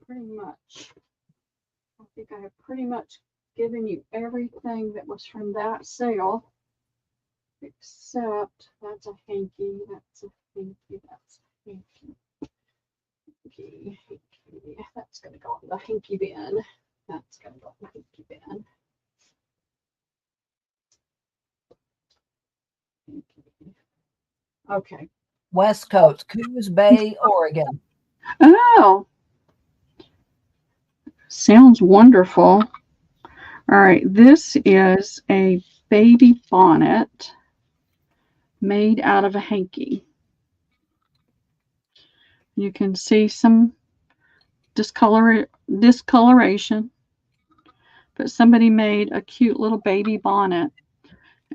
Speaker 1: Pretty much. I think I have pretty much given you everything that was from that sale, except that's a hanky, that's a hanky, that's a hanky. Hanky, hanky. That's going to go in the hanky bin. That's going to go in the hanky bin. Hanky. Okay.
Speaker 2: West Coast, Coos Bay, Oregon.
Speaker 1: Oh, sounds wonderful. All right, this is a baby bonnet made out of a hanky. You can see some discoloration, but somebody made a cute little baby bonnet.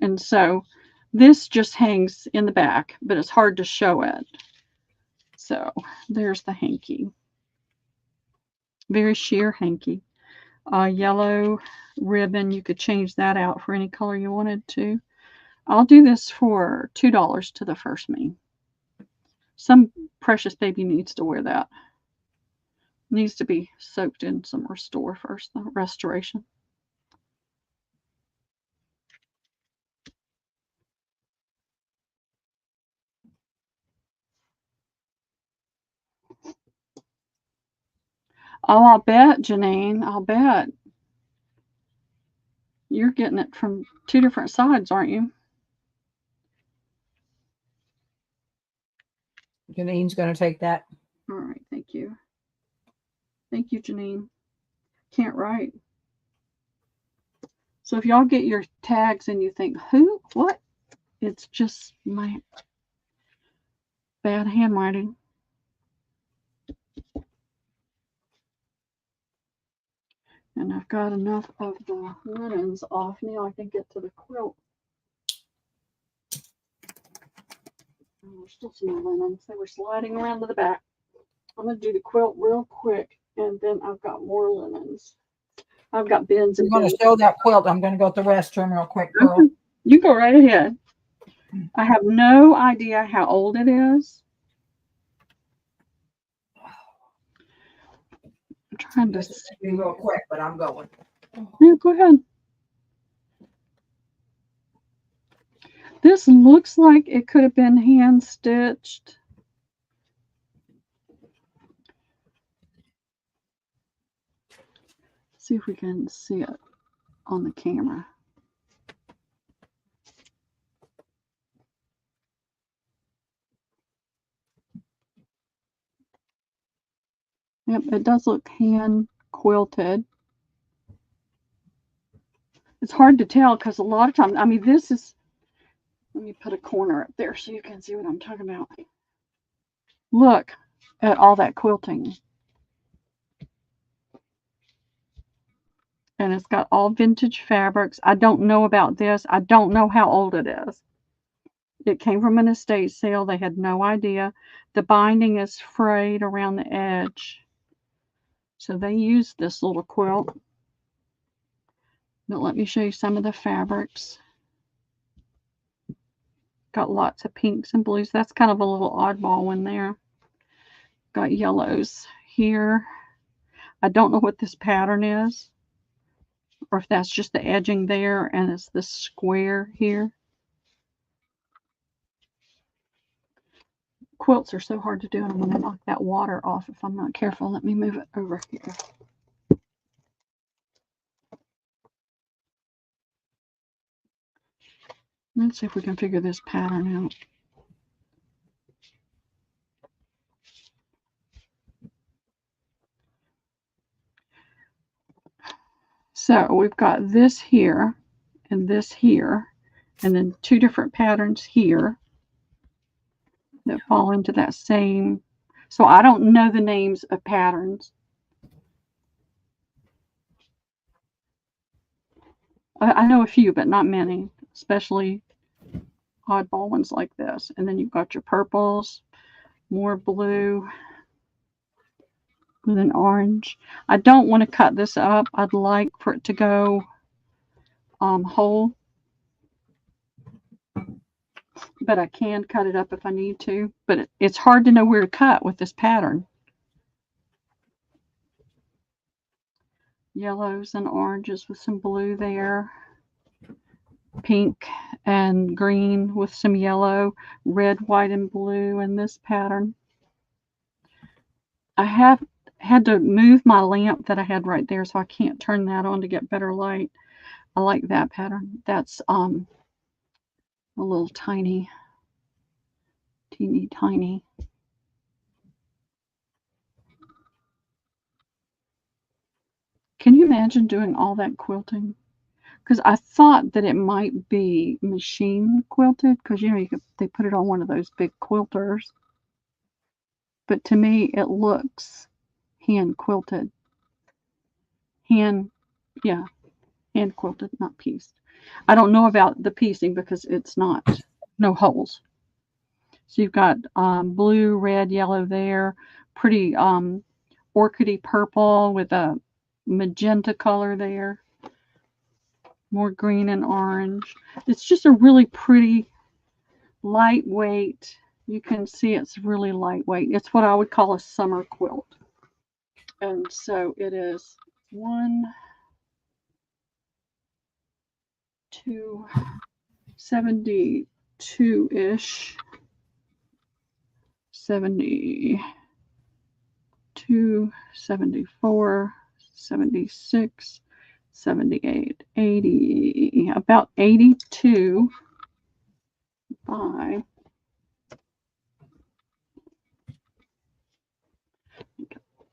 Speaker 1: And so this just hangs in the back, but it's hard to show it. So there's the hanky. Very sheer hanky. Yellow ribbon, you could change that out for any color you wanted to. I'll do this for $2 to the first me. Some precious baby needs to wear that. Needs to be soaked in some restore first, the restoration. Oh, I'll bet, Janine. I'll bet. You're getting it from 2 different sides, aren't you?
Speaker 2: Janine's going to take that.
Speaker 1: All right, thank you. Thank you, Janine. Can't write. So if y'all get your tags and you think, who? What? It's just my bad handwriting. And I've got enough of the linens off now. I can get to the quilt. Oh, there's still some more linens. They were sliding around to the back. I'm going to do the quilt real quick, and then I've got more linens. I've got bins
Speaker 2: I'm
Speaker 1: and
Speaker 2: going
Speaker 1: bins.
Speaker 2: to show that quilt. I'm going to go to the restroom real quick, girl.
Speaker 1: Okay. You go right ahead. I have no idea how old it is. I'm trying to see.
Speaker 2: Be real quick, but I'm going.
Speaker 1: Yeah, go ahead. This looks like it could have been hand stitched. See if we can see it on the camera. Yep, it does look hand quilted. It's hard to tell because a lot of times, I mean, this is, let me put a corner up there so you can see what I'm talking about. Look at all that quilting. And it's got all vintage fabrics. I don't know about this. I don't know how old it is. It came from an estate sale. They had no idea. The binding is frayed around the edge. So they used this little quilt. But let me show you some of the fabrics. Got lots of pinks and blues. That's kind of a little oddball one there. Got yellows here. I don't know what this pattern is, or if that's just the edging there and it's this square here. Quilts are so hard to do, and I'm going to knock that water off if I'm not careful. Let me move it over here. Let's see if we can figure this pattern out. So we've got this here and this here, and then two different patterns here that fall into that same. So I don't know the names of patterns. I know a few, but not many, especially oddball ones like this. And then you've got your purples, more blue, with an orange. I don't want to cut this up. I'd like for it to go whole, but I can cut it up if I need to. But it's hard to know where to cut with this pattern. Yellows and oranges with some blue there. Pink and green with some yellow. Red, white, and blue in this pattern. I have had to move my lamp that I had right there, so I can't turn that on to get better light. I like that pattern. That's a little tiny, teeny tiny. Can you imagine doing all that quilting? Because I thought that it might be machine quilted, because you know they put it on one of those big quilters. But to me, it looks hand quilted. Hand quilted, not pieced. I don't know about the piecing because it's not, no holes. So you've got blue, red, yellow there, pretty orchidy purple with a magenta color there, more green and orange. It's just a really pretty, lightweight. You can see it's really lightweight. It's what I would call a summer quilt. And so it is 1, 2, 72-ish, 72, 74, 76, 78, 80, about 82 by,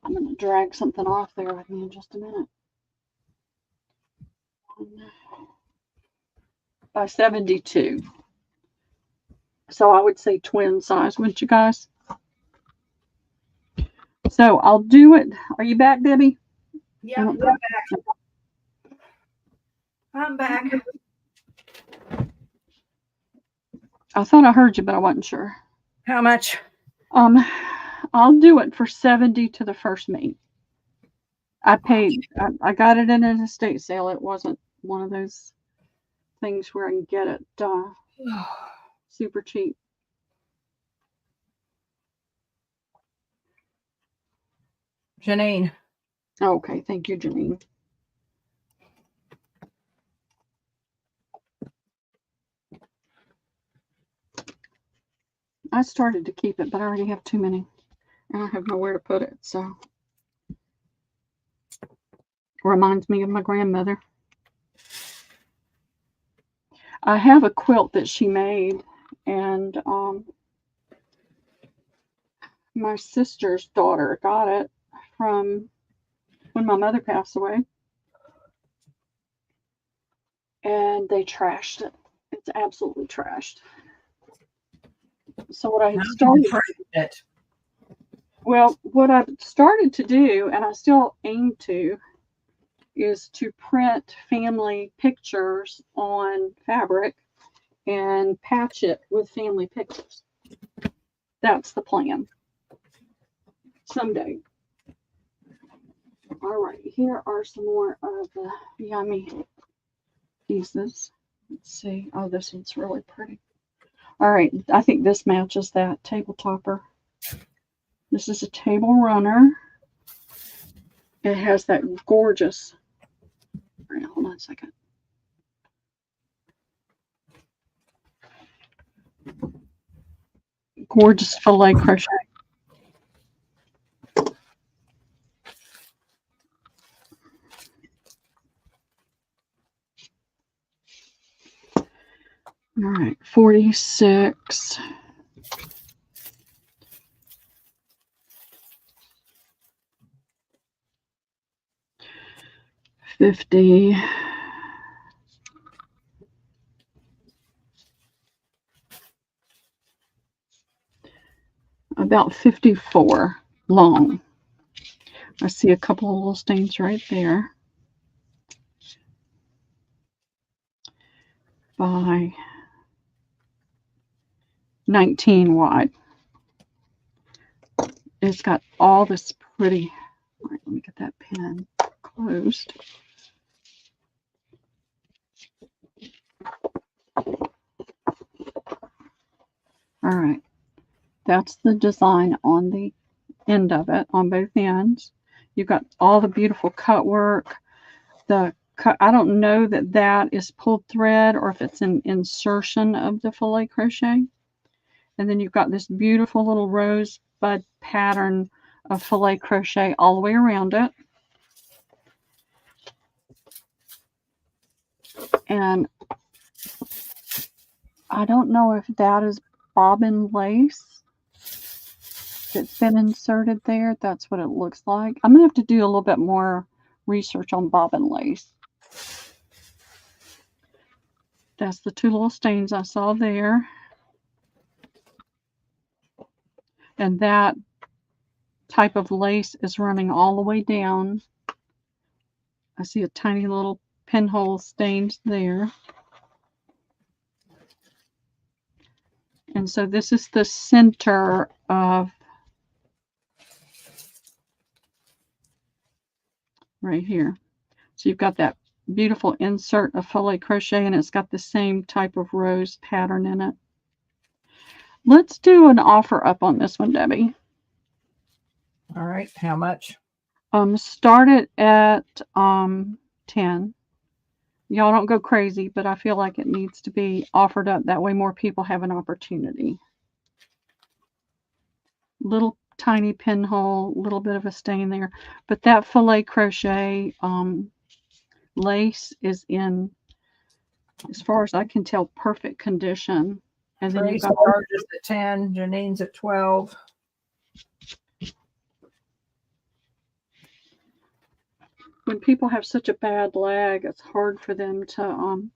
Speaker 1: I'm going to drag something off there with me in just a minute. By 72. So I would say twin size, wouldn't you guys? So I'll do it. Are you back, Debbie?
Speaker 2: Yeah, I'm back. I'm back.
Speaker 1: I thought I heard you, but I wasn't sure.
Speaker 2: How much?
Speaker 1: I'll do it for 70 to the first mate. I paid, I got it in an estate sale. It wasn't one of those things where I can get it super cheap.
Speaker 2: Janine.
Speaker 1: Okay, thank you, Janine. I started to keep it, but I already have too many. And I have nowhere to put it, so. Reminds me of my grandmother. I have a quilt that she made, and my sister's daughter got it from when my mother passed away, and they trashed it. It's absolutely trashed. So what I had started, well, what I've started to do, and I still aim to, is to print family pictures on fabric and patch it with family pictures. That's the plan. Someday. All right, here are some more of the yummy pieces. Let's see. Oh, this one's really pretty. All right, I think this matches that table topper. This is a table runner. It has that gorgeous. All right, hold on a second. Gorgeous filet crochet. All right, 46. $50. About 54 long. I see a couple of little stains right there. By 19 wide. It's got all this pretty. All right, let me get that pen closed. All right, that's the design on the end of it, on both ends. You've got all the beautiful cut work. I don't know that that is pulled thread or if it's an insertion of the filet crochet. And then you've got this beautiful little rosebud pattern of filet crochet all the way around it. And I don't know if that is bobbin lace that's been inserted there. That's what it looks like. I'm going to have to do a little bit more research on bobbin lace. That's the two little stains I saw there. And that type of lace is running all the way down. I see a tiny little pinhole stains there. And so this is the center of right here. So you've got that beautiful insert of filet crochet, and it's got the same type of rose pattern in it. Let's do an offer up on this one, Debbie.
Speaker 2: All right, how much?
Speaker 1: Start it at 10. Y'all don't go crazy, but I feel like it needs to be offered up. That way more people have an opportunity. Little tiny pinhole, little bit of a stain there. But that filet crochet lace is in, as far as I can tell, perfect condition. And then you've got
Speaker 2: charges at 10, Janine's at 12.
Speaker 1: When people have such a bad lag, it's hard for them to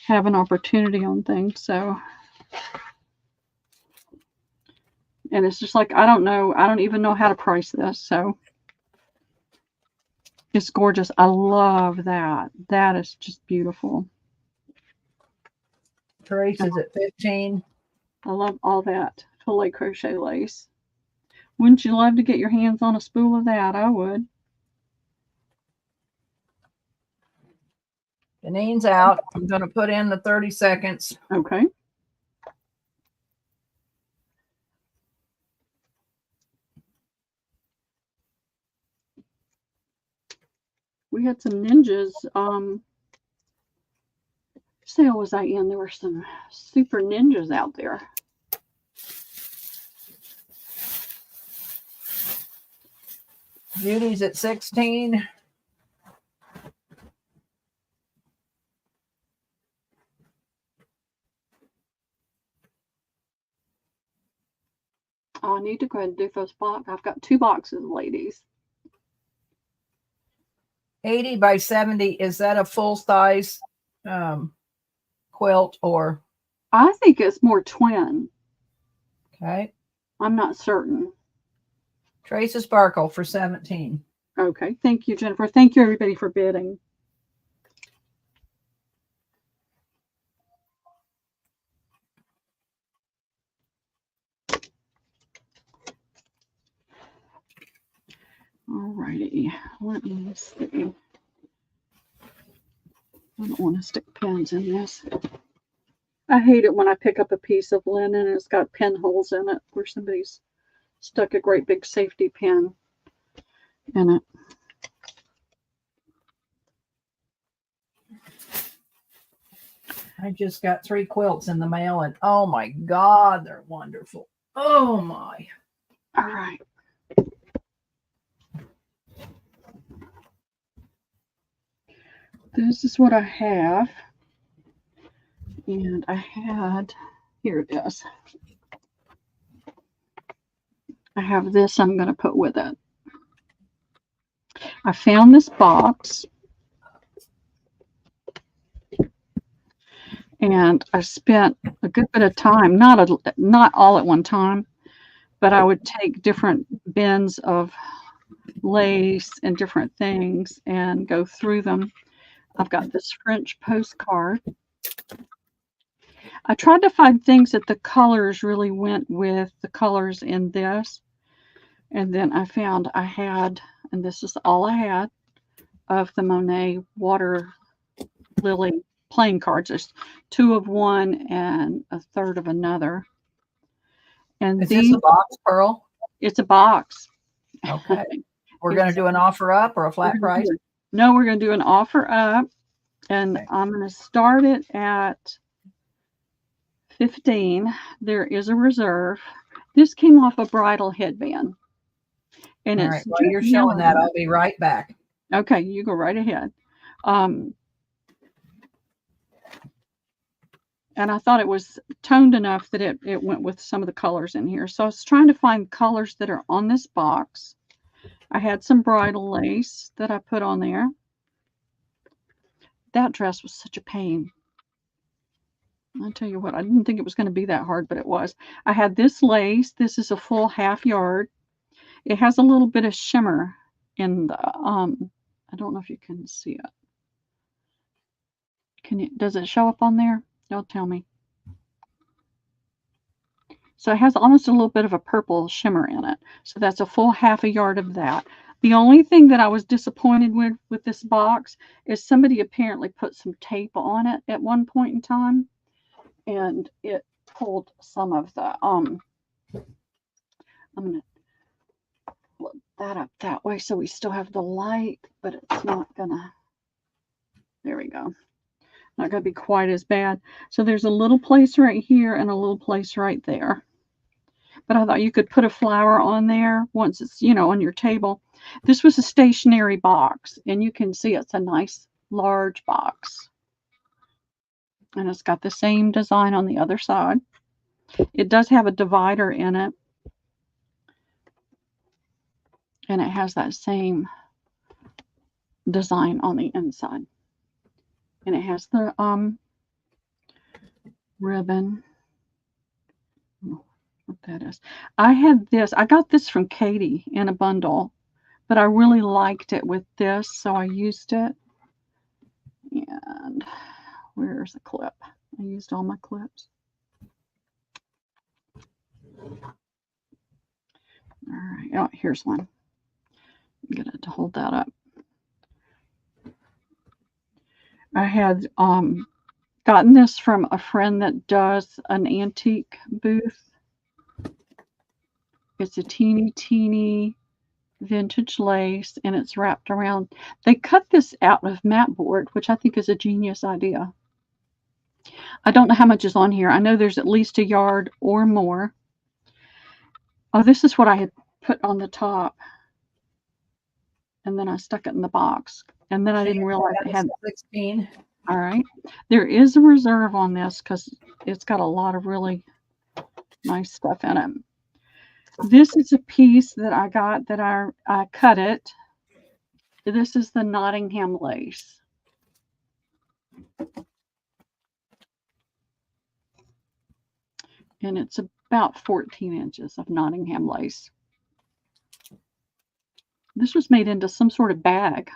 Speaker 1: have an opportunity on things. So, and it's just like, I don't know. I don't even know how to price this. So it's gorgeous. I love that. That is just beautiful.
Speaker 2: Trace is at 15.
Speaker 1: I love all that filet crochet lace. Wouldn't you love to get your hands on a spool of that? I would.
Speaker 2: Janine's out. I'm going to put in the 30 seconds.
Speaker 1: Okay. We had some ninjas. Sale was I in? There were some super ninjas out there.
Speaker 2: Beauty's at 16.
Speaker 1: I need to go ahead and do those boxes. I've got 2 boxes, ladies.
Speaker 2: 80 by 70. Is that a full size quilt or?
Speaker 1: I think it's more twin.
Speaker 2: Okay.
Speaker 1: I'm not certain.
Speaker 2: Trace of Sparkle for 17.
Speaker 1: Okay. Thank you, Jennifer. Thank you, everybody, for bidding. All righty. Let me see. I don't want to stick pins in this. I hate it when I pick up a piece of linen and it's got pinholes in it where somebody's stuck a great big safety pin in it.
Speaker 2: I just got 3 quilts in the mail and oh my God, they're wonderful. Oh my.
Speaker 1: All right. This is what I have. And I had, here it is. I have this I'm going to put with it. I found this box. And I spent a good bit of time, not all at one time, but I would take different bins of lace and different things and go through them. I've got this French postcard. I tried to find things that the colors really went with the colors in this. And then I found I had, and this is all I had, of the Monet water lily playing cards. There's 2 of one and a third of another. And
Speaker 2: is this a box, Pearl?
Speaker 1: It's a box.
Speaker 2: Okay. We're going to do an offer up or a flat price?
Speaker 1: No, we're going to do an offer up. And okay. I'm going to start it at 15. There is a reserve. This came off a bridal headband. And
Speaker 2: all right, while you're showing that, I'll be right back.
Speaker 1: Okay, you go right ahead. And I thought it was toned enough that it went with some of the colors in here. So I was trying to find colors that are on this box. I had some bridal lace that I put on there. That dress was such a pain. I'll tell you what, I didn't think it was going to be that hard, but it was. I had this lace. This is a full half yard. It has a little bit of shimmer in the, I don't know if you can see it. Does it show up on there? Don't tell me. So it has almost a little bit of a purple shimmer in it. So that's a full half a yard of that. The only thing that I was disappointed with this box is somebody apparently put some tape on it at one point in time. And it pulled some of the, I'm going to flip that up that way so we still have the light, but it's not going to, there we go. Not going to be quite as bad. So there's a little place right here and a little place right there. But I thought you could put a flower on there once it's, on your table. This was a stationary box, and you can see it's a nice large box. And it's got the same design on the other side. It does have a divider in it. And it has that same design on the inside. And it has the ribbon. What that is. I had this. I got this from Katie in a bundle, but I really liked it with this, so I used it. And where's the clip? I used all my clips. All right. Oh, here's one. I'm going to hold that up. I had gotten this from a friend that does an antique booth. It's a teeny vintage lace, and it's wrapped around. They cut this out of mat board, which I think is a genius idea. I don't know how much is on here. I know there's at least a yard or more. Oh, this is what I had put on the top, and then I stuck it in the box, and then I didn't realize it had
Speaker 2: 16.
Speaker 1: All right. There is a reserve on this because it's got a lot of really nice stuff in it. This is a piece that I got that I cut it. This is the Nottingham lace. And it's about 14 inches of Nottingham lace. This was made into some sort of bag.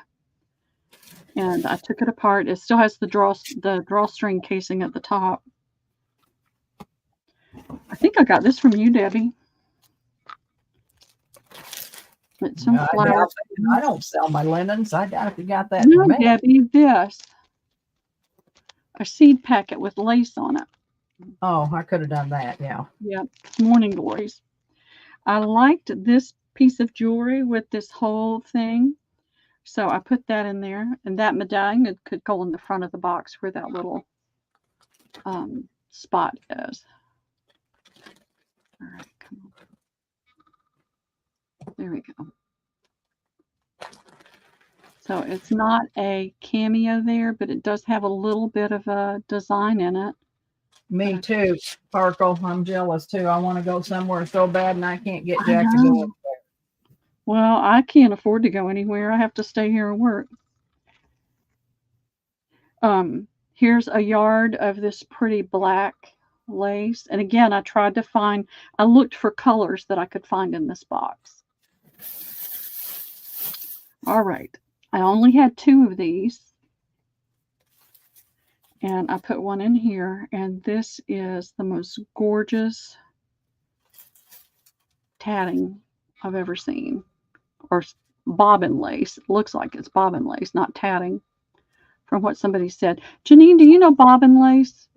Speaker 1: And I took it apart. It still has the drawstring casing at the top. I think I got this from you, Debbie. It's some flowers.
Speaker 2: I don't sell my linens. I doubt if you got that
Speaker 1: No,
Speaker 2: from me.
Speaker 1: Debbie, this. A seed packet with lace on it.
Speaker 2: Oh, I could have done that, yeah.
Speaker 1: Yeah, morning glories. I liked this piece of jewelry with this whole thing. So I put that in there. And that medallion could go in the front of the box where that little spot is. All right, come on. There we go. So it's not a cameo there, but it does have a little bit of a design in it.
Speaker 2: Me too, Sparkle. I'm jealous too. I want to go somewhere so bad and I can't get
Speaker 1: I
Speaker 2: Jack to
Speaker 1: know.
Speaker 2: go.
Speaker 1: Well, I can't afford to go anywhere. I have to stay here and work. Here's a yard of this pretty black lace. And again, I looked for colors that I could find in this box. All right. I only had 2 of these. And I put one in here. And this is the most gorgeous tatting I've ever seen. Or bobbin lace. It looks like it's bobbin lace, not tatting. From what somebody said. Janine, do you know bobbin lace?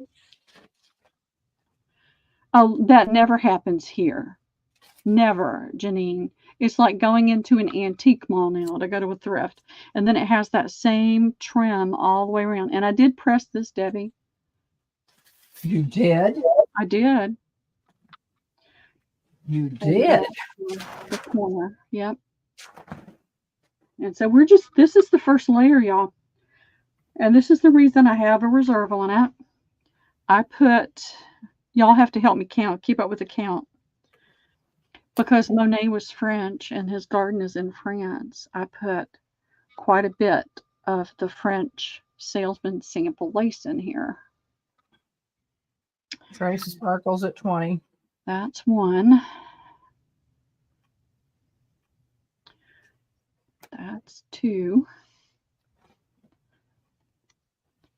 Speaker 1: Oh, that never happens here. Never, Janine. It's like going into an antique mall now to go to a thrift. And then it has that same trim all the way around. And I did press this, Debbie.
Speaker 2: You did?
Speaker 1: I did.
Speaker 2: You did?
Speaker 1: The corner. Yep. And so this is the first layer, y'all. And this is the reason I have a reserve on it. Y'all have to help me keep up with the count. Because Monet was French and his garden is in France, I put quite a bit of the French salesman sample lace in here.
Speaker 2: Tracy Sparkle's at 20.
Speaker 1: That's one. That's 2.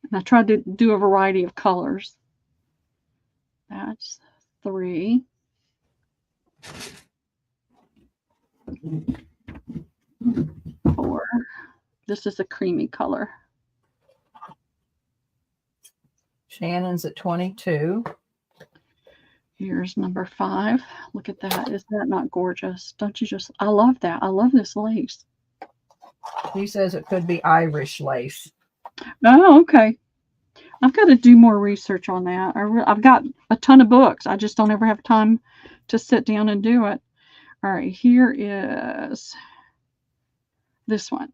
Speaker 1: And I tried to do a variety of colors. That's 3. 4. This is a creamy color.
Speaker 2: Shannon's at 22.
Speaker 1: Here's number 5. Look at that. Is that not gorgeous? Don't you just, I love that. I love this lace.
Speaker 2: He says it could be Irish lace.
Speaker 1: Oh, okay. I've got to do more research on that. I've got a ton of books. I just don't ever have time to sit down and do it. All right, here is this one.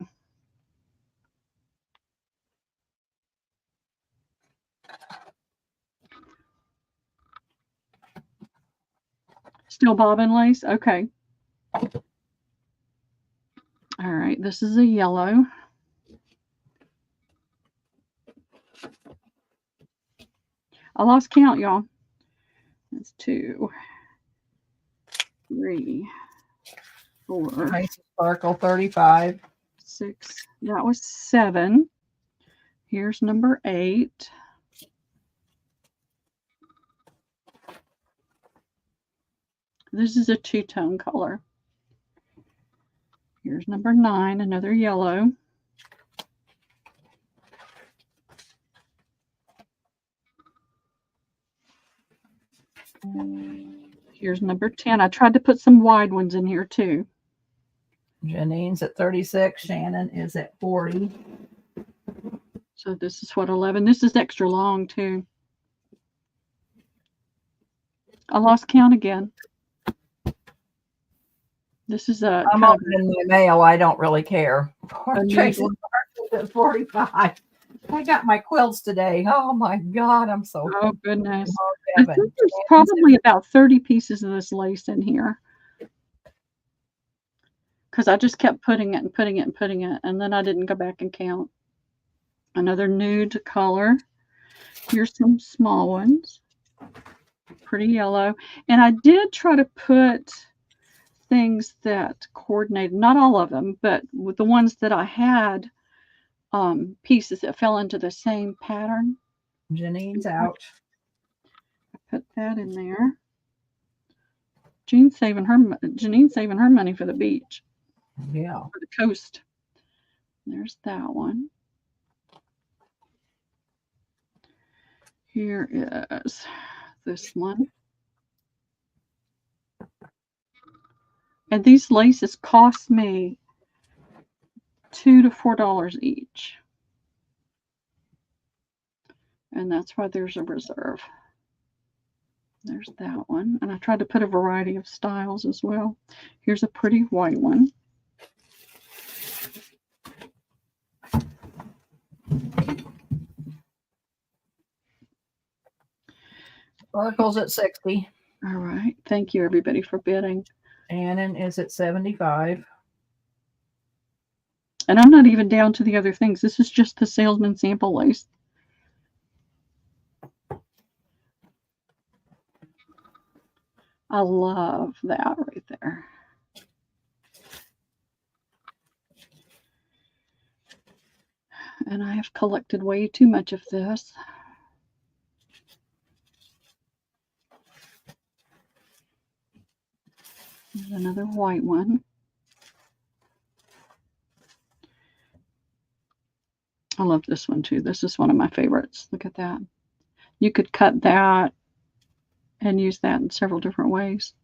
Speaker 1: Still bobbin lace? Okay. All right, this is a yellow. I lost count, y'all. That's 2, 3, 4.
Speaker 2: Tracy Sparkle, 35.
Speaker 1: 6. That was 7. Here's number 8. This is a 2-tone color. Here's number 9, another yellow. Here's number 10. I tried to put some wide ones in here too.
Speaker 2: Janine's at 36. Shannon is at 40.
Speaker 1: So this is what, 11. This is extra long too. I lost count again. This is a
Speaker 2: I'm opening my mail. I don't really care. Tracy at 45. I got my quilts today. Oh my God, I'm so.
Speaker 1: Oh goodness. I think there's probably about 30 pieces of this lace in here. Because I just kept putting it and putting it and putting it, and then I didn't go back and count. Another nude color. Here's some small ones. Pretty yellow. And I did try to put things that coordinated, not all of them, but with the ones that I had, pieces that fell into the same pattern.
Speaker 2: Janine's out.
Speaker 1: I put that in there. Janine's saving her money for the beach.
Speaker 2: Yeah.
Speaker 1: For the coast. There's that one. Here is this one. And these laces cost me $2 to $4 each. And that's why there's a reserve. There's that one. And I tried to put a variety of styles as well. Here's a pretty white one.
Speaker 2: Sparkle's at 60.
Speaker 1: All right. Thank you, everybody, for bidding.
Speaker 2: Shannon is at 75.
Speaker 1: And I'm not even down to the other things. This is just the salesman sample lace. I love that right there. And I have collected way too much of this. There's another white one. I love this one too. This is one of my favorites. Look at that. You could cut that and use that in several different ways.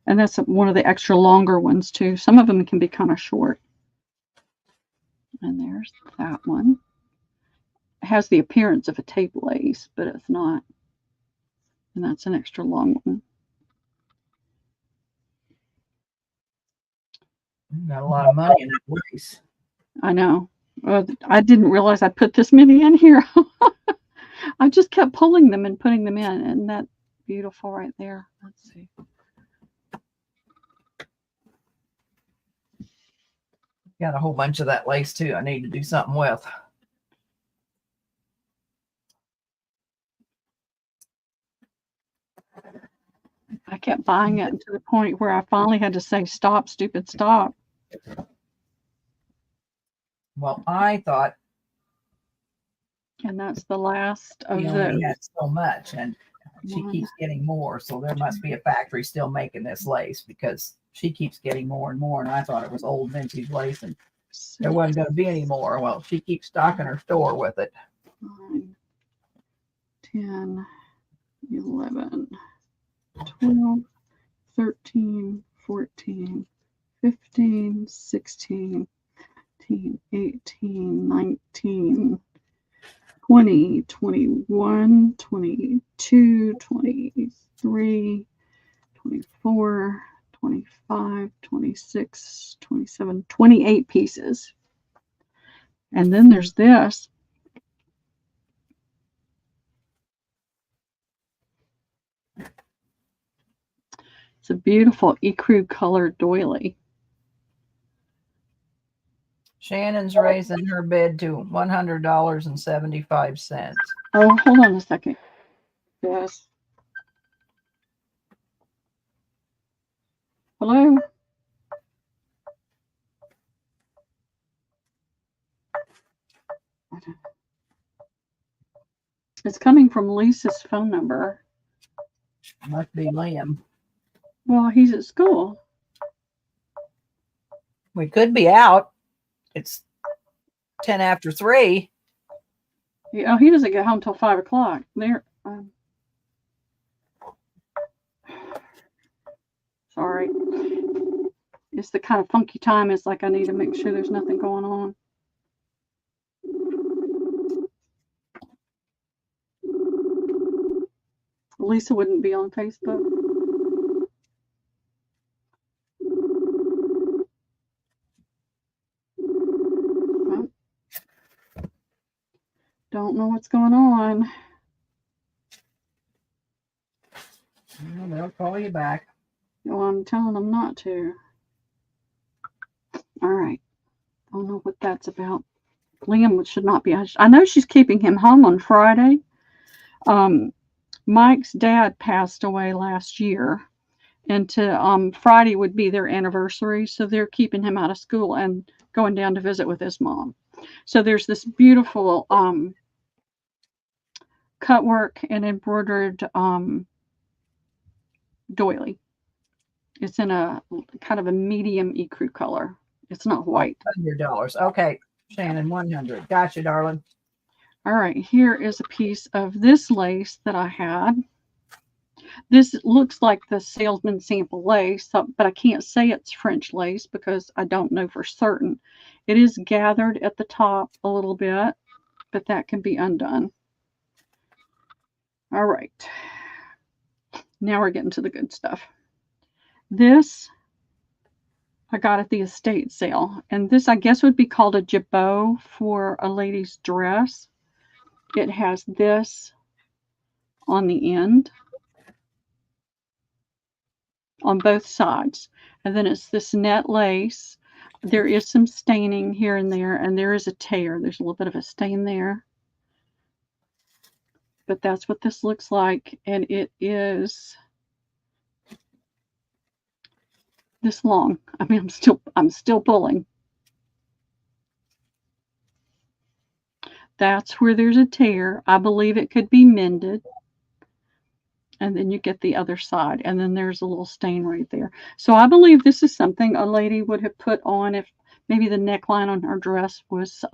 Speaker 1: And that's one of the extra longer ones too. Some of them can be kind of short. And there's that one. It has the appearance of a tape lace, but it's not. And that's an extra long one.
Speaker 2: Got a lot of money in that lace.
Speaker 1: I know. I didn't realize I put this many in here. I just kept pulling them and putting them in. And that's beautiful right there. Let's see.
Speaker 2: Got a whole bunch of that lace too. I need to do something with.
Speaker 1: I kept buying it to the point where I finally had to say, stop, stupid, stop.
Speaker 2: Well, I thought.
Speaker 1: And that's the last of
Speaker 2: she only had so much, and she keeps getting more. So there must be a factory still making this lace because she keeps getting more and more. And I thought it was old vintage lace and there wasn't going to be any more. Well, she keeps stocking her store with it.
Speaker 1: 9, 10, 11, 12, 13, 14, 15, 16, 18, 19, 20, 21, 22, 23, 24, 25, 26, 27, 28 pieces. And then there's this. It's a beautiful ecru colored doily.
Speaker 2: Shannon's raising her bid to $100.75.
Speaker 1: Oh, hold on a second. Yes. Hello? It's coming from Lisa's phone number.
Speaker 2: Must be Liam.
Speaker 1: Well, he's at school.
Speaker 2: We could be out. It's 10 after 3.
Speaker 1: Oh, he doesn't get home till 5 o'clock. There. right. It's the kind of funky time. It's like I need to make sure there's nothing going on. Lisa wouldn't be on Facebook. Well, don't know what's going on.
Speaker 2: Well, they'll call you back.
Speaker 1: Well, I'm telling them not to. All right. I don't know what that's about. Liam should not be. I know she's keeping him home on Friday. Mike's dad passed away last year, and Friday would be their anniversary, so they're keeping him out of school and going down to visit with his mom. So there's this beautiful cut work and embroidered doily. It's in a kind of a medium ecru color. It's not white.
Speaker 2: $100. Okay, Shannon, 100. Gotcha, darling.
Speaker 1: All right, here is a piece of this lace that I had. This looks like the salesman sample lace, but I can't say it's French lace because I don't know for certain. It is gathered at the top a little bit, but that can be undone. All right. Now we're getting to the good stuff. This I got at the estate sale, and this I guess would be called a jabot for a lady's dress. It has this on the end on both sides, and then it's this net lace. There is some staining here and there, and there is a tear. There's a little bit of a stain there, but that's what this looks like, and it is this long. I mean, I'm still pulling. That's where there's a tear. I believe it could be mended. And then you get the other side, and then there's a little stain right there. So I believe this is something a lady would have put on if maybe the neckline on her dress was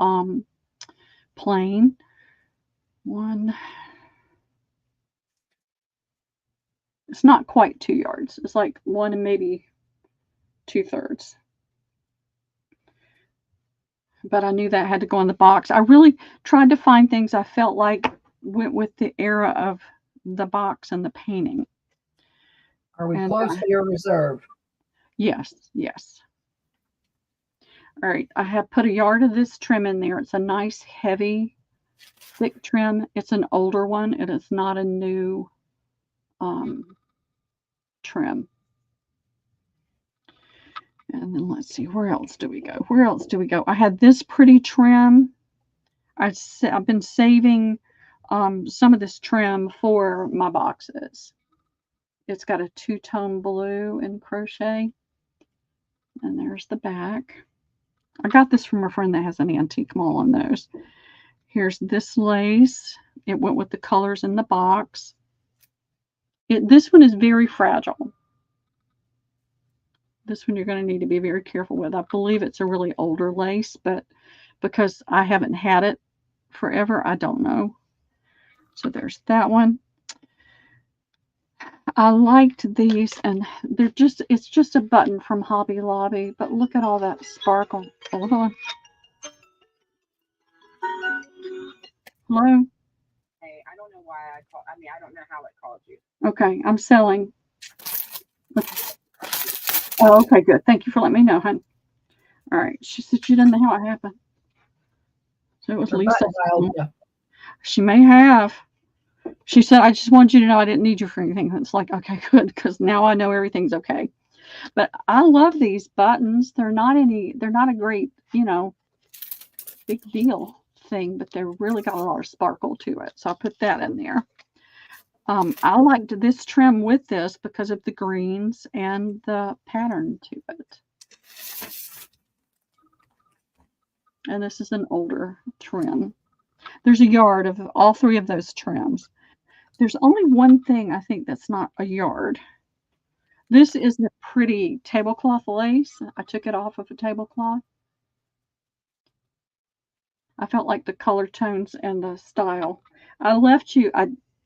Speaker 1: plain. It's not quite 2 yards. It's like 1 and maybe 2/3. But I knew that had to go in the box. I really tried to find things I felt like went with the era of the box and the painting.
Speaker 2: Are we close to your reserve?
Speaker 1: Yes, yes. All right, I have put a yard of this trim in there. It's a nice, heavy, thick trim. It's an older one. It is not a new trim. And then let's see, where else do we go? Where else do we go? I had this pretty trim. I've been saving some of this trim for my boxes. It's got a two-tone blue in crochet. And there's the back. I got this from a friend that has an antique mall on those. Here's this lace. It went with the colors in the box. This one is very fragile. This one you're going to need to be very careful with. I believe it's a really older lace, but because I haven't had it forever, I don't know. So there's that one. I liked these, and it's just a button from Hobby Lobby, but look at all that sparkle. Hold on. Hello?
Speaker 2: Hey, I don't know why I don't know how it called you.
Speaker 1: Okay, I'm selling. Oh, okay, good. Thank you for letting me know, hon. All right. She said she didn't know how it happened. So it was Lisa. She may have. She said, I just wanted you to know I didn't need you for anything. It's like, okay, good, because now I know everything's okay. But I love these buttons. They're not a great, big deal thing, but they're really got a lot of sparkle to it. So I put that in there. I liked this trim with this because of the greens and the pattern to it. And this is an older trim. There's a yard of all three of those trims. There's only one thing I think that's not a yard. This is a pretty tablecloth lace. I took it off of a tablecloth. I felt like the color tones and the style.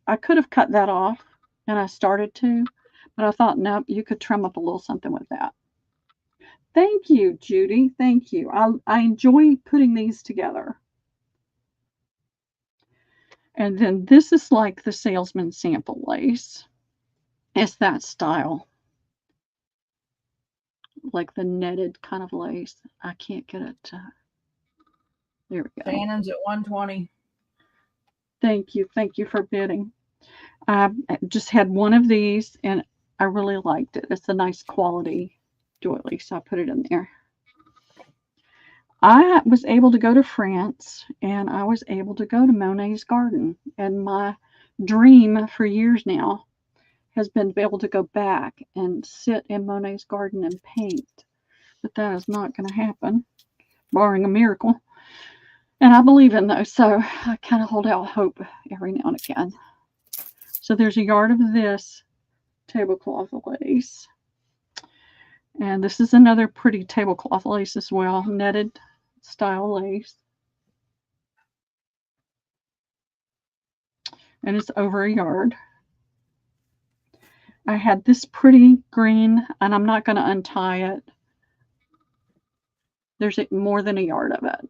Speaker 1: I could have cut that off, and I started to, But I thought, nope, you could trim up a little something with that. Thank you, Judy. Thank you. I enjoy putting these together. And then this is like the salesman sample lace. It's that style. Like the netted kind of lace. I can't get it to, there we go.
Speaker 2: Shannon's at 120.
Speaker 1: Thank you. Thank you for bidding. I just had one of these and I really liked it. It's a nice quality doily, so I put it in there. I was able to go to France and I was able to go to Monet's garden. And my dream for years now has been to be able to go back and sit in Monet's garden and paint. But that is not going to happen, barring a miracle. And I believe in those, so I kind of hold out hope every now and again. So there's a yard of this tablecloth lace. And this is another pretty tablecloth lace as well, netted style lace. And it's over a yard. I had this pretty green, and I'm not going to untie it. There's more than a yard of it.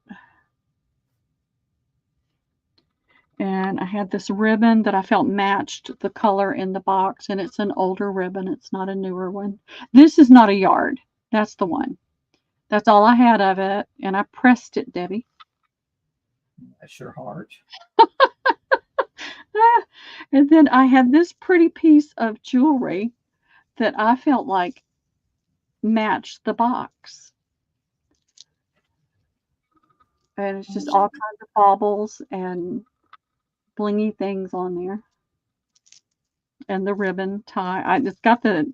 Speaker 1: And I had this ribbon that I felt matched the color in the box, and it's an older ribbon. It's not a newer one. This is not a yard. That's the one. That's all I had of it, and I pressed it, Debbie.
Speaker 2: That's your heart.
Speaker 1: And then I had this pretty piece of jewelry that I felt like matched the box. And it's just all kinds of baubles and blingy things on there. And the ribbon tie. I just got the,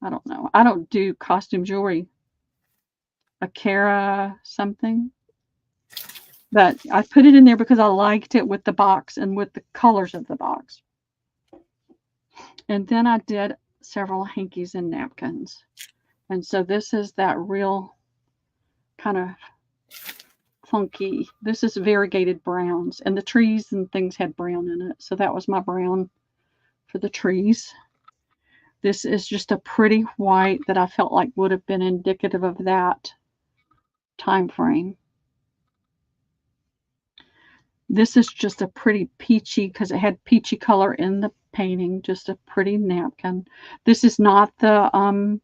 Speaker 1: I don't know. I don't do costume jewelry. A Cara something. But I put it in there because I liked it with the box and with the colors of the box. And then I did several hankies and napkins. And so this is that real kind of funky. This is variegated browns. And the trees and things had brown in it. So that was my brown for the trees. This is just a pretty white that I felt like would have been indicative of that time frame. This is just a pretty peachy, because it had peachy color in the painting, just a pretty napkin. This is not the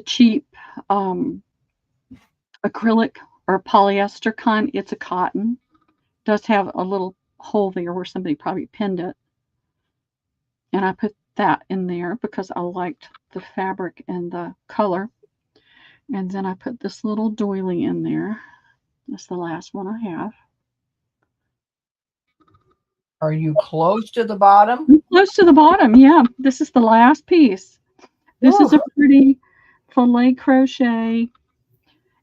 Speaker 1: cheap acrylic or polyester kind. It's a cotton. It does have a little hole there where somebody probably pinned it. And I put that in there because I liked the fabric and the color. And then I put this little doily in there. That's the last one I have.
Speaker 2: Are you close to the bottom?
Speaker 1: I'm close to the bottom, yeah. This is the last piece. This is a pretty filet crochet.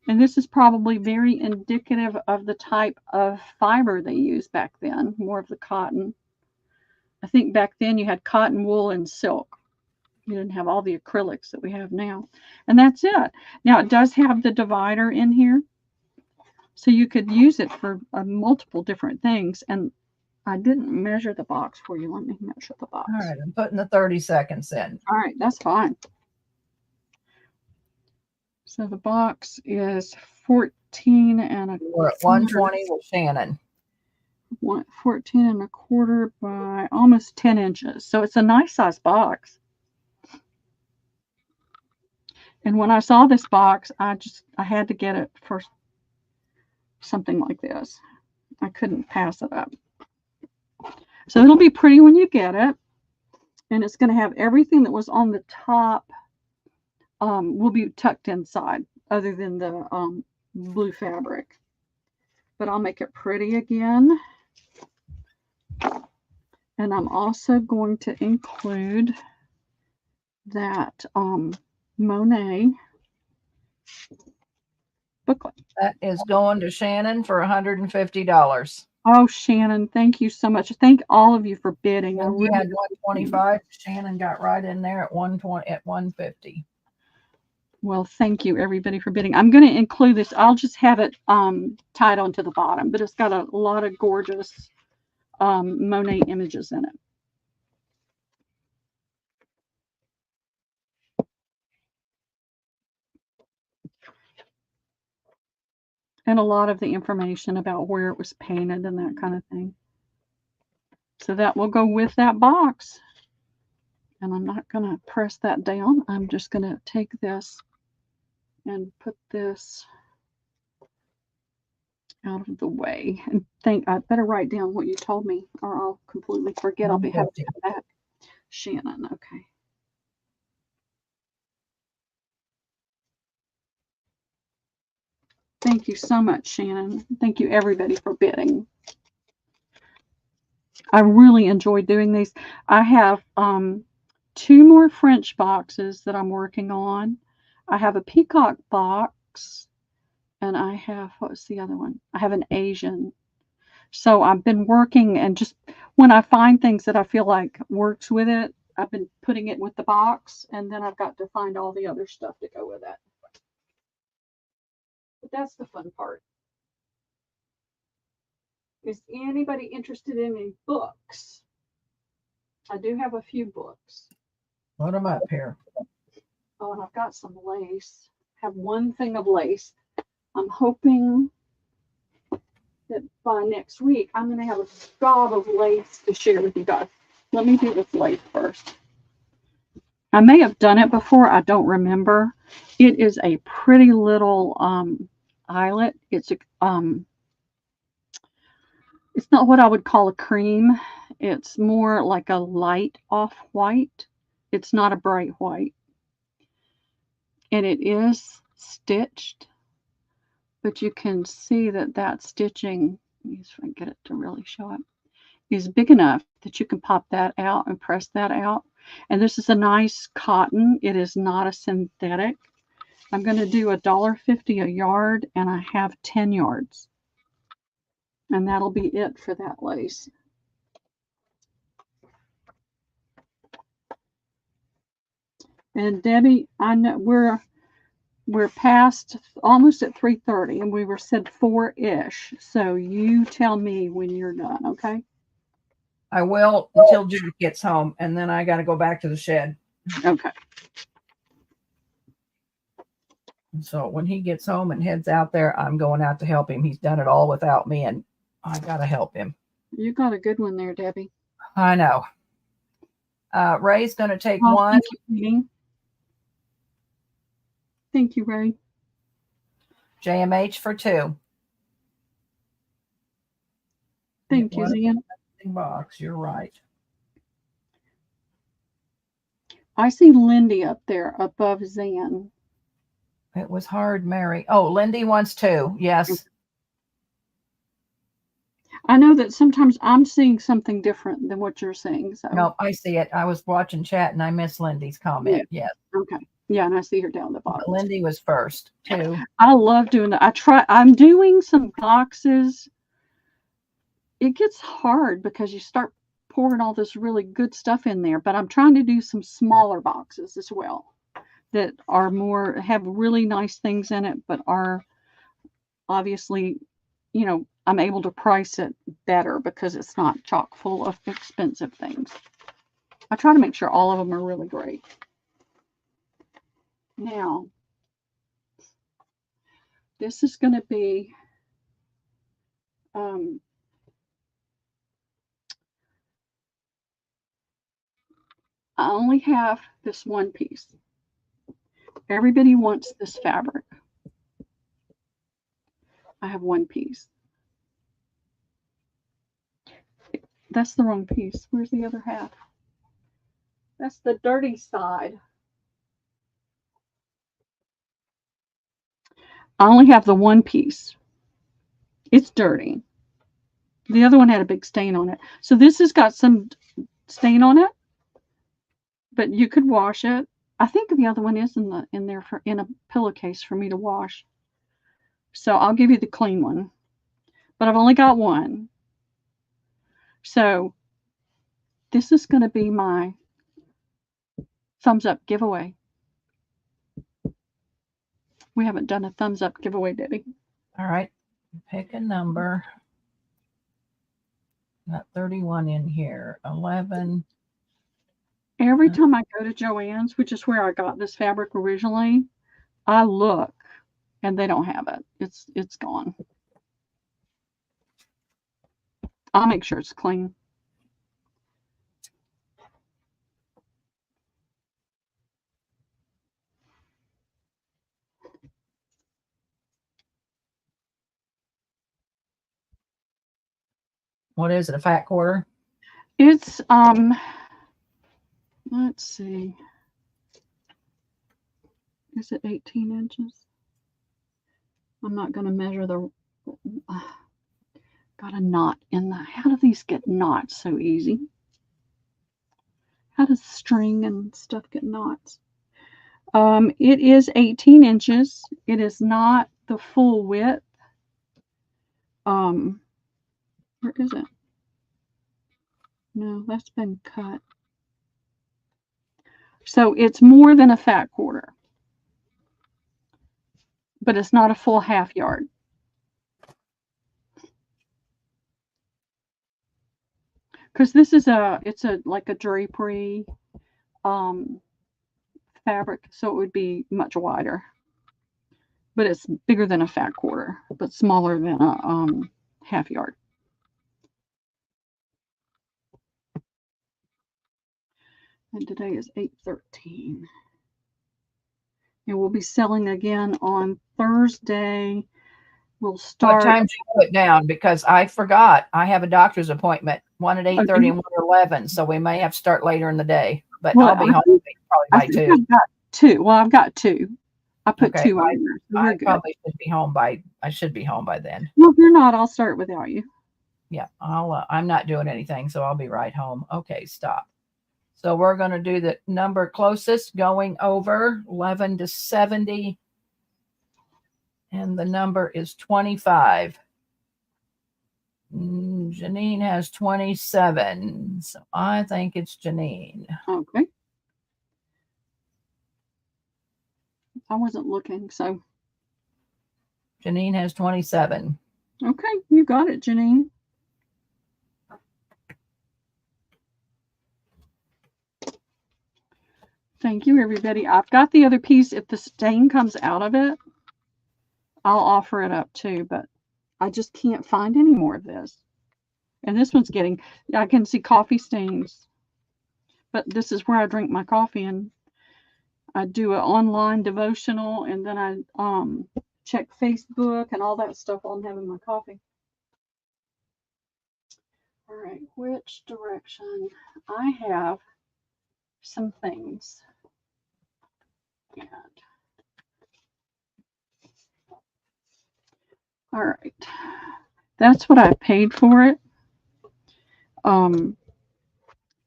Speaker 1: And this is probably very indicative of the type of fiber they used back then, more of the cotton. I think back then you had cotton, wool, and silk. You didn't have all the acrylics that we have now. And that's it. Now, it does have the divider in here. So you could use it for multiple different things. And I didn't measure the box for you. Let me measure the box.
Speaker 2: All right, I'm putting the 30 seconds in.
Speaker 1: All right, that's fine. So the box is 14 and a
Speaker 2: We're at 120 with Shannon.
Speaker 1: 14 and a quarter by almost 10 inches. So it's a nice size box. And when I saw this box, I had to get it for something like this. I couldn't pass it up. So it'll be pretty when you get it. And it's going to have everything that was on the top will be tucked inside, other than the blue fabric. But I'll make it pretty again. And I'm also going to include that Monet booklet.
Speaker 2: That is going to Shannon for $150.
Speaker 1: Oh, Shannon, thank you so much. Thank all of you for bidding.
Speaker 2: And we had 125. Shannon got right in there at 120 at 150.
Speaker 1: Well, thank you everybody for bidding. I'm going to include this. I'll just have it tied onto the bottom, but it's got a lot of gorgeous Monet images in it. And a lot of the information about where it was painted and that kind of thing. So that will go with that box. And I'm not going to press that down. I'm just going to take this and put this out of the way. And think I better write down what you told me or I'll completely forget. I'll be having to come back. Shannon, okay. Thank you so much, Shannon. Thank you, everybody, for bidding. I really enjoyed doing these. I have 2 more French boxes that I'm working on. I have a peacock box, and I have, what's the other one? I have an Asian. So I've been working, and just when I find things that I feel like works with it, I've been putting it with the box, and then I've got to find all the other stuff to go with it. But that's the fun part. Is anybody interested in any books? I do have a few books.
Speaker 2: Put them up here.
Speaker 1: Oh, and I've got some lace. I have one thing of lace. I'm hoping that by next week, I'm going to have a gob of lace to share with you guys. Let me do this lace first. I may have done it before. I don't remember. It is a pretty little eyelet. It's not what I would call a cream. It's more like a light off-white. It's not a bright white. And it is stitched, but you can see that stitching, let me see if I can get it to really show up, is big enough that you can pop that out and press that out. And this is a nice cotton. It is not a synthetic. I'm going to do $1.50 a yard, and I have 10 yards. And that'll be it for that lace. And Debbie, I know we're past almost at 3:30, and we were said 4-ish. So you tell me when you're done, okay?
Speaker 2: I will until Jack gets home, and then I got to go back to the shed.
Speaker 1: Okay.
Speaker 2: So when he gets home and heads out there, I'm going out to help him. He's done it all without me, and I got to help him.
Speaker 1: You got a good one there, Debbie.
Speaker 2: I know. Ray's going to take one.
Speaker 1: Thank you, thank you, Ray.
Speaker 2: JMH for 2.
Speaker 1: Thank you, Zan.
Speaker 2: Box, you're right.
Speaker 1: I see Lindy up there above Zan.
Speaker 2: It was hard, Mary. Oh, Lindy wants 2. Yes.
Speaker 1: I know that sometimes I'm seeing something different than what you're seeing. So
Speaker 2: no, I see it. I was watching chat and I missed Lindy's comment.
Speaker 1: Yeah.
Speaker 2: Yes.
Speaker 1: Okay. Yeah, and I see her down the bottom.
Speaker 2: But Lindy was first, 2.
Speaker 1: I love doing that. I'm doing some boxes. It gets hard because you start pouring all this really good stuff in there, but I'm trying to do some smaller boxes as well that are have really nice things in it, but are obviously, I'm able to price it better because it's not chock full of expensive things. I try to make sure all of them are really great. Now, this is going to be I only have this one piece. Everybody wants this fabric. I have one piece. That's the wrong piece. Where's the other half? That's the dirty side. I only have the one piece. It's dirty. The other one had a big stain on it. So this has got some stain on it, but you could wash it. I think the other one is in there in a pillowcase for me to wash. So I'll give you the clean one, but I've only got one. So this is going to be my thumbs up giveaway. We haven't done a thumbs up giveaway, Debbie.
Speaker 2: All right. Pick a number. Got 31 in here. 11.
Speaker 1: Every time I go to Joann's, which is where I got this fabric originally, I look and they don't have it. It's gone. I'll make sure it's clean.
Speaker 2: What is it? A fat quarter?
Speaker 1: It's let's see. Is it 18 inches? I'm not going to measure the got a knot in the. How do these get knots so easy? How does string and stuff get knots? It is 18 inches. It is not the full width. Where is it? No, that's been cut. So it's more than a fat quarter, but it's not a full half yard. Because this is it's like a drapery fabric, so it would be much wider. But it's bigger than a fat quarter, but smaller than a half yard. And today is 8/13. And we'll be selling again on Thursday. We'll start.
Speaker 2: What time do you put down? Because I forgot. I have a doctor's appointment, one at 8:30 and one at 11. So we may have to start later in the day. But
Speaker 1: Well,
Speaker 2: I'll be home probably by 2.
Speaker 1: I've got 2. Well, I've got 2. I put
Speaker 2: Okay,
Speaker 1: 2 on there. So
Speaker 2: I probably should be home by. I should be home by then.
Speaker 1: Well, if you're not, I'll start without you.
Speaker 2: Yeah, I'm not doing anything, so I'll be right home. Okay, stop. So we're going to do the number closest going over 11 to 70. And the number is 25. Janine has 27. So I think it's Janine.
Speaker 1: Okay. I wasn't looking, so.
Speaker 2: Janine has 27.
Speaker 1: Okay, you got it, Janine. Thank you, everybody. I've got the other piece. If the stain comes out of it, I'll offer it up too, but I just can't find any more of this. And this one's getting, I can see coffee stains. But this is where I drink my coffee, and I do an online devotional, and then I check Facebook and all that stuff while I'm having my coffee. All right, which direction? I have some things. And all right, that's what I paid for it.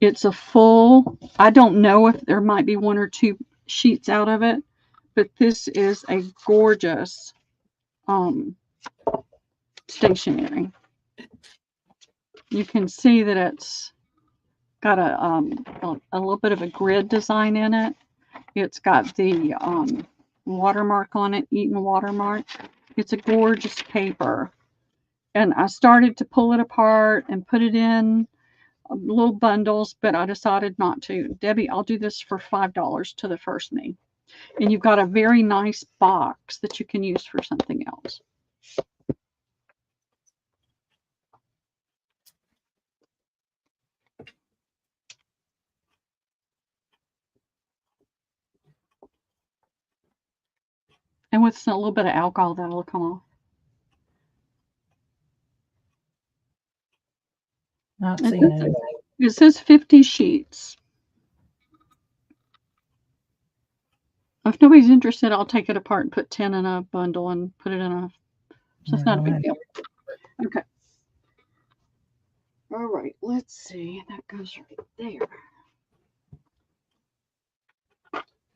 Speaker 1: It's a full, I don't know if there might be 1 or 2 sheets out of it, but this is a gorgeous stationery. You can see that it's got a little bit of a grid design in it. It's got the watermark on it, Eaton watermark. It's a gorgeous paper. And I started to pull it apart and put it in little bundles, but I decided not to. Debbie, I'll do this for $5 to the first me. And you've got a very nice box that you can use for something else. And with a little bit of alcohol, that'll come off.
Speaker 2: Not seeing anything.
Speaker 1: It says 50 sheets. If nobody's interested, I'll take it apart and put 10 in a bundle and put it in a. So it's not a big deal. Okay. All right. Let's see. That goes right there.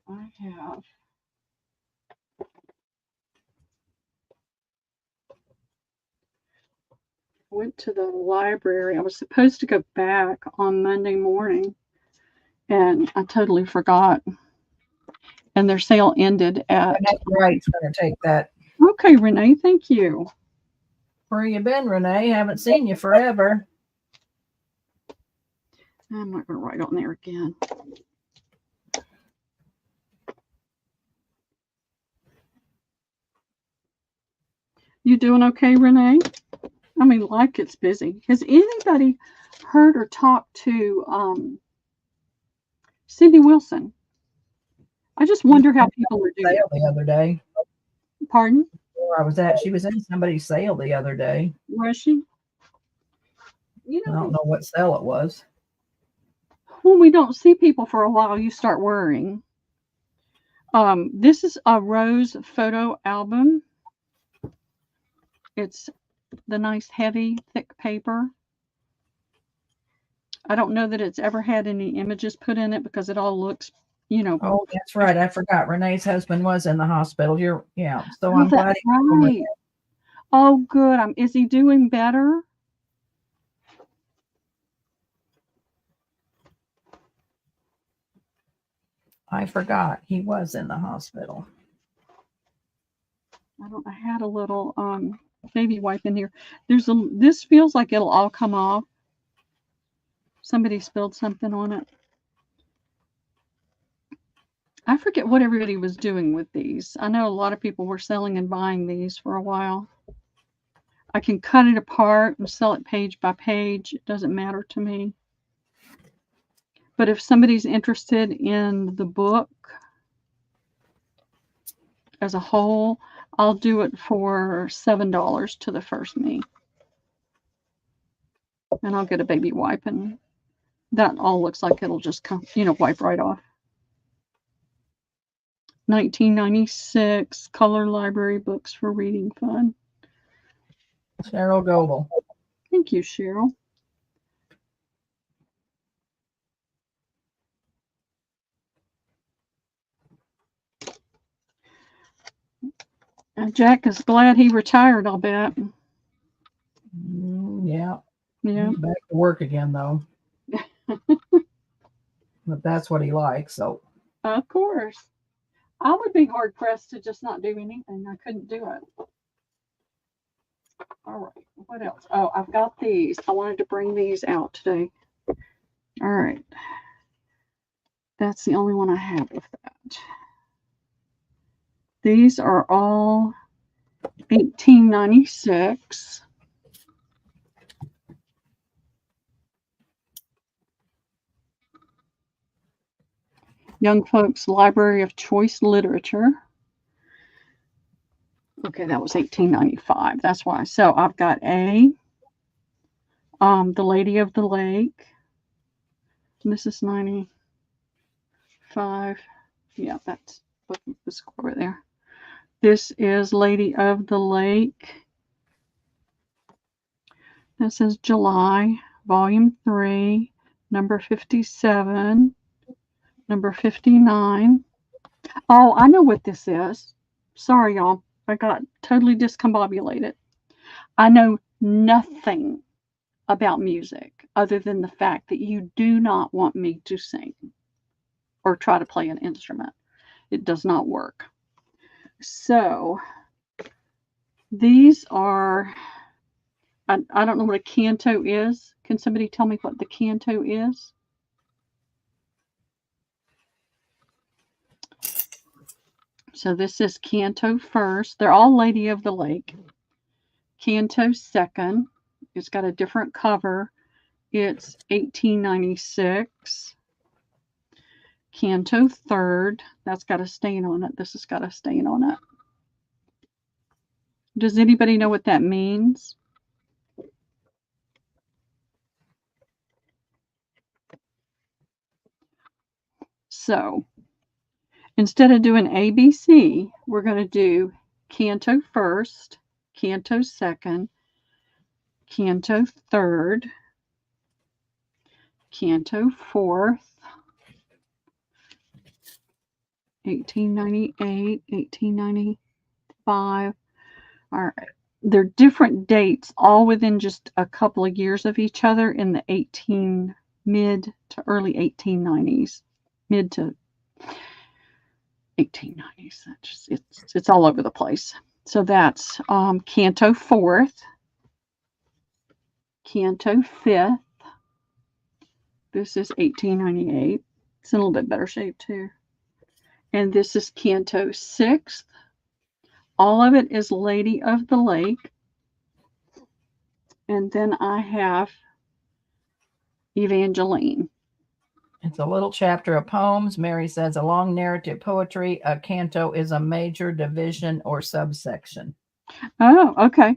Speaker 1: I have. Went to the library. I was supposed to go back on Monday morning, and I totally forgot. And their sale ended at.
Speaker 2: Right, going to take that.
Speaker 1: Okay, Renee, thank you.
Speaker 2: Where you been, Renee? Haven't seen you forever.
Speaker 1: I'm not going to write on there again. You doing okay, Renee? I mean, life gets busy. Has anybody heard or talked to Cindy Wilson? I just
Speaker 2: She was
Speaker 1: wonder how
Speaker 2: in
Speaker 1: people are doing.
Speaker 2: sale the other day.
Speaker 1: Pardon?
Speaker 2: Where I was at, she was in somebody's sale the other day.
Speaker 1: Was she? You
Speaker 2: I
Speaker 1: know,
Speaker 2: don't know what sale it was.
Speaker 1: when we don't see people for a while, you start worrying. This is a rose photo album. It's the nice, heavy, thick paper. I don't know that it's ever had any images put in it because it all looks,
Speaker 2: Oh, that's right. I forgot. Renee's husband was in the hospital. Yeah. So
Speaker 1: oh,
Speaker 2: I'm
Speaker 1: that's
Speaker 2: glad he came with
Speaker 1: right. Oh, good. Is he doing better?
Speaker 2: I forgot he was in the hospital.
Speaker 1: I had a little baby wipe in here. This feels like it'll all come off. Somebody spilled something on it. I forget what everybody was doing with these. I know a lot of people were selling and buying these for a while. I can cut it apart and sell it page by page. It doesn't matter to me. But if somebody's interested in the book as a whole, I'll do it for $7 to the first me. And I'll get a baby wipe, and that all looks like it'll just come, wipe right off. 1996 Color Library Books for Reading Fun.
Speaker 2: Cheryl Goebel.
Speaker 1: Thank you, Cheryl. And Jack is glad he retired, I'll bet.
Speaker 2: Yeah.
Speaker 1: Yeah.
Speaker 2: He's back to work again, though. But that's what he likes, so.
Speaker 1: Of course. I would be hard pressed to just not do anything. I couldn't do it. All right. What else? Oh, I've got these. I wanted to bring these out today. All right. That's the only one I have of that. These are all 1896. Young Folks Library of Choice Literature. Okay, that was 1895. That's why. So I've got The Lady of the Lake. This is 95. Yeah, that's what was over there. This is Lady of the Lake. This is July, Volume 3, number 57, number 59. Oh, I know what this is. Sorry, y'all. I got totally discombobulated. I know nothing about music other than the fact that you do not want me to sing or try to play an instrument. It does not work. So these are, I don't know what a canto is. Can somebody tell me what the canto is? So this is canto first. They're all Lady of the Lake. Canto second. It's got a different cover. It's 1896. Canto third. That's got a stain on it. This has got a stain on it. Does anybody know what that means? So instead of doing ABC, we're going to do canto first, canto second, canto third, canto fourth, 1898, 1895. All right. They're different dates, all within just a couple of years of each other in the mid to early 1890s, mid to 1890s. It's all over the place. So that's canto fourth, canto fifth. This is 1898. It's in a little bit better shape too. And this is canto sixth, All of it is Lady of the Lake. And then I have Evangeline.
Speaker 2: It's a little chapter of poems. Mary says a long narrative poetry. A canto is a major division or subsection.
Speaker 1: Oh, okay.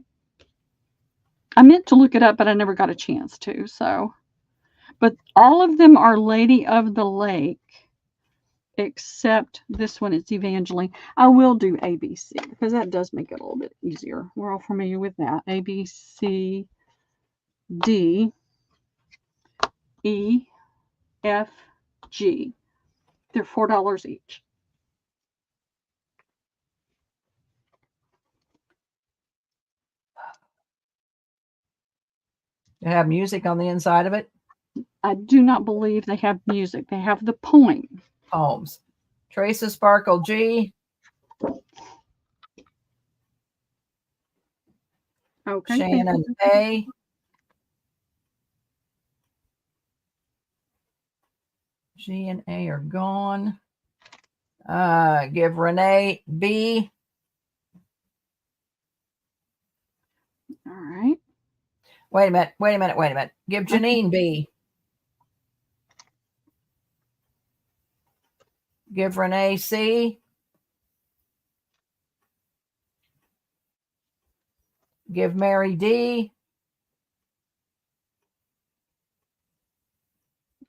Speaker 1: I meant to look it up, but I never got a chance to. So, but all of them are Lady of the Lake, except this one. It's Evangeline. I will do ABC because that does make it a little bit easier. We're all familiar with that. A, B, C, D, E, F, G. They're $4 each.
Speaker 2: You have music on the inside of it?
Speaker 1: I do not believe they have music. They have the poem.
Speaker 2: Poems. Traces Sparkle G.
Speaker 1: Okay.
Speaker 2: Shannon A. G and A are gone. Give Renee B.
Speaker 1: All right.
Speaker 2: Wait a minute. Give Janine B. Give Renee C. Give Mary D.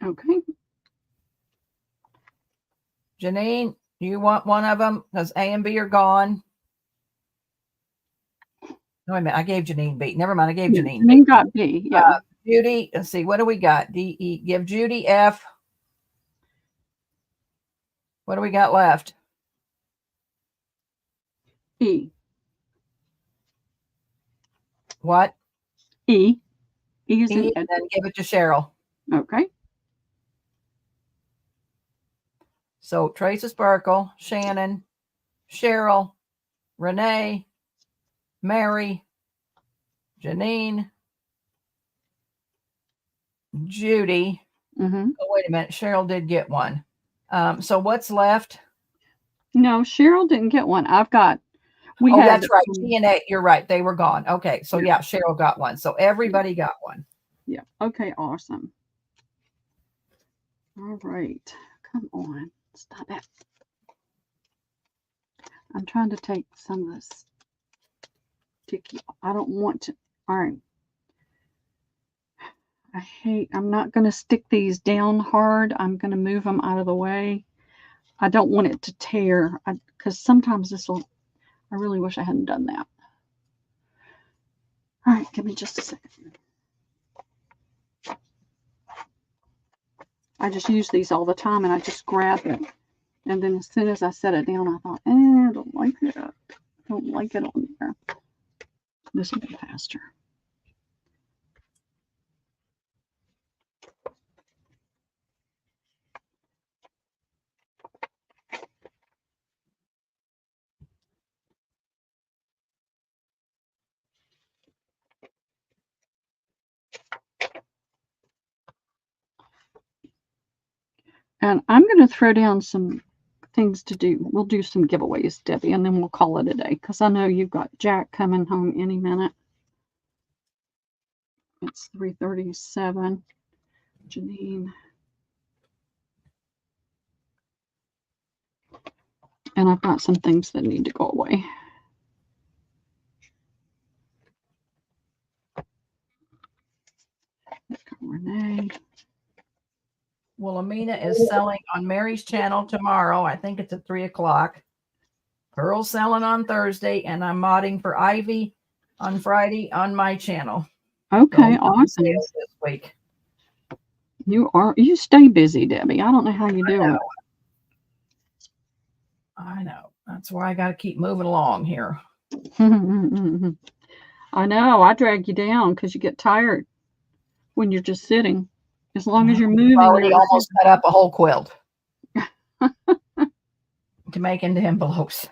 Speaker 1: Okay.
Speaker 2: Janine, do you want one of them? Because A and B are gone. No, wait a minute. I gave Janine B. Never mind. I gave Janine B.
Speaker 1: Janine got B. Yeah.
Speaker 2: Judy, let's see. What do we got? D, E. Give Judy F. What do we got left?
Speaker 1: E.
Speaker 2: What?
Speaker 1: E. E is
Speaker 2: E,
Speaker 1: in
Speaker 2: and then give it to Cheryl.
Speaker 1: Okay.
Speaker 2: So Tracy Sparkle, Shannon, Cheryl, Renee, Mary, Janine, Judy.
Speaker 1: Mm-hmm.
Speaker 2: Oh, wait a minute. Cheryl did get one. So what's left?
Speaker 1: No, Cheryl didn't get one. I've got.
Speaker 2: That's right. G and A. You're right. They were gone. Okay. So yeah, Cheryl got one. So everybody got one.
Speaker 1: Yeah. Okay. Awesome. All right. Come on. Stop it. I'm trying to take some of this sticky. I don't want to. All right. I'm not going to stick these down hard. I'm going to move them out of the way. I don't want it to tear because sometimes I really wish I hadn't done that. All right, give me just a second. I just use these all the time and I just grab it. And then as soon as I set it down, I thought, I don't like it. I don't like it on there. This will be faster. And I'm going to throw down some things to do. We'll do some giveaways, Debbie, and then we'll call it a day because I know you've got Jack coming home any minute. It's 3:37. Janine. And I've got some things that need to go away. Renee.
Speaker 2: Well, Amina is selling on Mary's channel tomorrow. I think it's at 3:00. Pearl's selling on Thursday, and I'm modding for Ivy on Friday on my channel.
Speaker 1: Okay,
Speaker 2: so
Speaker 1: awesome.
Speaker 2: This week.
Speaker 1: You stay busy, Debbie. I don't know how you do it.
Speaker 2: I know. That's why I got to keep moving along here.
Speaker 1: I know. I drag you down because you get tired when you're just sitting. As long as you're moving.
Speaker 2: I've already almost cut up a whole quilt to make into envelopes.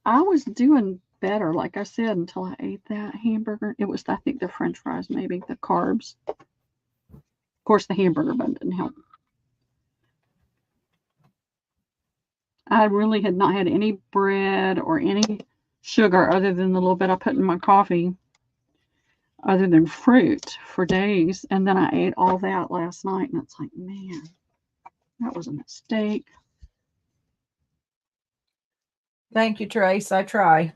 Speaker 1: I was doing better, like I said, until I ate that hamburger. It was, I think, the French fries, maybe the carbs. Of course, the hamburger bun didn't help. I really had not had any bread or any sugar other than the little bit I put in my coffee, other than fruit for days. And then I ate all that last night, and it's like, man, that was a mistake.
Speaker 2: Thank you, Trace. I try.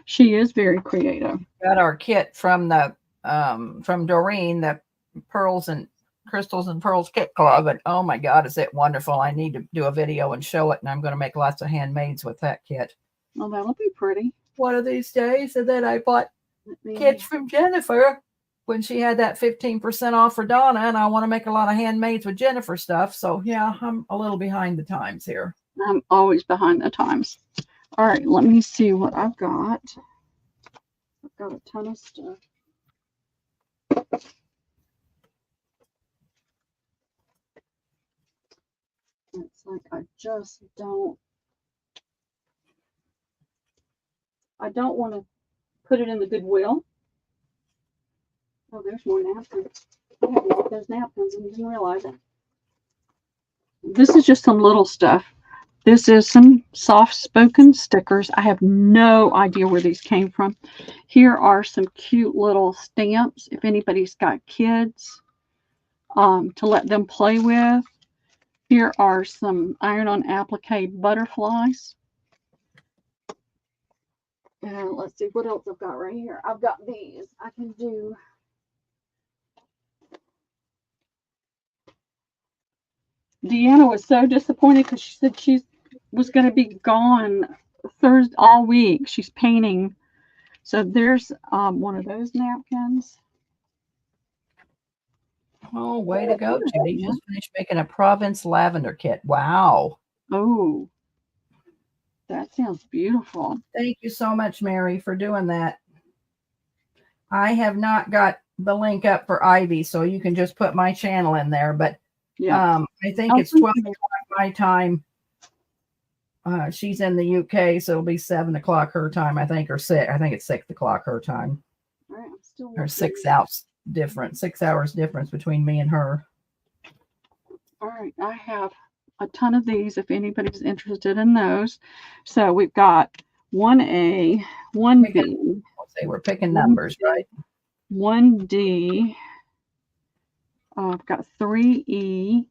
Speaker 1: She is very creative.
Speaker 2: Got our kit from the from Doreen, the Pearls and Crystals and Pearls Kit Club, and oh my God, is it wonderful! I need to do a video and show it, and I'm going to make lots of handmaids with that kit.
Speaker 1: Well, that'll be pretty.
Speaker 2: One of these days. And then I bought kits from Jennifer when she had that 15% off for Donna, and I want to make a lot of handmaids with Jennifer stuff. So yeah, I'm a little behind the times here.
Speaker 1: I'm always behind the times. All right, let me see what I've got. I've got a ton of stuff. It's like I don't want to put it in the Goodwill. Oh, there's more napkins. I have all those napkins and didn't realize it. This is just some little stuff. This is some soft-spoken stickers. I have no idea where these came from. Here are some cute little stamps if anybody's got kids to let them play with. Here are some iron-on applique butterflies. And let's see what else I've got right here. I've got these. I can do. Deanna was so disappointed because she said she was going to be gone Thursday all week. She's painting. So there's one of those napkins.
Speaker 2: Oh, way to go, Judy. Just finished making a Provence lavender kit. Wow.
Speaker 1: Oh, that sounds beautiful.
Speaker 2: Thank you so much, Mary, for doing that. I have not got the link up for Ivy, so you can just put my channel in there. But yeah, I think it's 12 o'clock my time. She's in the UK, so it'll be 7 o'clock her time, I think, or 6. I think it's 6 o'clock her time.
Speaker 1: All right, I'm still
Speaker 2: or 6 hours difference between me and her.
Speaker 1: All right, I have a ton of these if anybody's interested in those. So we've got 1A, 1B.
Speaker 2: Say we're picking numbers, right?
Speaker 1: 1D. I've got 3E,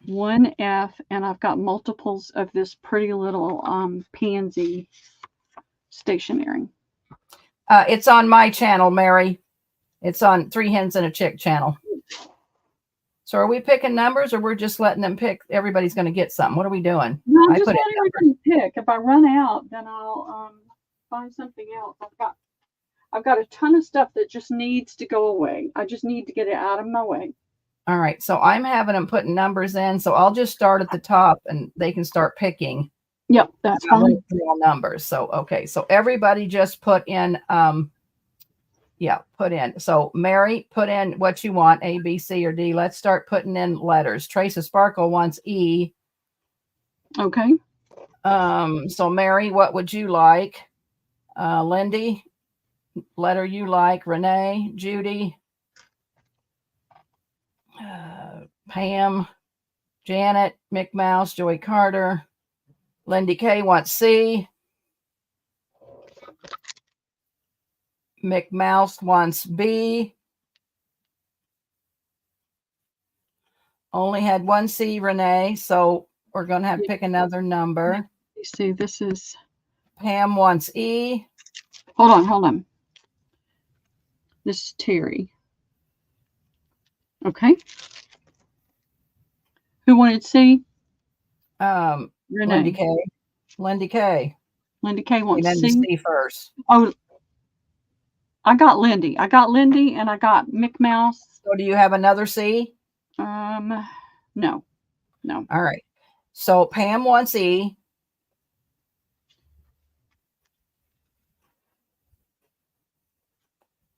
Speaker 1: 1F, and I've got multiples of this pretty little pansy stationery.
Speaker 2: It's on my channel, Mary. It's on 3 Hens and a Chick channel. So are we picking numbers, or we're just letting them pick? Everybody's going to get something. What are we doing?
Speaker 1: No, I'm just letting everybody pick. If I run out, then I'll find something else. I've got a ton of stuff that just needs to go away. I just need to get it out of my way.
Speaker 2: All right. So I'm having them putting numbers in. So I'll just start at the top and they can start picking.
Speaker 1: Yep, that's fine.
Speaker 2: Numbers. So, okay. So everybody just put in, put in. So Mary, put in what you want, A, B, C, or D. Let's start putting in letters. Tracy Sparkle wants E.
Speaker 1: Okay.
Speaker 2: So Mary, what would you like? Lindy, letter you like. Renee, Judy, Pam, Janet, Mick Mouse, Joey Carter. Lindy K wants C. Mick Mouse wants B. Only had one C, Renee, so we're going to have to pick another number.
Speaker 1: You see, this is...
Speaker 2: Pam wants E.
Speaker 1: Hold on. This is Terry. Okay. Who wanted C?
Speaker 2: Renee. Lindy K. Lindy K.
Speaker 1: Lindy K wants C.
Speaker 2: C first.
Speaker 1: Oh, I got Lindy. And I got Mick Mouse.
Speaker 2: So do you have another C?
Speaker 1: No.
Speaker 2: All right. So Pam wants E.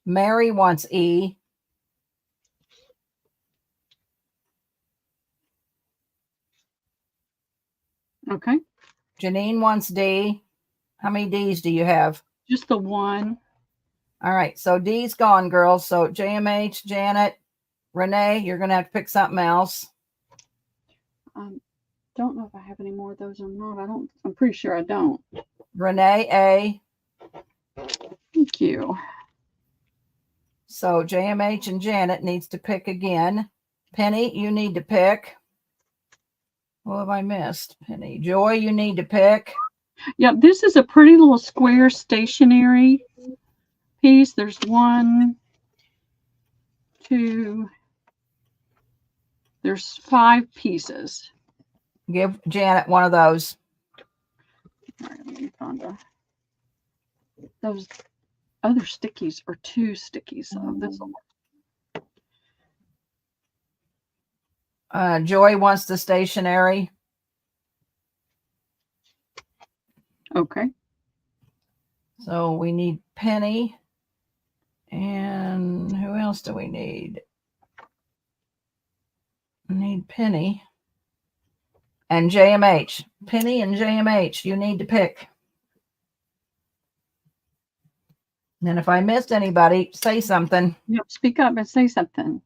Speaker 2: Mary wants E.
Speaker 1: Okay.
Speaker 2: Janine wants D. How many D's do you have?
Speaker 1: Just the one.
Speaker 2: All right. So D's gone, girls. So JMH, Janet, Renee, you're going to have to pick something else.
Speaker 1: don't know if I have any more of those or not. I'm pretty sure I don't.
Speaker 2: Renee A.
Speaker 1: Thank you.
Speaker 2: So JMH and Janet needs to pick again. Penny, you need to pick. What have I missed? Penny. Joy, you need to pick.
Speaker 1: Yep, this is a pretty little square stationery piece. There's 1, 2, there's 5 pieces.
Speaker 2: Give Janet one of those.
Speaker 1: All right, let me find those other stickies are 2 stickies of this one.
Speaker 2: Joy wants the stationery.
Speaker 1: Okay.
Speaker 2: So we need Penny. And who else do we need? We need Penny. And JMH. Penny and JMH, you need to pick. And if I missed anybody, say something.
Speaker 1: Yep, speak up and say something.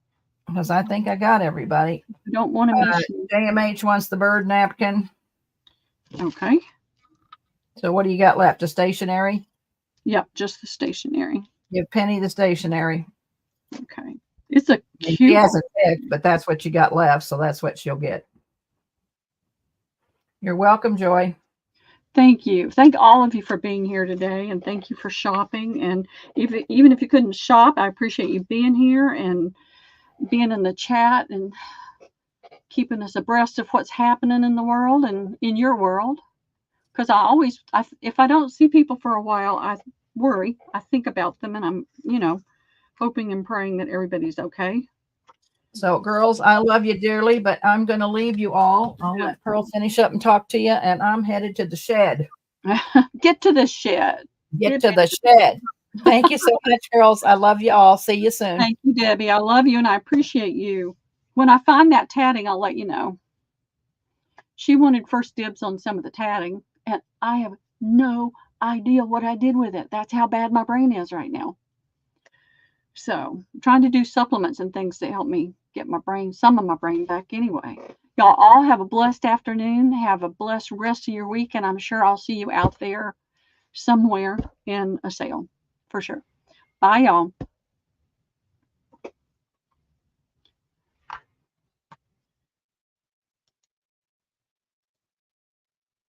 Speaker 2: Because I think I got everybody.
Speaker 1: I don't want to miss you.
Speaker 2: JMH wants the bird napkin.
Speaker 1: Okay.
Speaker 2: So what do you got left? A stationery?
Speaker 1: Yep, just the stationery.
Speaker 2: Give Penny the stationery.
Speaker 1: Okay. It's a cute.
Speaker 2: She hasn't picked, but that's what you got left, so that's what she'll get. You're welcome, Joy.
Speaker 1: Thank you. Thank all of you for being here today, and thank you for shopping. And even if you couldn't shop, I appreciate you being here and being in the chat and keeping us abreast of what's happening in the world and in your world. Because if I don't see people for a while, I worry. I think about them, and I'm, hoping and praying that everybody's okay.
Speaker 2: So, girls, I love you dearly, but I'm going to leave you all. I'll let Pearl finish up and talk to you, and I'm headed to the shed.
Speaker 1: Get to the shed.
Speaker 2: Get to the shed. Thank you so much, girls. I love you all. See you soon.
Speaker 1: Thank you, Debbie. I love you, and I appreciate you. When I find that tatting, I'll let you know. She wanted first dibs on some of the tatting, and I have no idea what I did with it. That's how bad my brain is right now. So I'm trying to do supplements and things to help me get some of my brain back anyway. Y'all all have a blessed afternoon. Have a blessed rest of your week. And I'm sure I'll see you out there somewhere in a sale for sure. Bye, y'all.